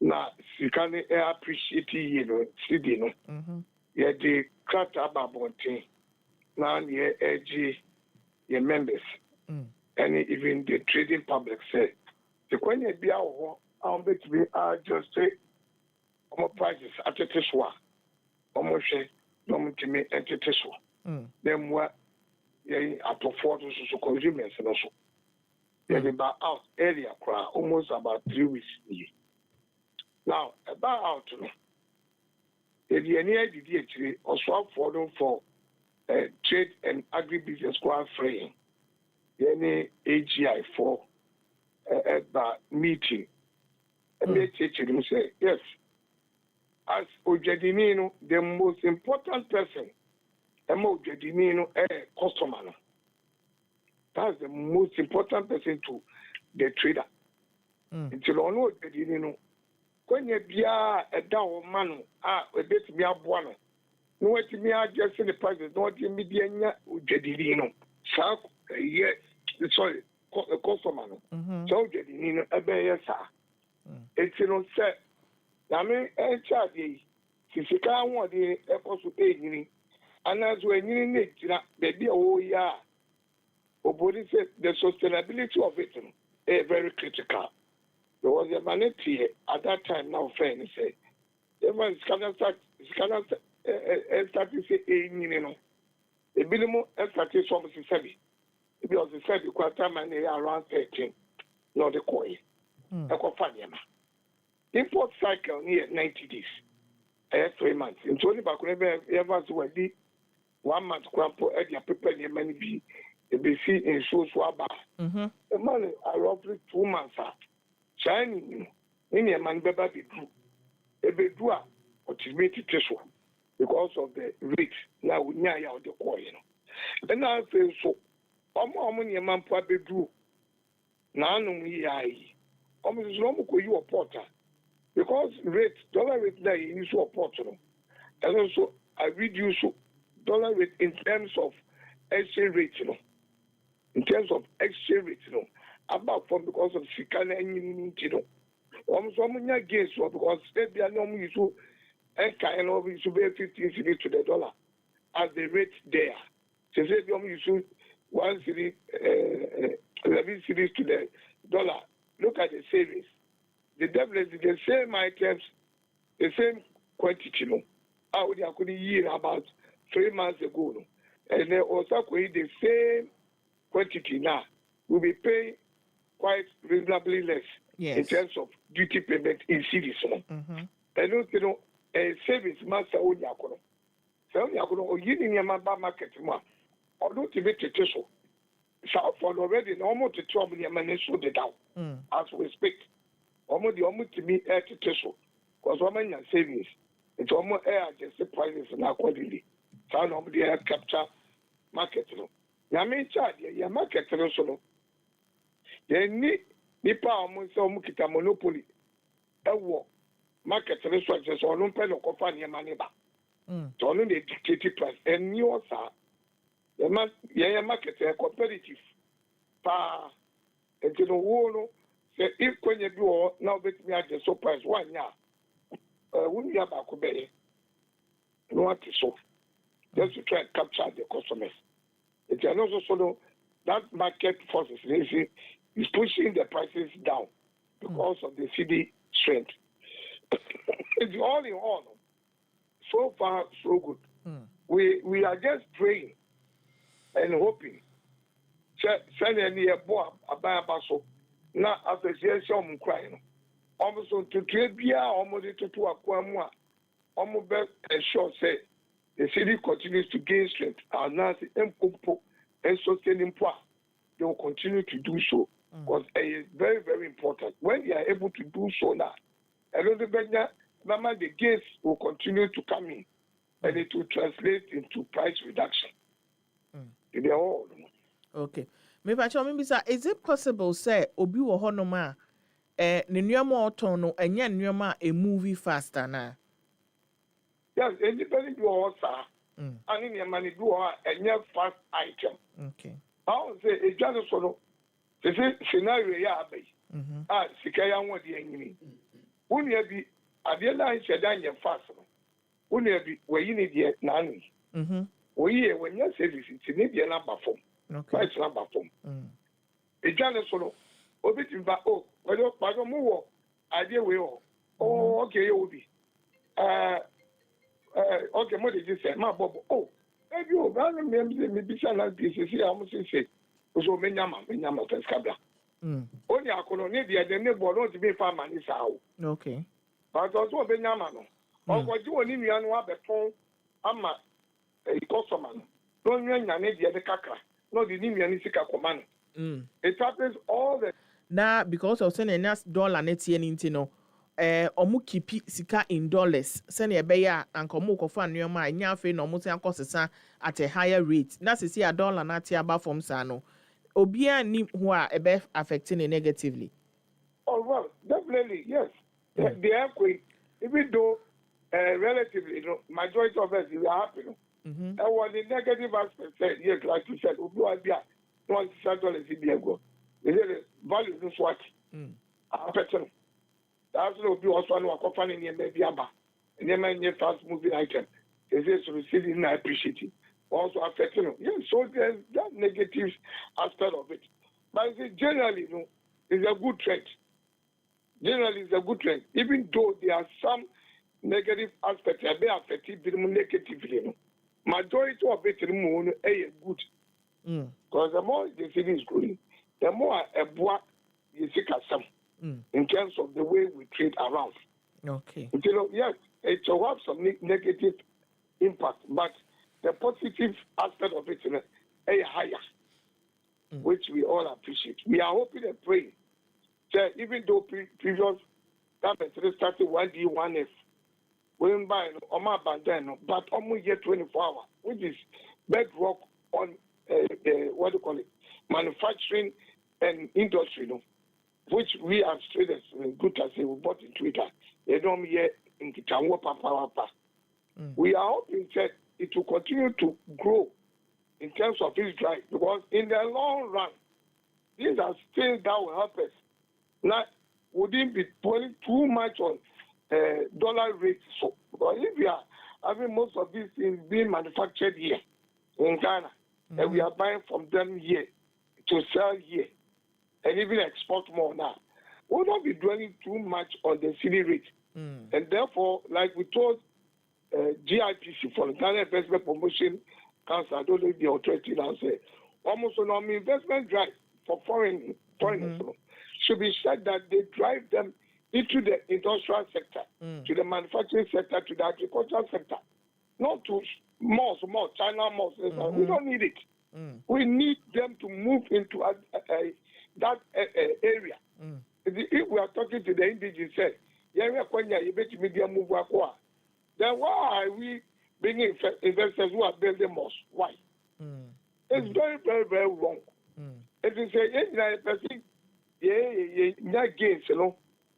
Na sikane appreciate you know Cedi no. Mhm. Ye de craft ababontin. Na ye edgy ye members. And even the trading public say the kwenye bia wo am bet we are just say prices at this one. Almost no me entity so. Then what at afford to consumers and also. They about out area almost about 3 weeks. Now about out if you any idea also for them for trade and agribusiness frame. Any AGI for meeting. And they say yes. As Ojedinino, the most important person, Ojedinino, a customer. That's the most important person to the trader. Until on Ojedinino, when you be a down man, a bit me a buono. No, what me are just in the prices, not in media Ojedinino. Yes, sorry, a customer. So Ojedinino, a bear, sir. It's no set. I mean, charge si sika one the efforts to pay you, and as when you need baby, oh yeah, Obodi said the sustainability of it is very critical. There was a vanity at that time. Now, friend say, everyone started to say, you know, the minimum started from 7. It was the 7 quarter man around 13, not the coin. Import cycle near 90 days. 3 months. In 20 back, ever 1 month, Quampo, Eddie, prepare your money be see in shows waba. The money are roughly 2 months. Shining, in your man, Beba be true. A bit do what is made to tissue because of the rate now near the coin. And I feel so. Money a man probably do. None we are. Almost no more you a porter. Because rate, dollar rate there is so important. And also, I reduce dollar rate in terms of exchange rate, you know. In terms of exchange rate, you know. About from because of Sikana and you know. Almost so many against because they are normally so and kind of you should be 15 cedi to the dollar as the rate there. So they normally use 1 cedi, 11 cedis to the dollar. Look at the savings. The devil is the same items, the same quantity. No, I could year about 3 months ago. No? And they also could the same quantity now. We'll be paying quite reasonably less in terms of duty payment in cities. No? And you know, a savings master on Yakono. So Yakono or using your market, or don't even take so. So for already normal to trouble your money so the down as we speak. Almost to me air to tissue because women are savings. It's almost air just the prices and accordingly. So now the air capture market. Ya may charge your market also. They need Nipa almost so mukita monopoly. A war market resources or no pen of company money back. So only the dictated price and you also the market competitive. And you know, if when you do now, bet me at the surprise 1 year, wouldn't you have a cobe? No one is so. Just to try and capture the customers. It's also so that market forces is pushing the prices down because of the cedi strength. It's all in all. So far, so good. We are just praying and hoping. Send any boy about so. Na association crying. Almost to trade beer, almost to a quamua, Omobel ensure say the city continues to gain strength and now and sustaining power. They will continue to do so because it is very, very important. When they are able to do so now, the gains will continue to come in and it will translate into price reduction. They are all. Okay. Maybe is it possible say obi wo honoma ne nneɛma ɔtɔn no ɛnyɛ nneɛma a movie faster na? Yes, independent do all sir. And in your money do a fast item. Okay. I would say a just sort of the scenario ya be. Sikaya won the enemy. When you be at the line said you fast. When you be where you need the nanny. We when you say this it's need the number form. Okay. Price number form. A just sort of obitin ba whether move idea we oh okay you will be okay, what did you say? My Bob. Oh, maybe you got maybe some of this is here. I must say, so many first cabla. Only I could only the neighbor not to be farmer is how. Okay. But also Benyamano. Or what you only know the phone. I'm a customer. Don't you need the Kakra? No, the Nimian Sika command. It happens all the now because of sending us dollar net yen omu kipi sika in dollars send e be ya anka omu kofa nneoma anya afi na omu se akosesa at a higher rate na se see a dollar na tia ba from sa no obia ni ho a e be affecting it negatively. Oh well, definitely yes. The earthquake, even though relatively, majority of us we are happy. And what the negative aspect said, yes, like you said, $1 the value is what affecting. That's not be also no company near maybe aba. And then fast moving item. They say so receiving I appreciate it. Also affecting them. Yes, so there's that negative aspect of it. But generally, it's a good trend. Generally, it's a good trend. Even though there are some negative aspects that may affect it negatively. Majority of it is good. Because the more the city is growing, the more a boy you see some. In terms of the way we trade around. Okay. Yes, it will have some negative impact, but the positive aspect of it is higher, which we all appreciate. We are hoping and praying that even though previous government started 1D, 1F, when by Oma Bandano, but almost yet 24 hours, which is bedrock on what do you call it, manufacturing and industry, which we as traders, good as we bought in Twitter, they don't hear in Kitanwa Papa. We are hoping that it will continue to grow in terms of its drive because in the long run, these are things that will help us. Now, wouldn't be putting too much on dollar rates. So, because if we are having most of these things being manufactured here in Ghana, and we are buying from them here to sell here, and even export more now, we will not be dwelling too much on the city rate. And therefore, like we told GIPC for the Ghana Investment Promotion Council, I don't know if the authority now say, almost on our investment drive for foreigners should be said that they drive them into the industrial sector, to the manufacturing sector, to the agricultural sector, not to malls, China malls. We don't need it. We need them to move into that area. If we are talking to the indigenous, then why are we bringing investors who are building malls? Why? It's very, very, very wrong. It is a person, gains,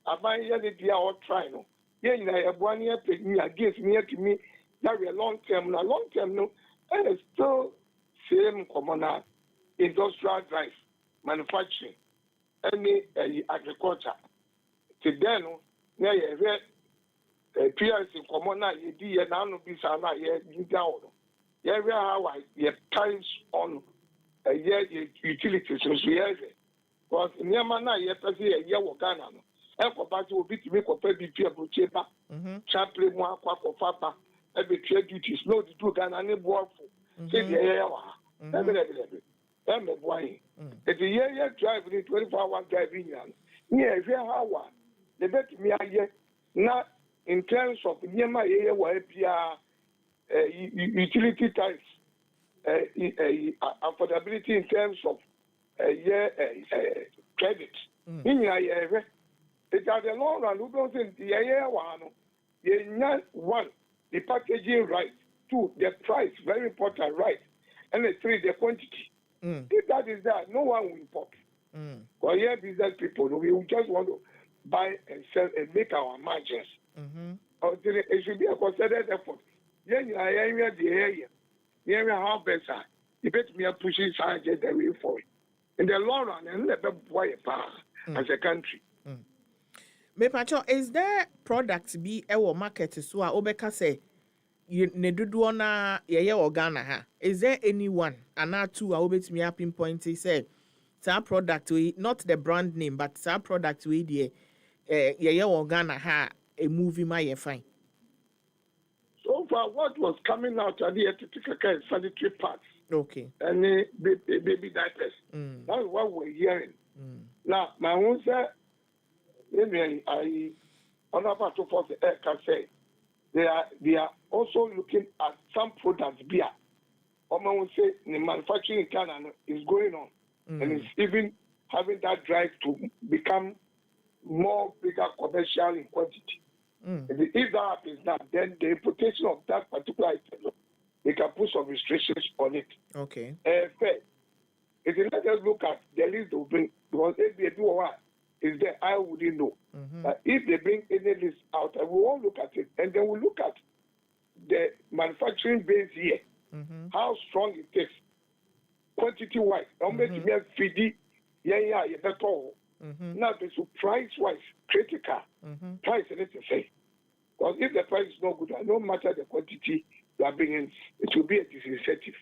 I buy the or try, one year against me to me, that we are long term, and it's still same common industrial drive, manufacturing, any agriculture. Today, peers in common, you now be sana, you down. Yeah, we are tariffs on utilities, so because in Yamana, you have to say a year or Ghana. Everybody will be to make a baby people chamber, chaplain one quack of papa, every trade duties, no, the two Ghana, and work for. Say the air. Why? It's a year driving in 24 hours driving. Yeah, if you have the bet me, not in terms of Nyama utility tariffs, affordability in terms of credit. It's at the long run, who don't think one, the packaging right, two, the price, very important, right, and the three, the quantity. If that is that, no one will import. Because here business people, we just want to buy and sell and make our margins. It should be a considered effort. How better. You bet me a pushing side the way for it. In the long run, and let them buy a power as a country. Me pacho, is there products be ewo market so a obeka say ne dodo na ye Ghana ha? Is there anyone ana two a obetimi a pinpoint say that product we not the brand name but that product we the ye Ghana ha a movie my fine. So far, what was coming out at the sanitary pads. Okay. And baby diapers. That's what we're hearing. Now, my own say, maybe on a part of the air can say they are also looking at some products beer. Or man will say the manufacturing in Canada is going on, and it's even having that drive to become more bigger commercial in quantity. If that happens now, then the importation of that particular item, they can put some restrictions on it. Okay. Fair. If you let us look at the list they bring, because if they do what is there, I wouldn't know. But if they bring any list out, we won't look at it, and then we look at the manufacturing base here, how strong it is, quantity-wise. How much you have feed you better. Now, the price-wise, critical. Price, let's say. Because if the price is not good, no matter the quantity you are bringing, it will be a disincentive.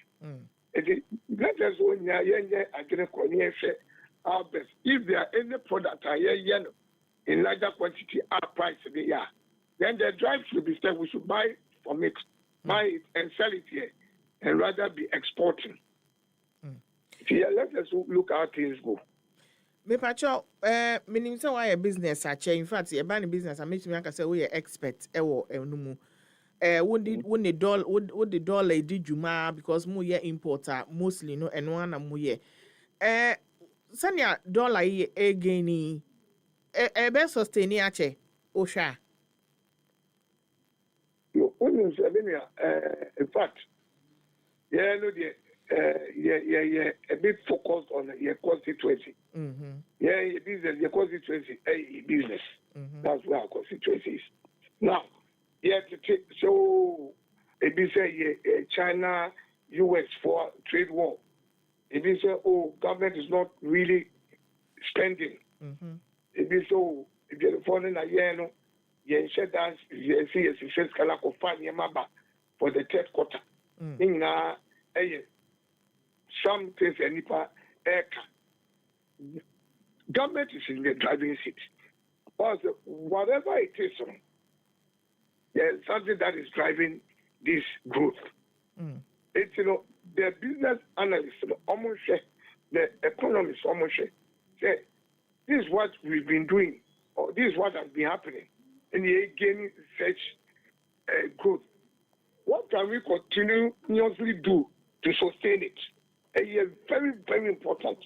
Let us go if there are any product in larger quantity at price, then the drive should be said we should buy from it, buy it and sell it here, and rather be exporting. Let us look how things go. Me pacho meaning say why a business ache in fact e ban business I make me say we expert ewo enumu would the dollar di juma because mu ye importer mostly no eno ana mu ye sanya dollar ye again e be sustain ache o sha you only say in fact no the a bit focused on your constituency. Your business, your constituency, business. That's where our constituency is. Now, so if you say China, US for trade war, if you say, government is not really spending, if you say, if you're following a year, you said that you see a fiscal for the third quarter. Some things government is in the driving seat. Also, whatever it is, there's something that is driving this growth. It's the business analysts, almost the economists almost say this is what we've been doing, or this is what has been happening, and you're gaining such growth. What can we continuously do to sustain it? Very, very important.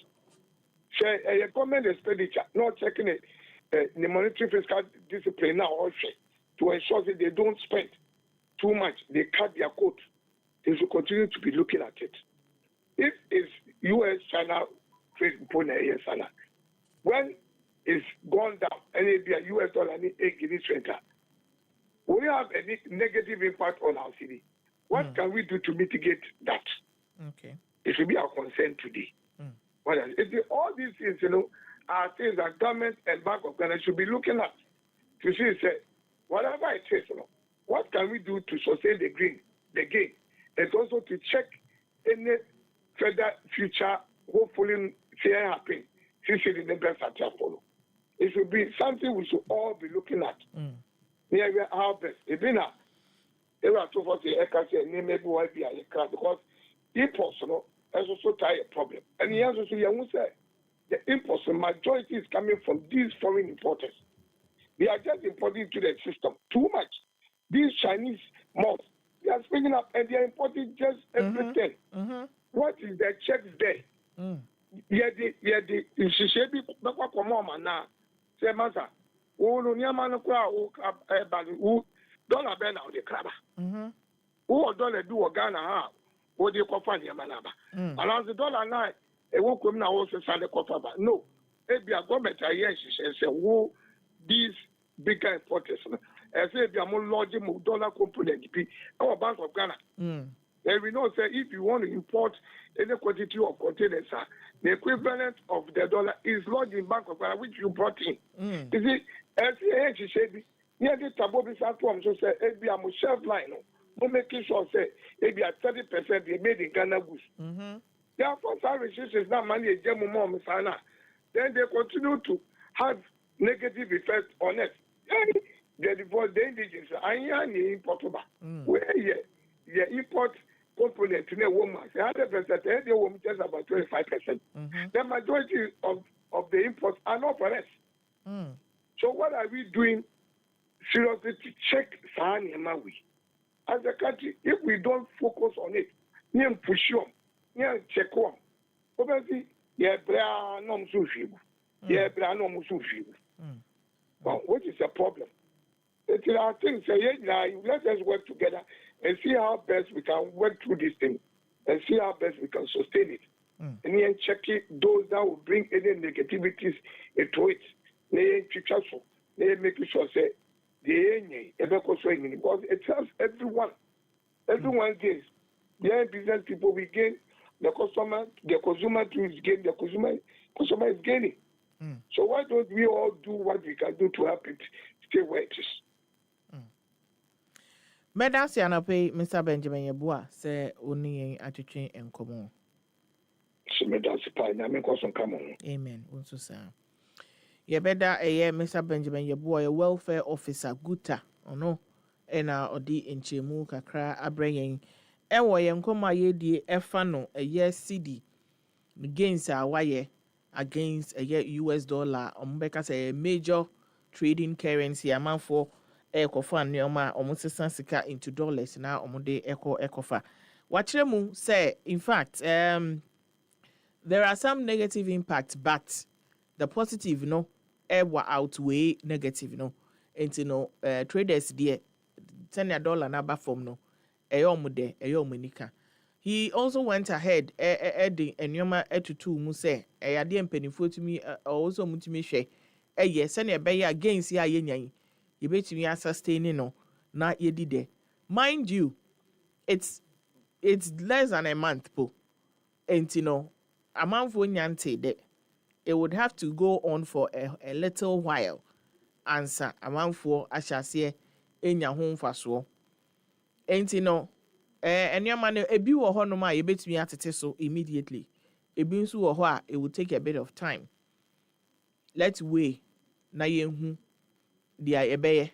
A government expenditure, not checking it, the monetary fiscal discipline now also to ensure that they don't spend too much. They cut their coat. They should continue to be looking at it. If it's US-China trade component, when it's gone down, and it be a US dollar and a Guinea center, will we have any negative impact on our city? What can we do to mitigate that? Okay. It should be our concern today. All these things, are things that government and Bank of Ghana should be looking at to see, whatever it is, what can we do to sustain the gain, and also to check any further future, hopefully, fair happen, since it is the best at follow. It should be something we should all be looking at. Near our best. If we are to what the ECA name maybe why be a crowd because imports, has also tie a problem. And he has also say the imports, the majority is coming from these foreign importers. They are just importing into the system too much. These Chinese malls, they are speaking up and they are importing just everything. What is the checks there? The Shishebi Baka Komoma now. Say, Master, oh, no, Yamano Kra, dollar ben out the crabber. Who dollar do a Ghana? What do you call funny, Yamanaba? And as the dollar night, it won't come now also sign the coffer. No, if you are government, I yes, and say, who these bigger importers, I say, they are more large dollar component, our Bank of Ghana. And we know, say, if you want to import any quantity of containers, the equivalent of the dollar is lodged in Bank of Ghana, which you brought in. You see, as he said, near the Tabobi Satwam, so say, if you are shelf line, no making sure, say, if you are 30% they made in Ghana goods. Therefore, some restrictions now money a gem more, then they continue to have negative effects on it. The divorce, the indigenous, I am importable. Where you import component in a woman, 100%, they will just about 25%. The majority of the imports are not for us. So what are we doing seriously to check Sahani Maui? As a country, if we don't focus on it, we push on, we check on. Obviously, no what is the problem? There are things, let us work together and see how best we can work through this thing and see how best we can sustain it. And then checking those that will bring any negativities into it. They making sure say because it helps everyone. Everyone gains. The business people we gain, the consumer too is gain, the consumer is gaining. So why don't we all do what we can do to help it stay where it is? Medasi anape Mr. Benjamin Yabua say oni atwetwe enkomo. So medasi pa na me kwaso kamo. Amen. Unso sa. Yebeda Mr. Benjamin Yabua a welfare officer guta ono ena odi enchemu kakra abrenyen ewo yenkoma yedie efa no cedi against awaye against US dollar ombeka say major trading currency amount for ekofa nneoma omosesa sika into dollars na omode ekofa wachiremu say in fact there are some negative impacts but the positive outweigh negative traders there $10 number form no eyomode eyomonika. He also went ahead adding enyoma etutu mu say eyade mpanifo tumi also mutumi hwe yes na ebe against ya yenyan yebetumi sustain no na yedide. Mind you, it's less than a month po entino amanfo nyante de it would have to go on for a little while answer amanfo ahyase enya ho mfaso entino enyoma no ebi wo ho no ma yebetumi atete so immediately ebi nso wo ho a it will take a bit of time. Let's wait na yenhu dia ebeye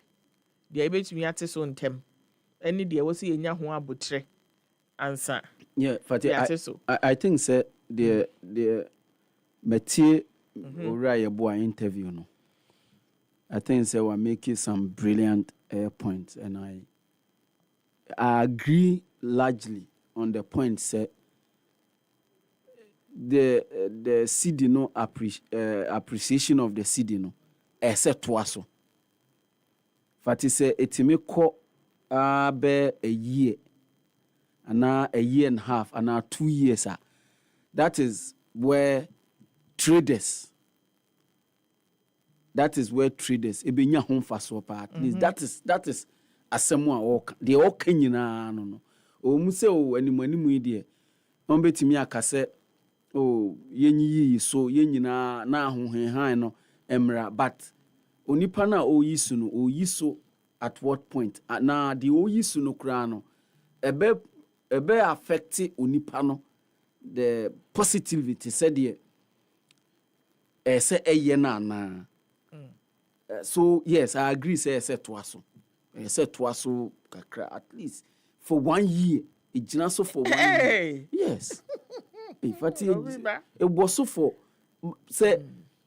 dia ebetumi ate so ntem eni dia wo se yenya ho abotre ansa I think say the Mathieu Uriah Boa interview no. I think say we're making some brilliant points and I agree largely on the point say the cedi no appreciation of the cedi no except waso. Fati say etime ko be a year and a year and a half and 2 years that is where traders ebenya home faso pa at least that is asemu a they all kanyina no o mu se o animu ide on betimi akase o yenyi so yenyina na ahohenhan no emra but onipa na o yisu at what point na the o yisu no kra no ebe affect onipa no the positivity said here say na so yes I agree say twaso kakra at least for 1 year it jina so for 1 year yes in fact it was so for say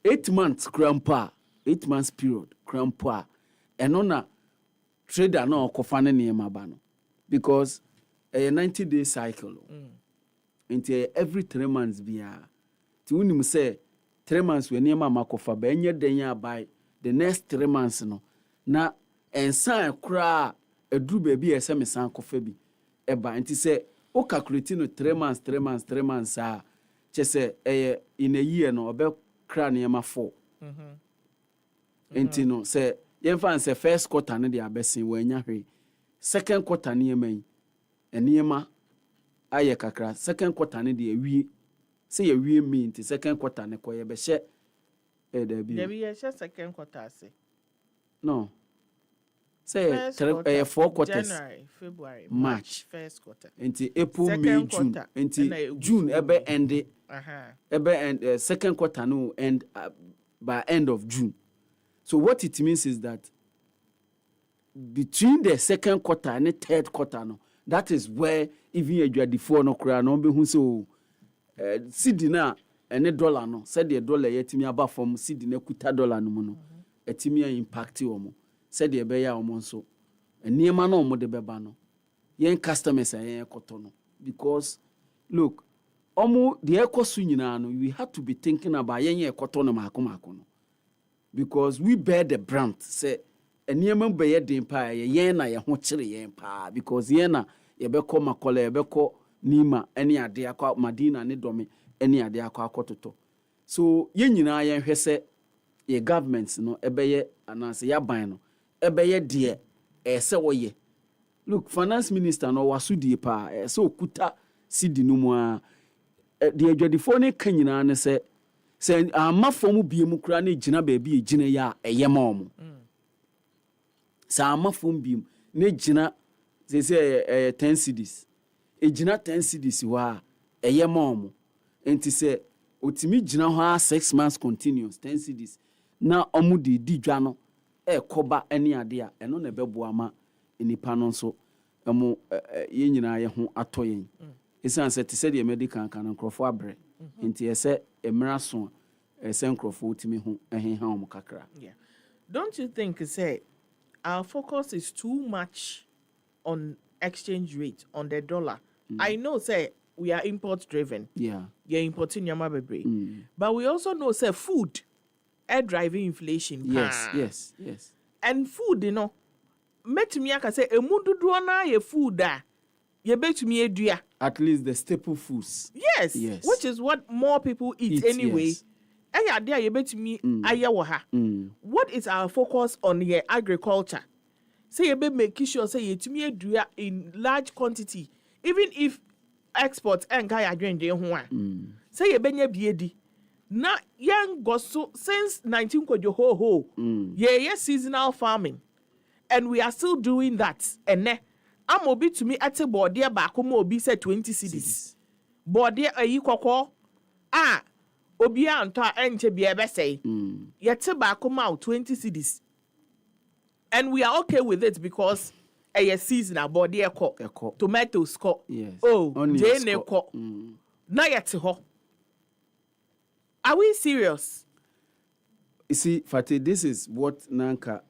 8 months grandpa 8 months period crampo a ɛno na trader na ɔkɔfa ne nneɛma ba no because a 90-day cycle nti every 3 months biara ti wonim sɛ 3 months wɔ nneɛma makɔfa ba ɛnyɛ dan a by the next 3 months no na ɛnsan koraa aduru baabi a ɛsɛ mesan kɔfa bi ɛba nti sɛ o calculate no 3 months a kyɛ sɛ ɛyɛ in a year no ɔbɛkra nneɛma 4 nti no sɛ yɛmfa sɛ first quarter no de abɛsen wɔanya hwee second quarter nneɛma yi nneɛma ayɛ kakra second quarter no de awie sɛ yɛwie mi nti second quarter no kɔ yɛbɛhyɛ dabi yɛhyɛ second quarter ase no say 4 quarters January, February, March, first quarter. Into April, second May, June. Quarter. Into June, end. Second quarter no end by end of June. So what it means is that between the second quarter and the third quarter, no, that is where even a before no cry no be who so cedi na and $1 no said the dollar yetimi aba from cedi na kuta $1 no no etimi impact omo. Said the beya omonso and near man no de beba no yen customers are kotono because look omo the ekosu nyina no we have to be thinking about yen kotono mako no because we bear the brand say enema be den pa yen na ye ho kire yen pa because yen na ye beko makola ye beko nima ene ade akwa madina ne dome ene ade akwa akototo so yen nyina yen hwese ye government no ebeye anase ya ban no ebeye de ese woye look finance minister no wasudie pa ese okuta cedi no mu a de adwadifo ne kanyina ne se amafo mu bie mu kura ne gina ba bi gina ya eyema omo sa amafo mu bie ne gina se 10 cedis gina 10 cedis wa eyema omo enti se otimi gina ho 6 months continuous 10 cedis na omo de di dwa no koba eni ade a eno na bebo ama enipa no so emo ye nyina ye ho ato yen esan se te se de medical kan nkrofo abre enti ese emra so ese nkrofo utimi ho ehenha omo kakra. Yeah, don't you think say our focus is too much on exchange rate on the dollar? I know say we are import driven, you're importing yama bebre, but we also know say food driving inflation. Yes. And food, you know, metumi aka say emududu na ye food ye betumi edua. At least the staple foods. Yes. Which is what more people eat anyway. Eya dia ye betumi aye wo ha. What is our focus on your agriculture? Say ye be make sure say ye tumi edua in large quantity, even if export enka ya dwende ho a. Say ye benya biedi. Na young gosu since 19 ho yeah seasonal farming, and we are still doing that. And ne I'm obi to me at a board there back obi said 20 cedis. Board there a yikoko obi anta enche bi ebe say yet back out 20 cedis, and we are okay with it because a seasonal board there tomatoes ko jane ko na yet ho. Are we serious? You see, Fatih, this is what Nanka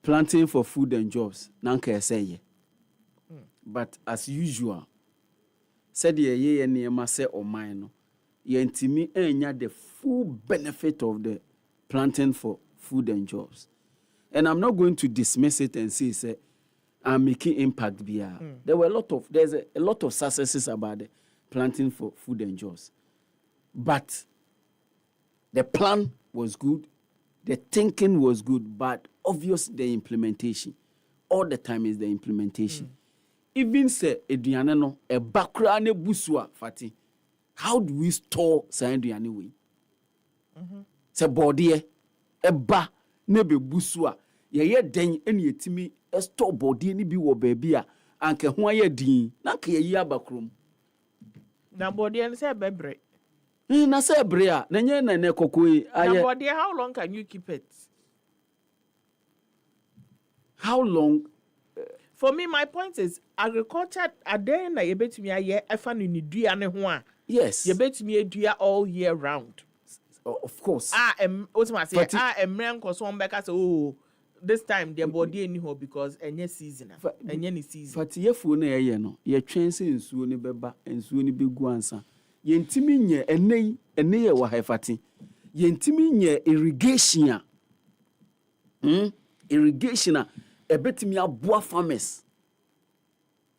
planting for food and jobs, Nanka say. But as usual, said ye mase or mine, ye intimi enya the full benefit of the planting for food and jobs. And I'm not going to dismiss it and say I'm making impact via. There's a lot of successes about the planting for food and jobs. But the plan was good, the thinking was good, but obviously the implementation. All the time is the implementation. Even say eduane no e bakra ne busua Fati. How do we store say eduane we? Say body e ba ne be busua. Ye den ene yetimi e store body ni bi wo baabi a anke ho aye din na ka ye abakrom. Na body en say bebre. Na say brea na nye na ne kokoi aye. But how long can you keep it? How long? For me, my point is agriculture ade na ye betumi aye efa no ni dua ne ho a. Yes. Ye betumi edua all year round. Of course. What's my say? Emran cause one back say, oh, this time their body anyhow because any season, any season. But ye phone ye no, ye train say nsuo ni beba, nsuo ni begu ansa. Ye ntimi nye ene ye wa hefati. Ye ntimi nye irrigation. Irrigation ebetimi aboa farmers.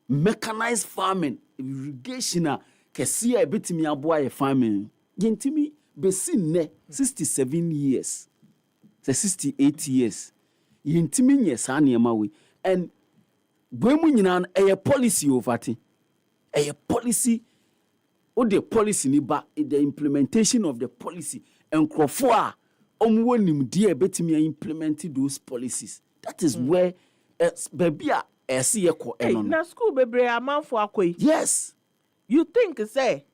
Mechanized farming, irrigation kesi ebetimi aboa ye farming. Ye ntimi besi ne 67 years. Say 68 years. Ye ntimi nye sa niema we. And Bwemu nyina a policy ovati. A policy or the policy ni ba the implementation of the policy and crofwa omwonim dia betimi implement those policies. That is where baby a see ko eno. Na school bebre amanfo akoi. Yes. You think say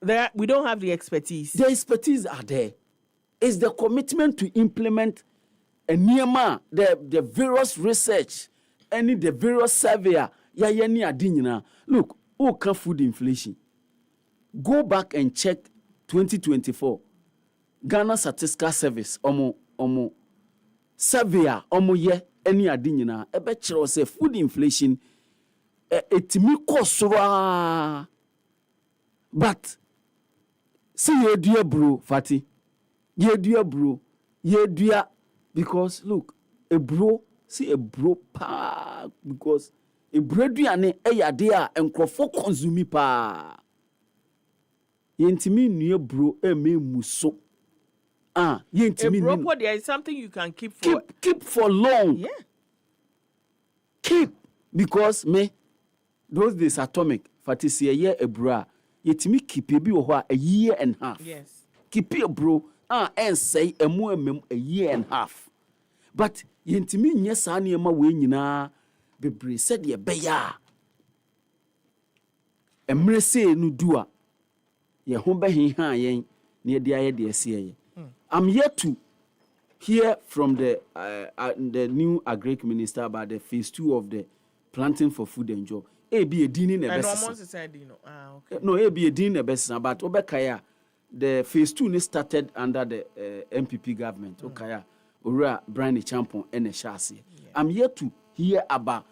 that we don't have the expertise. The expertise are there. It's the commitment to implement a niema the various research any the various survey ya ni adinina. Look, who can food inflation? Go back and check 2024 Ghana Statistical Service omo survey omo ye any adinina ebe chiro say food inflation etimi kosora but see ye dua bro fati ye dua bro ye dua because look a bro see a bro pa because a breaduane eyade a enkrofo consume pa yentimi nue bro muso yentimi a bro there is something you can keep for long. Yeah, keep because me those days atomic fatisi a year a bra yetimi keep bi wo ho a year and half. Yes, keep a bro and say a year and half. But yentimi nye saa niema we nyina bebre said ye beya emre say no do a ye ho behin ha yen ne de aye de ase ye. I'm yet to hear from the new agric minister about the phase 2 of the planting for food and job. Be a din in the best. Okay. No, be a din in the best, but obekaya the phase 2 started under the MPP government. Okay, Ora Brandy Champon and a chassis. I'm here to hear about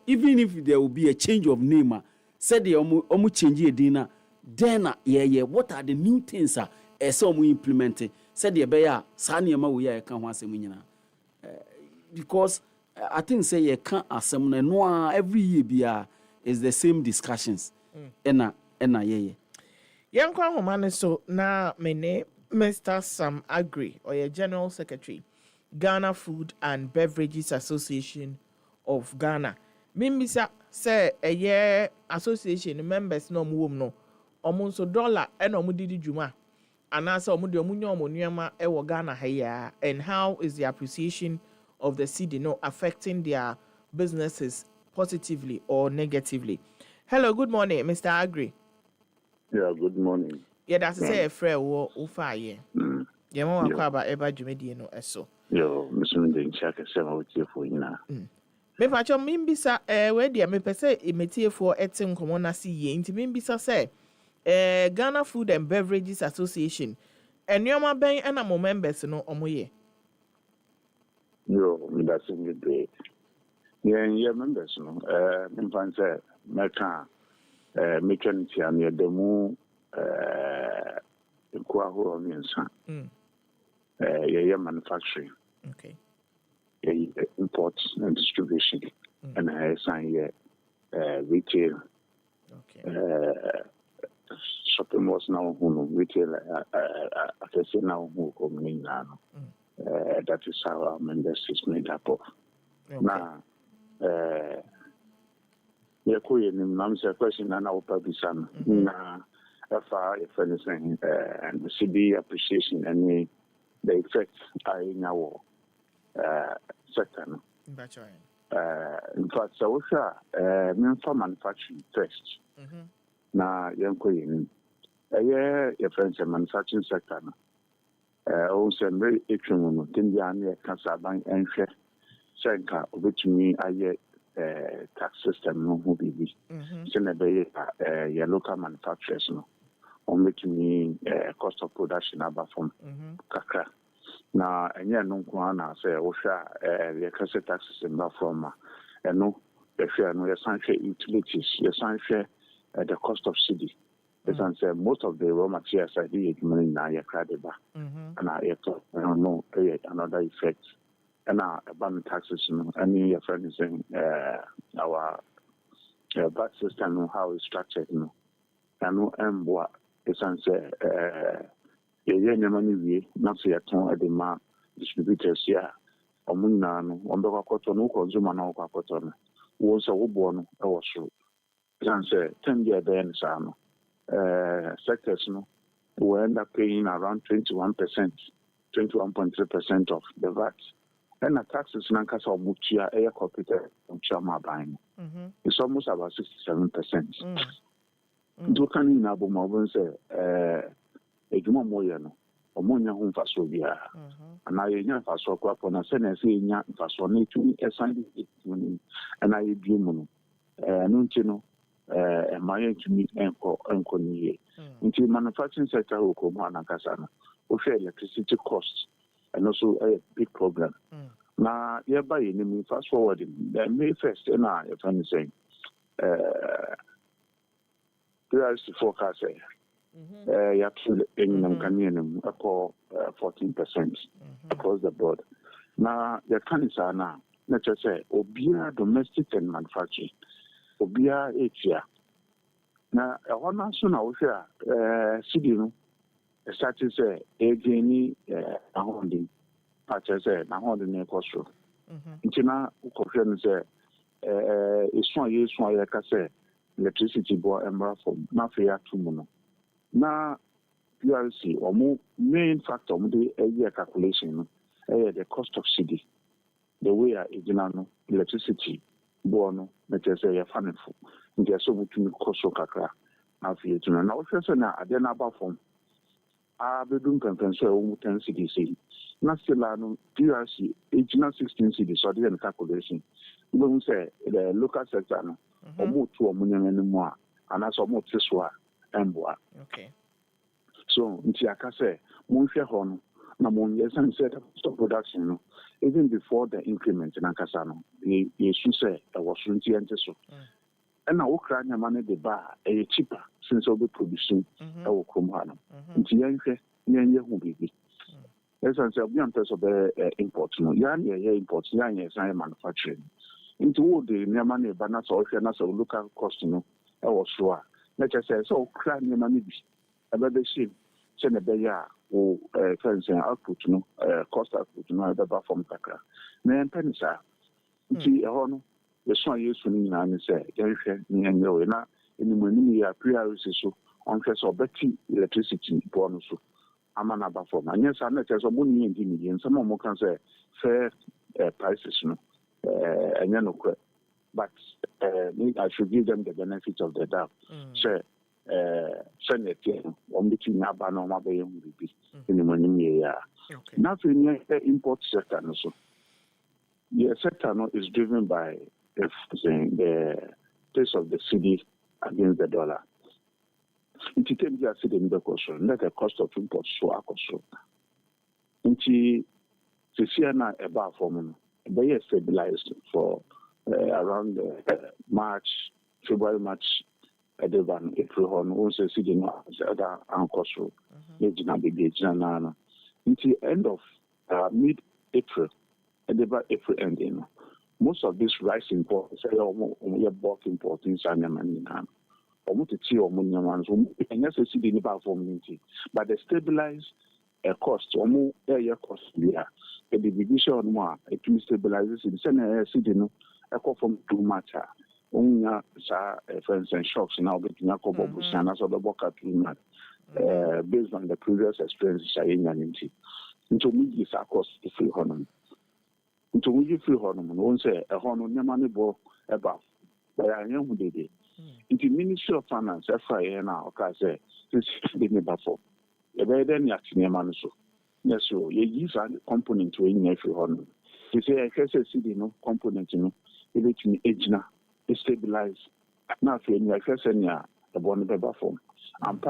even if there will be a change of name, said the omu change a dinner, then what are the new things some we implemented? Said the bear Sanyama we can once a minute. Because I think say you can't assemble no every year is the same discussions. Ena ye. Young Kwahomane so na mene Mr. Sam Agri or your General Secretary, Ghana Food and Beverages Association of Ghana. Mimbisa say a year association members no mum no almost $1 and omudidi juma. And also omunyama ewo Ghana here and how is the appreciation of the cedi no affecting their businesses positively or negatively? Hello, good morning, Mr. Agri. Yeah, good morning. Yeah, that's say a friend wo ufa ye. Yeah, mo akwa about eba dwumedie no eso. Yo, Mr. Den Chaka sema utiefo ina. Me pa cho mimbisa we dia me pese emetiefo etim komo na si ye. Nti mimbisa say Ghana Food and Beverages Association enyoma ben na mo members no omoye. Yo, that's a good day. Yeah, members no. Me fan say meka mechanic am ye demu kwa ho nsa. Yeah, manufacturing. Okay. Import and distribution. And I sign retail. Okay. Shopping malls now retail I say now who come now. That is how our members is made up of. Okay. Now I'm saying question and our publishing na if anything and the cedi appreciation and the effect are in our sector. That's right. In fact, so for manufacturing first. Na yanko yin. Your friends manufacturing sector. Also very extreme Tindian Casaban and share Senka, which me tax system no who be. Send your local manufacturers no. making me cost of production about from kakra. Now, and yeah, no one say, the currency taxes in that from and no, if you know, your utilities, your the cost of cedi. Say most of the raw materials I did now your credit back. And I don't know another effect. And now about taxes, and your friend is saying our VAT system, how it's structured, and no what it's answer the money we not say at all at the mark distributors here. Omunano, on the cotton, no consumer, no cotton. Was a woborn or so. It's answer 10 year then, Sano. Sectors will end up paying around 21%, 21.3% of the VAT. And the taxes in Ankasa Mutia air corporate Chama buying. It's almost about 67%. Do can in Abu Mobile say, a Juma Moyano, or Monia home for Sovia. And I know for so crap on a sentence in Yan for so need to assign it, and I do Nuntino. My to meet Uncle into manufacturing sector who come on Nakasana, who share electricity costs and also a big problem. Now, hereby, in fast forwarding, the May 1st, and I, if I'm saying, there is the forecast. You have to in Canyon, a call 14% across the board. Now, the candidates are now, let's just say, Obia domestic and manufacturing. Obia Asia. Now, I want to know if Sidino started to say, again, a holding, as I said, a holding a cost. Intina, Kofian say, it's 1 year, like I say, electricity board and from Mafia to Mono. Now, you see, or more main factor of the year calculation, the cost of cedi, the way I electricity. Bono, let us say a funny for. There's so much to cost of Kakra. Now, for you to know, now, first, I then about from be doing compensation 10 CDC. National DRC, 16 cities, or the calculation. We don't say the local sector, or more to a million anymore, and that's almost this one, and what. Okay. So, in Tiaka Monshare Horn, Namon, yes, and said stop production. Even before the increment in Ankasano, the issue say I was 20 and so. And now Ukraine money the bar a cheaper since all the producing our Kumano. Into Yankee, who be. As I said, we are imports, no, imports, yes, I am manufacturing. Into all the money, but not all local cost, I was sure. Let us say, so Ukraine money be about the ship. Send a bear or output, cost output, the from Kakra. Then Penisa, see a honor, the son used to me and say, Yansha, Nina, in the money, priorities on first or Betty electricity, bonus. I'm an above for my yes, I'm not as a money in Guinea, and some more can say fair prices, and you know, but I should give them the benefit of the doubt. Sure. Senate on between Abano Mabe and Bibi in the money. Nothing the import sector. The sector is driven by the pace of the cedi against the dollar. It can be a cedi in the question, not the cost of imports so also. Into Siciana about formula, they are stabilized for around March, February, March. Edevan April on also sitting other uncostro, Nana. Until end of mid-April, Edeba April ending. Most of this rice imports, say, bulk imports in Sanyaman, almost a tea or Munyaman, and yes, a city about community, but they stabilize a cost or more area cost there. The division more, it will stabilize in Senate city, a call from too much. Unya friends and shocks now between Jacob and as other Boca based on the previous experiences I in into me is a cost if you honor. Into me if you honor, won't say a honor money ball above. But I am who did it. Into Ministry of Finance, FIA now, say, this is the buffer. A very then yet near Manaso. Yes, so you use a component to in if you honor. You say, I guess a city no component, it me age now. Stabilize. Now, when you are first a born paper form, and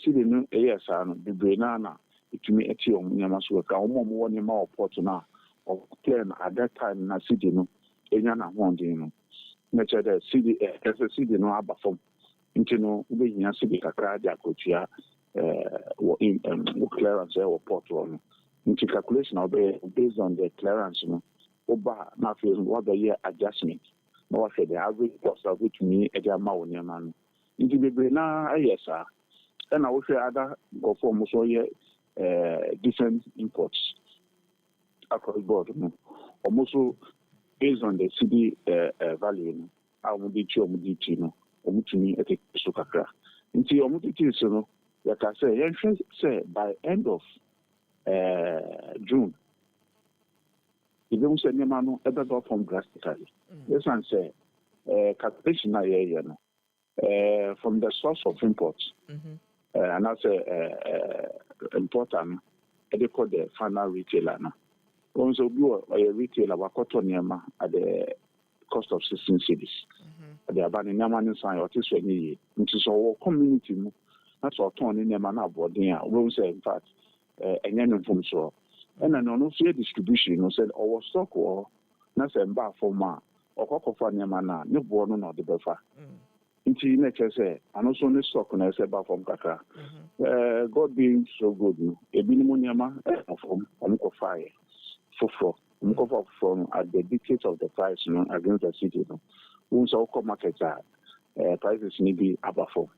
city no yes ano bebre na itumi eti nyama so ka omo nyama report na of plan at that time na city no enya na honden no na che the city city no aba form nti no ube hia city kakra dia kotua clearance report no nti calculation obe based on the clearance no oba na feel what the year adjustment no what the average cost of which me e dia ma nyama no nti bebre na ayesa and I will say other go for so different imports across the board. Almost based on the CD value, I will be sure to me at a sukakra. Into your multitudes, like I say, by end of June, if you say Yamano ever go from drastically. Yes, and say, calculation from the source of imports. And that's important. They call the final retailer now. Also, you are a retailer. Wakoto at the cost of 16 cities. The abandoned Yaman sign or this way, which is our community. That's our turn in Yamana board. We say, in fact, and then from so. And then on fair distribution, said our stock or not a bar for ma or Cocofa Yamana, no born on the buffer. Into nature say, and also the stock on a seba from Kaka. God being so good, a minimum yama from fire for from at the dictate of the price against the city. Once our markets are prices may be above.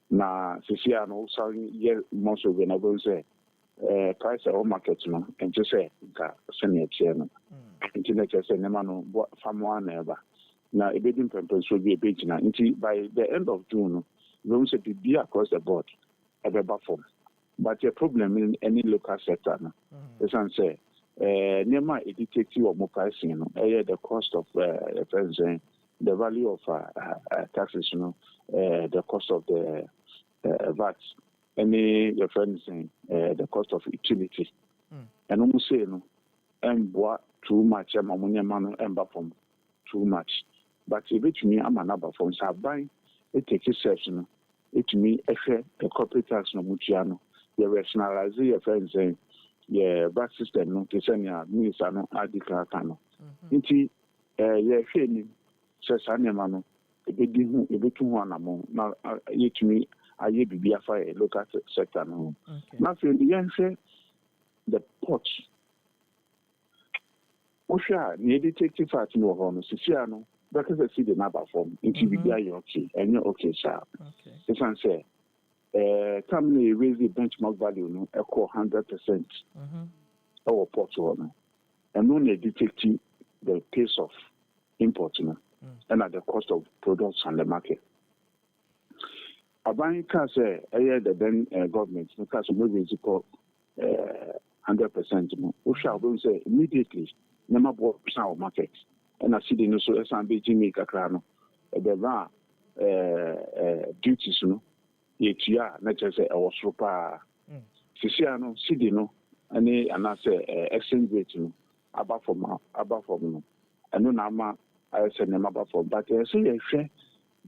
Now, Cecilia and also year most of when I will say price our markets and just say, send a chairman. Internet say, Nemano, what from one ever. Now, a bidding purpose will be a bit now. By the end of June, we will say be across the board, a better form. But the problem in any local sector, as I say, never a detective or more pricing, the cost of the value of taxes, the cost of the VAT, any your friends saying the cost of utility, and almost say, and what too much, and from too much. But if it me, I'm another from Sabai, it takes exception. It me, the corporate tax no muchiano, the rationalize your friends saying, yeah, back system no, Kisania, Misano, Adikatano. Inti, shame, says Animano, a bit too one among, now, yet me, I be a fire, look at the sector no. Nothing, the answer, the pots. Osha, near detective at no home, Siciano. Because I see the number form into the okay, and you're okay, sir. This one say, company raise the benchmark value, equal 100% our portfolio, and only detecting the pace of import, and at the cost of products on the market. A bank can say, the then government, because maybe it's equal 100%. Osha will say immediately, never bought our market. And I see the no so SMB Jimmy Kakrano, the duties, yet, not just I was super Siciano, Sidino, and I say exchange rate, above from, and no nama, I said, number for, but I say,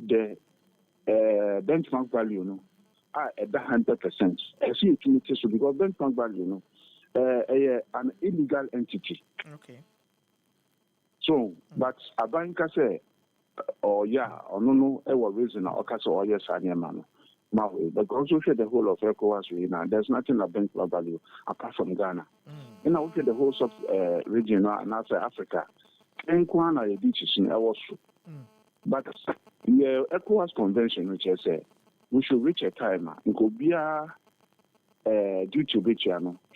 the benchmark value, at 100%. I see it to because benchmark value, an illegal entity. Okay. So, but a banker say, oh yeah, or no, I was reason or cast or yes, I am Maui, but also share the whole of ECOWAS region. There's nothing of bank value apart from Ghana. And I look at the whole of region and also Africa. And Kwana, a beaches in our but the ECOWAS convention, which I say, we should reach a time in Kobia. Due to which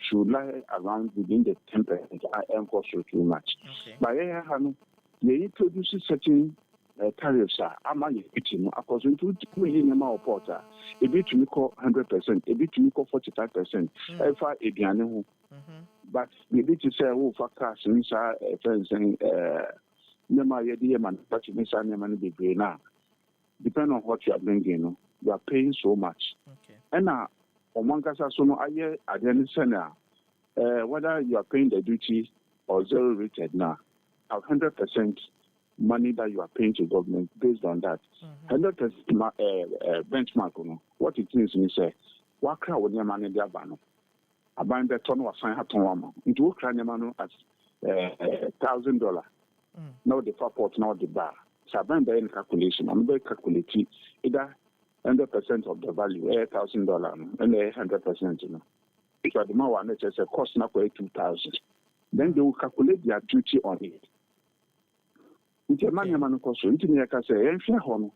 should lie around within the 10%. I am for too much. But they introduce certain tariffs. I'm not getting according to the porter. A bit to me call 100%, a bit to me call 45%. But the bit to say, oh, for cash, and friends saying, Nema Yedi manufacturing Miss Anyaman be now. Depending on what you are bringing, you are paying so much. And now, Omankasa sono aye adeni sena whether you are paying the duty or zero rated now, 100% money that you are paying to government based on that. 100% benchmark, what it means is wakra wo nneɛma no de aba no aban bɛtɔ no wasan atɔn ama nti wokra nneɛma no as $1,000 na wode fa port na wode ba sɛ aban bɛyɛ no calculation ɔno bɛyɛ calculate either 100% of the value $1,000 no ɛna 100% no so the man one say cost na for 2,000 then they will calculate their duty on it nti man man cost so nti ne ka say enhwe ho no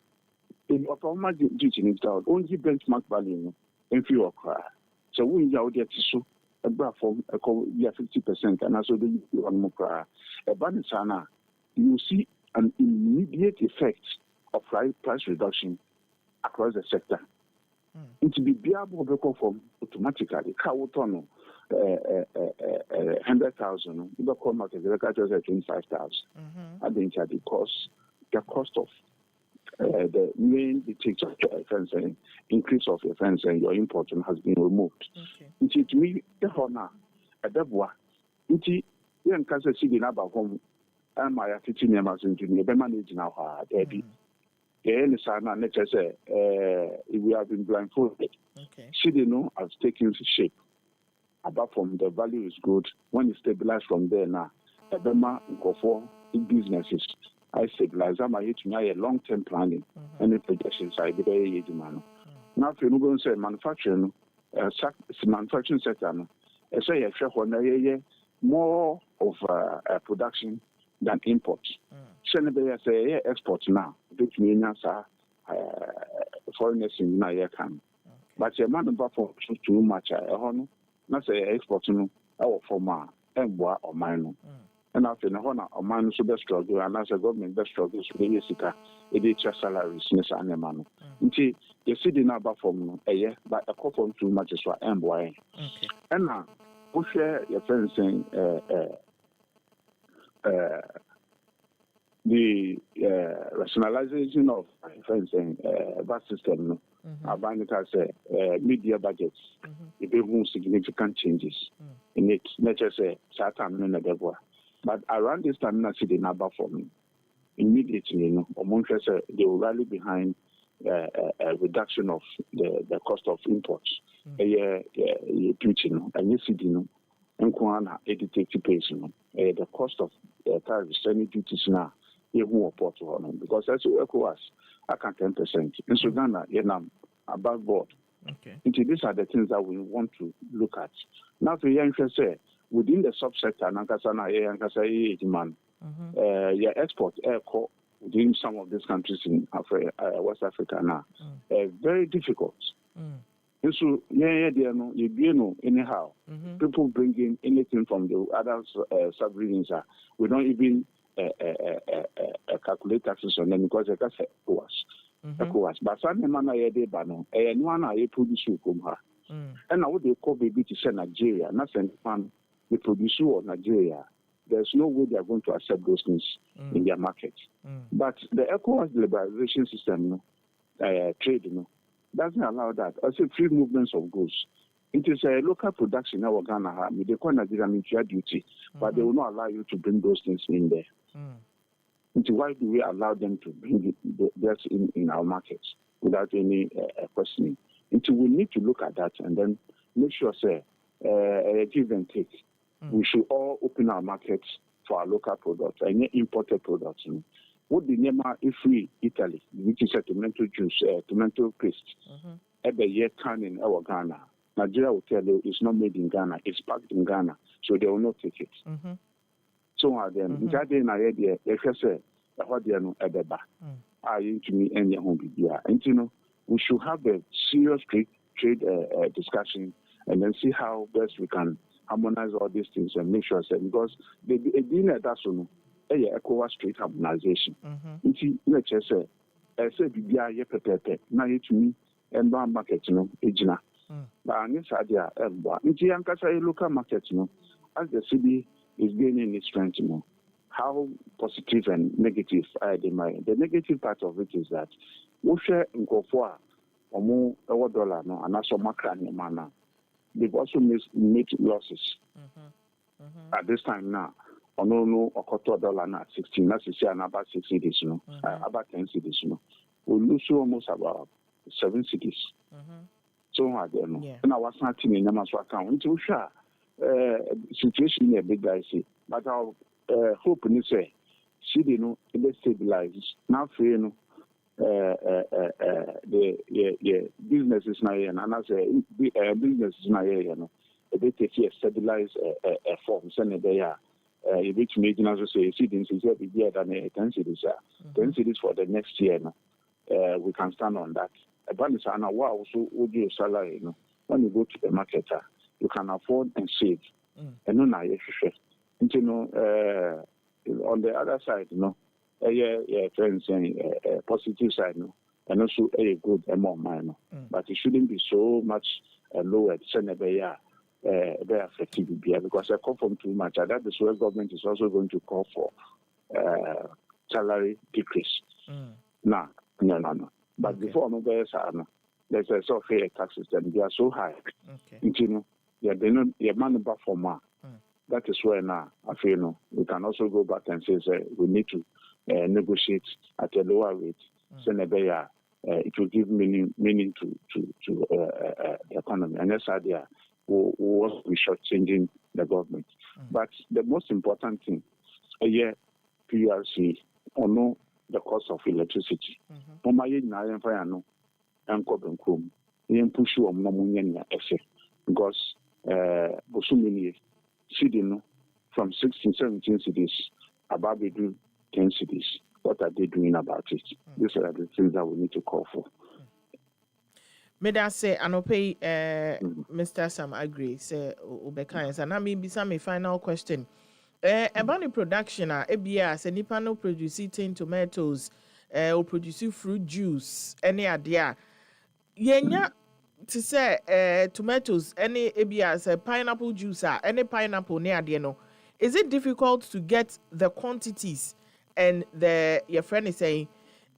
in automatic duty ni down only benchmark value no enhwe o kra so when you out there so agba from a 50% and also the one more kra e ba ni sana you see an immediate effect of price reduction across the sector. It will be able to from automatically. Kawotono 100,000. You don't come out as a 25,000. I think that the cost of the main dictator offense and increase of offense and your import has been removed. It to me the honor at the bois. It young cancer city in about home. And my 15 years into me, be managing now. We have been blindfolded. CDNO has taken shape. Apart from the value is good, when it stabilized from there now, Ebema go for businesses. I stabilize. I'm a long-term planning and the projections I be very demand. Now, if you go and say manufacturing sector, I say more of production than imports. Senegal say export now, which means foreigners in Nigeria can. But the man for too much. Not say export no our former and or mine. And after the honor or mine so best struggle and as a government best struggles with the sika, it is just salaries, Miss Anemano. Until you see the number from a year, but a couple too much is what and why. And now, we share your friends saying, the rationalization of fencing bus system, Abanika say media budgets, it will significant changes in it. Not just say Satan but around this time, I see the number for me immediately. They will rally behind a reduction of the cost of imports. Preaching and you see and Kuana 80 the cost of tariffs, any duties now. Because that's what ECOWAS, I can 10%. In Sudan, above board. These are the things that we want to look at. Now, to young say within the subsector, Nankasana, demand, your export within some of these countries in West Africa now, very difficult. And so, anyhow, people bring in anything from the other sub-regions. We don't even calculate taxes on them because they say ECOWAS. But some man I did bano, and one I produce from her. And now they call baby to say Nigeria, not send man the producer of Nigeria. There's no way they are going to accept those things in their market. But the ECOWAS liberalization system, trade, doesn't allow that. I say free movements of goods. It is a local production now Ghana. They call Nigeria military duty, but they will not allow you to bring those things in there. Why do we allow them to bring this in our markets without any questioning? We need to look at that and then make sure, say, give and take. We should all open our markets for our local products and imported products. What the name if we Italy, which is a tomato juice, tomato paste, every year can in our Ghana. Nigeria will tell you it's not made in Ghana, it's packed in Ghana, so they will not take it. So then, Jade idea, if you say, what they are no ebeba, to me and your home media. And we should have a serious trade discussion and then see how best we can harmonize all these things and make sure because the dinner that's on ECOWAS trade harmonization. Let's just say, I said, be pepe, now to me and one market, ejina. But on this idea, a local market, as the city is gaining its strength, how positive and negative are they? The negative part of it is that we share in Kofoa or more $1, and also macran mana. They've also made losses at this time now. No, a $1 now 16. That's about 6 cities, about 10 cities. We lose almost about 7 cities. So hard there no. Yeah. And I was not in the Yamaswa account. Into situation a big guy say. But our hope in say she didn't know stabilize. Now for you know the businesses now here and I say businesses now here, you know. They take a stabilized form, send it you reach making as say cities is every year than 10 cities. 10 cities for the next year. No? We can stand on that. Banisana, wow, so would you salary? You know, when you go to the marketer, you can afford and save. And no, now you know, on the other side, you know, friends saying positive side, no, and also a good and more minor. But it shouldn't be so much lower. Very effective because I come from too much. And that is where government is also going to call for salary decrease. No. But before there's a software tax system. They are so high. You know, they know your money back for more. That is where now I feel we can also go back and say we need to negotiate at a lower rate. It will give meaning to the economy. And that's idea. Was we shortchanging the government. But the most important thing, PRC or no the cost of electricity. Because from 16, 17 cities, about they do 10 cities. What are they doing about it? These are the things that we need to call for. May I say, Anope, Mr. Sam agree, say, Ubekans, and I mean, be some final question. About the production, ABS, and Nipano producing tomatoes, or producing fruit juice, any idea. Yenya to say, tomatoes, any ABS, pineapple juice, any pineapple near the no. Is it difficult to get the quantities? And your friend is saying,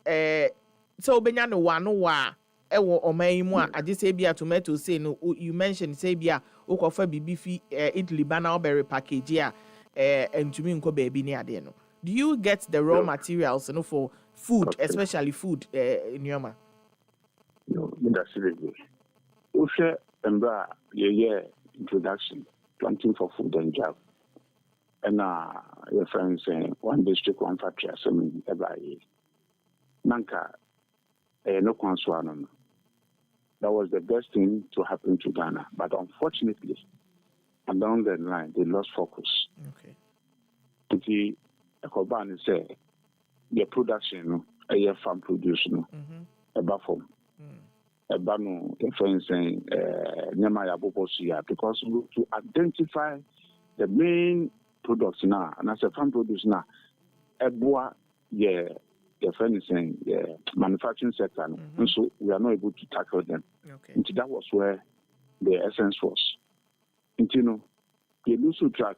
so Benyano wa. Ewo omaimu a ade say bia tomato say no you mentioned say bia okofa bibi fi Italy bana berry package a entumi nko baby ni ade no. Do you get the raw materials no for food, especially food in Yoma? No, that's really good. Ushe embra ye introduction planting for food and job. And your friends saying one district, one factory, assuming every Nanka no conswana. That was the best thing to happen to Ghana. But unfortunately, along the line, they lost focus. Okay. The Ekoban say the production, a year farm production, a buffer, a bano, the friends saying, Nemaya Bobosia, because to identify the main products now, and as a farm producer now, a bois, the friend is saying the manufacturing sector, and so we are not able to tackle them. Okay. And that was where the essence was. And the lose track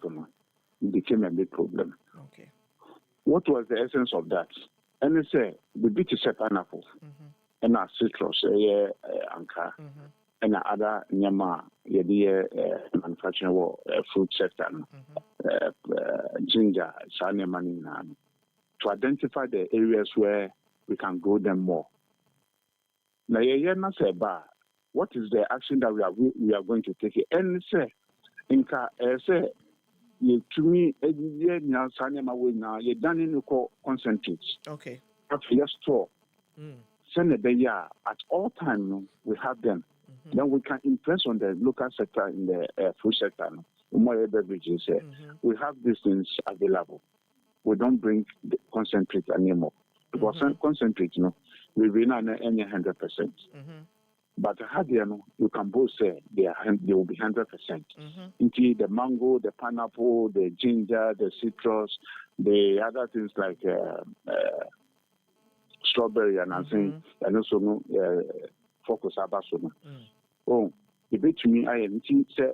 it became a big problem. Okay. What was the essence of that? And they say the bit is a pineapple, and a citrus, anka, and other nyama, manufacturing fruit sector, ginger, sanya money. To identify the areas where we can grow them more. Now, what is the action that we are going to take? And say, to me, you done in concentrates. Okay. After your store, send a at all times we have them. Then we can impress on the local sector in the food sector. More beverages. We have these things available. We don't bring the concentrate anymore. Because concentrate, we will not any 100%. But you can both say they will be 100%. Indeed, the mango, the pineapple, the ginger, the citrus, the other things like strawberry and and also focus abasono. Oh, the bit to me, I am say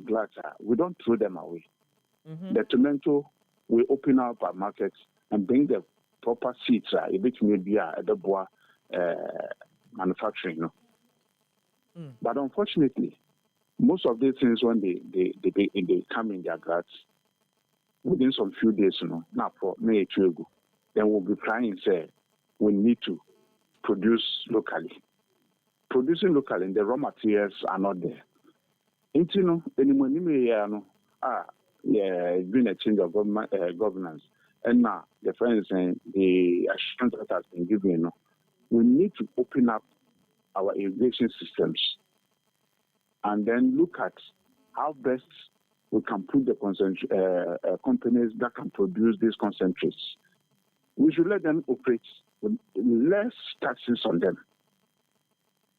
glass. We don't throw them away. The tomato. We open up our markets and bring the proper seeds. A bit maybe at the bois manufacturing. But unfortunately, most of these things when they come in their guts, within some few days, now for May then we'll be trying say we need to produce locally. producing locally, the raw materials are not there. Intino, anyone it's been a change of governance. And now, the friends saying the assurance that has been given, we need to open up our irrigation systems and then look at how best we can put the companies that can produce these concentrates. We should let them operate with less taxes on them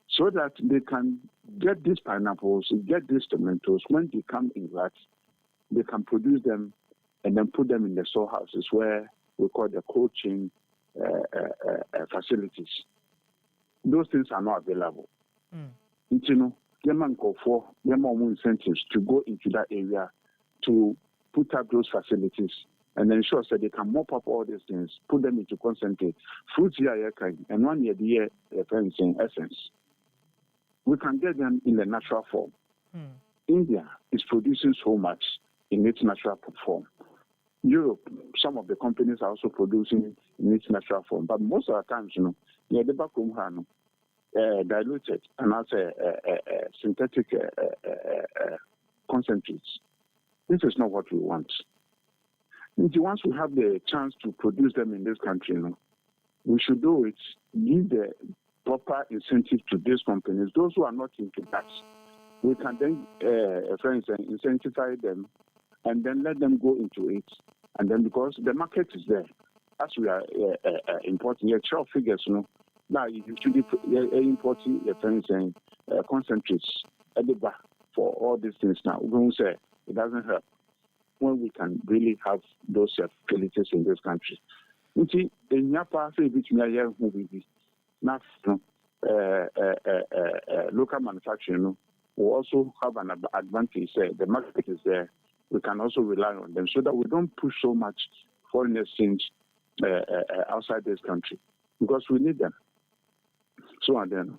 so that they can get these pineapples, get these tomatoes. When they come in rats, they can produce them and then put them in the storehouses where we call the cold chain facilities. Those things are not available. You know, Yemen call for more incentives to go into that area to put up those facilities and ensure that they can mop up all these things, put them into concentrate. Fruits here, and 1 year, the year, in essence. We can get them in the natural form. India is producing so much in its natural form. Europe, some of the companies are also producing in its natural form. But most of the times, you know, the back home, diluted and also synthetic concentrates. This is not what we want. And once we have the chance to produce them in this country, you know, we should do it, give the proper incentive to these companies. Those who are not into that, we can then, for instance, incentivize them and then let them go into it. And then because the market is there, as we are importing, your figures, you know, now you should be importing, for instance, concentrates at the back for all these things now. We don't say it doesn't help when we can really have those facilities in this country. You see, in your part, local manufacturing will also have an advantage. The market is there. We can also rely on them so that we don't push so much foreign exchange outside this country because we need them. So and then,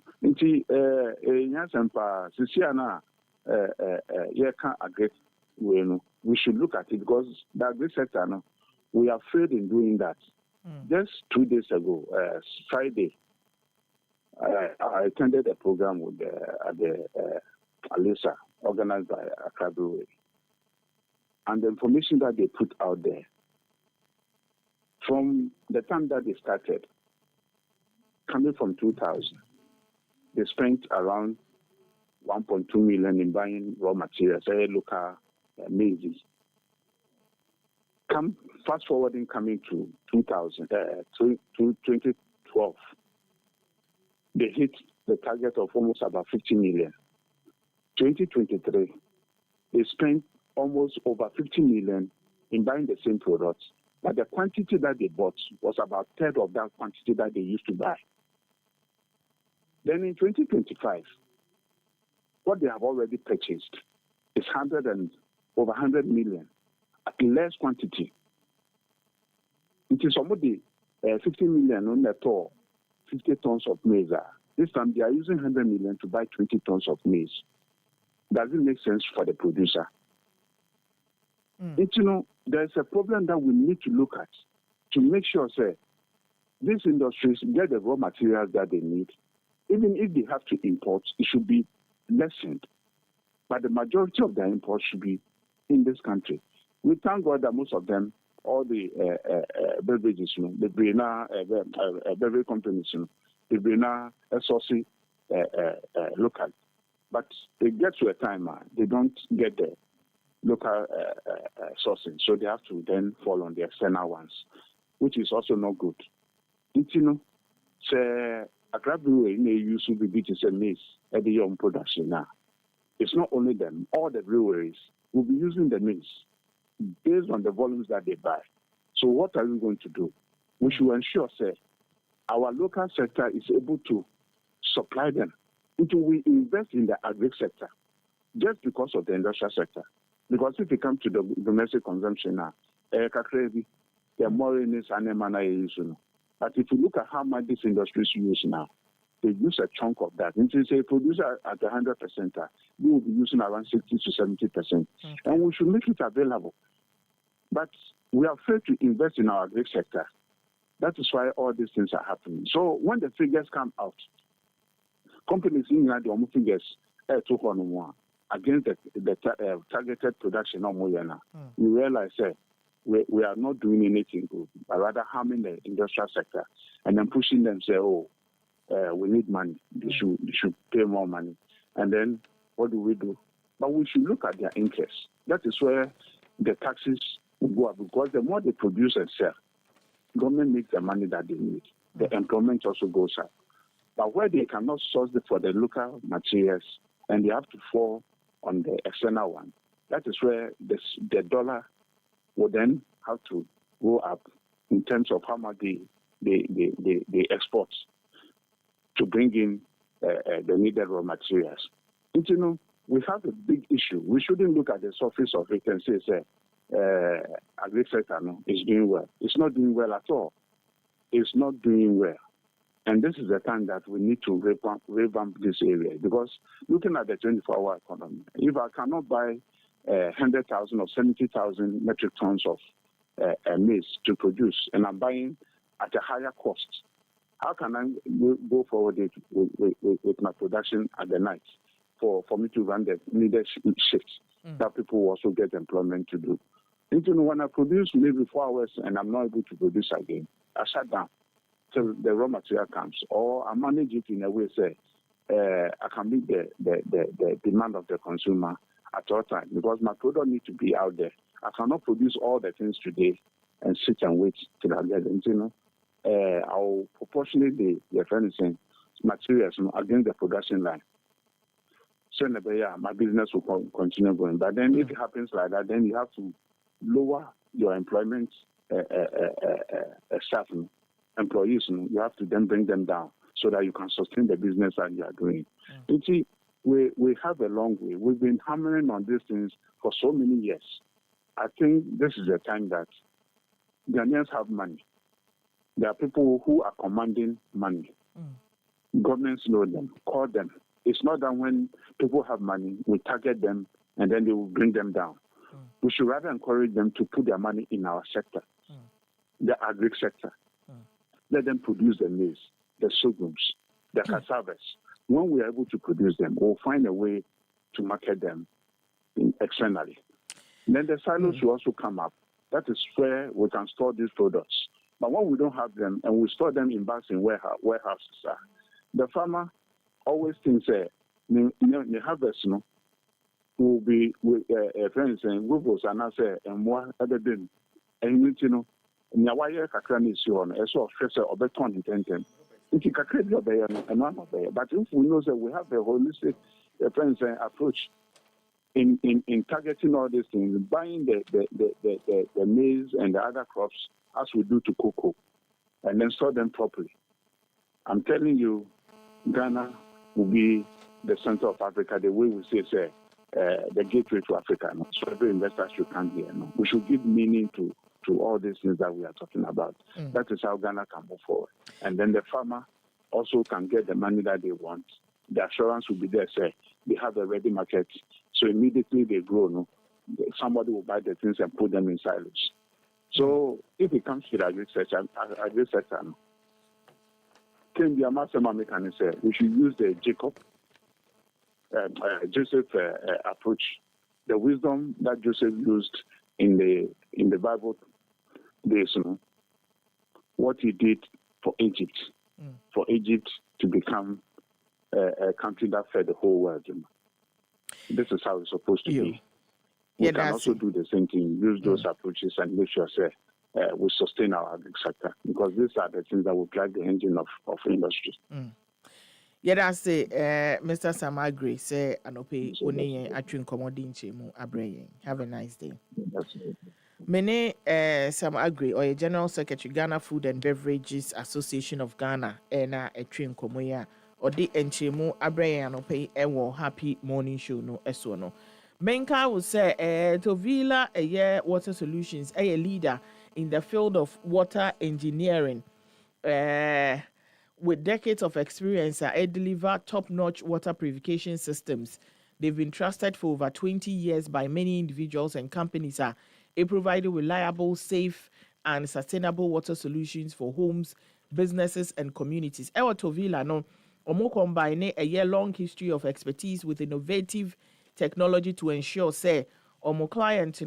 we should look at it because the agri sector, we are failed in doing that. Just 2 days ago, Friday, I attended a program with at the Alisa, organized by Accra Brewery. And the information that they put out there, from the time that they started, coming from 2000, they spent around 1.2 million in buying raw materials, local maize. Fast forwarding coming to 2012, they hit the target of almost about 50 million. 2023, they spent almost over 50 million in buying the same products, but the quantity that they bought was about a third of that quantity that they used to buy. Then in 2025, what they have already purchased is over 100 million at less quantity. It is somebody 50 million on the tour, 50 tons of maize. This time they are using 100 million to buy 20 tons of maize. Does it make sense for the producer? You know, there's a problem that we need to look at to make sure, say, these industries get the raw materials that they need. Even if they have to import, it should be lessened. But the majority of the imports should be in this country. We thank God that most of them, all the beverages, you know, the beverage companies, you know, they bring a sourcing local. But they get to a time they don't get the local sourcing, so they have to then fall on the external ones, which is also not good. You know, say a brewery may use to be to say maize at the young production now. It's not only them; all the breweries will be using the maize based on the volumes that they buy. So what are we going to do? We should ensure, say, our local sector is able to supply them until we invest in the agri sector, just because of the industrial sector. Because if you come to the domestic consumption now, they're more in this animal. But if you look at how much these industries use now, they use a chunk of that. And since a producer at 100%, we will be using around 60 to 70%. And we should make it available. But we are afraid to invest in our agri sector. That is why all these things are happening. So when the figures come out, companies in the almost figures to one against the targeted production of Moyana. We realize that we are not doing anything good, but rather harming the industrial sector and then pushing them say, oh, we need money. They should pay more money. And then what do we do? But we should look at their interests. That is where the taxes will go up, because the more they produce and sell, government makes the money that they need. The employment also goes up. But where they cannot source for the local materials and they have to fall on the external one, that is where the dollar will then have to go up in terms of how much they export to bring in the needed raw materials. And, you know, we have a big issue. We shouldn't look at the surface of it and say, agriculture is doing well. It's not doing well at all. It's not doing well. And this is the time that we need to revamp this area, because looking at the 24-hour economy, if I cannot buy 100,000 or 70,000 metric tons of maize to produce, and I'm buying at a higher cost, how can I go forward with my production at the night for me to run the needed shifts that people will also get employment to do? And, you know, when I produce maybe 4 hours and I'm not able to produce again, I shut down till the raw material comes, or I manage it in a way, say, I can meet the demand of the consumer at all times, because my product needs to be out there. I cannot produce all the things today and sit and wait till I get them. You know, I'll proportionate the furnishing materials against the production line. So my business will continue going. But then if it happens like that, then you have to lower your employment staff, employees. You have to then bring them down so that you can sustain the business that you are doing. You see, we have a long way. We've been hammering on these things for so many years. I think this is the time that Ghanaians have money. There are people who are commanding money. Governments know them, call them. It's not that when people have money, we target them and then they will bring them down. We should rather encourage them to put their money in our sector, the agri sector. Let them produce the maize, the sorghums, the cassavas. When we are able to produce them, we'll find a way to market them externally. Then the silos will also come up. That is where we can store these products. But when we don't have them and we store them in bags in warehouses, the farmer always thinks the harvest will be with friends and groups and I say and more other than and you know Nyawaya Kakrani is on a sort of professor of beton intention. If you can and one of there. But if we know that we have a holistic friends approach in targeting all these things, buying the maize and the other crops as we do to cocoa, and then store them properly. I'm telling you, Ghana will be the center of Africa, the way we say the gateway to Africa. No? So every investor should come here. No? We should give meaning to all these things that we are talking about. That is how Ghana can move forward. And then the farmer also can get the money that they want. The assurance will be there, say, they have a ready market. So immediately they grow, no? Somebody will buy the things and put them in silos. So if it comes to the agriculture, no? We should use the Joseph approach, the wisdom that Joseph used in the Bible days, you know, what he did for Egypt to become a country that fed the whole world. You know. This is how it's supposed to be. We can also do the same thing, use those approaches and make sure we sustain our agriculture, because these are the things that will drive the engine of industry. Yeah, that's it. Mr. Samagri say anope oni atwin komodi nchemu abrayen. Have a nice day. Mene Samagri or General Secretary Ghana Food and Beverages Association of Ghana na atwin komoya odi nchemu abrayen anope ewo happy morning show no eso no. Menka will say Tovila Water Solutions a leader in the field of water engineering. With decades of experience, they deliver top-notch water purification systems. They've been trusted for over 20 years by many individuals and companies. They provide reliable, safe, and sustainable water solutions for homes, businesses, and communities. Ewa Tovila, no, Omo combine a long history of expertise with innovative technology to ensure say omo clients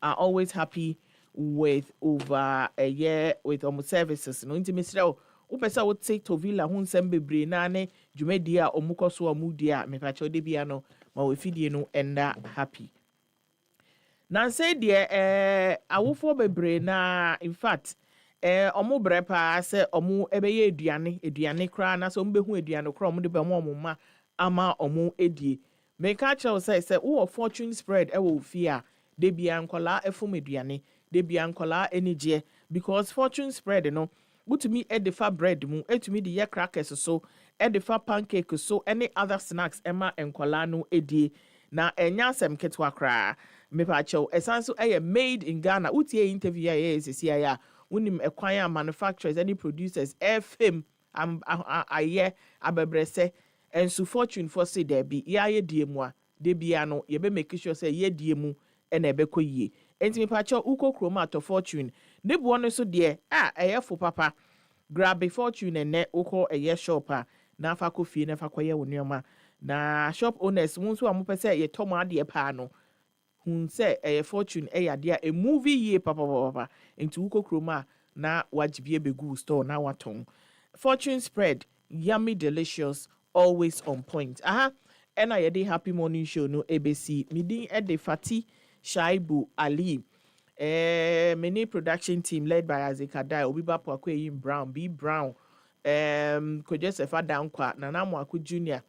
are always happy with over a year with omo services no nti misrel upesa wo take to villa ho nsem bebre na ne dwumadi a omo koso omo di a me pa che de bia no ma we fidie no enda happy na say de awofo bebre na in fact omo bre pa se omo ebeye aduane kra na so omo behu aduane kra omo de be mo ma ama omo edie make a chow say wo fortune spread e wo fia de bia nkola efom aduane de bia nkola enije because fortune spread no butumi edifa bread mu etumi de ye crackers so edifa pancake so any other snacks ema nkola no edie na enya asem ketwa kra me pa chow esanso made in Ghana utie interview ya sisi ya unim ekwan manufacturers any producers fm aye abebrese ensu fortune for say there be ya ye die mu a de bia no ye be make sure say ye die mu na ebekọ yie enti me pa cho uko kroma to fortune ne bo no so de eye fo papa grab a fortune ne uko eye shop na fa ko fie na fa ko ye wonioma na shop owners mun so amopese ye tomo ade pa no hun say eye fortune eye de a movie ye papa enti uko kroma na wajibie begu store na waton fortune spread yummy delicious always on point and I had a happy morning show no ABC meeting at the Fati Shaibu Ali many production team led by Azekadai Obiba Pwakwe Brown B Brown Kojesefa Dankwa Nana Mwaku Jr.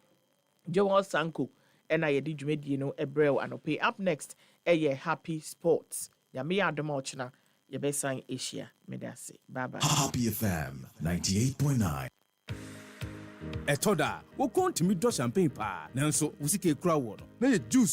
Joel Sanko and I did no Ebrel and pay up next happy sports Yami Adomochna Yabesan Asia Medasi bye bye Happy FM 98.9. Etoda, wo kontimi do champagne pa. Nanso, wo sike kura wo no. Na ye juice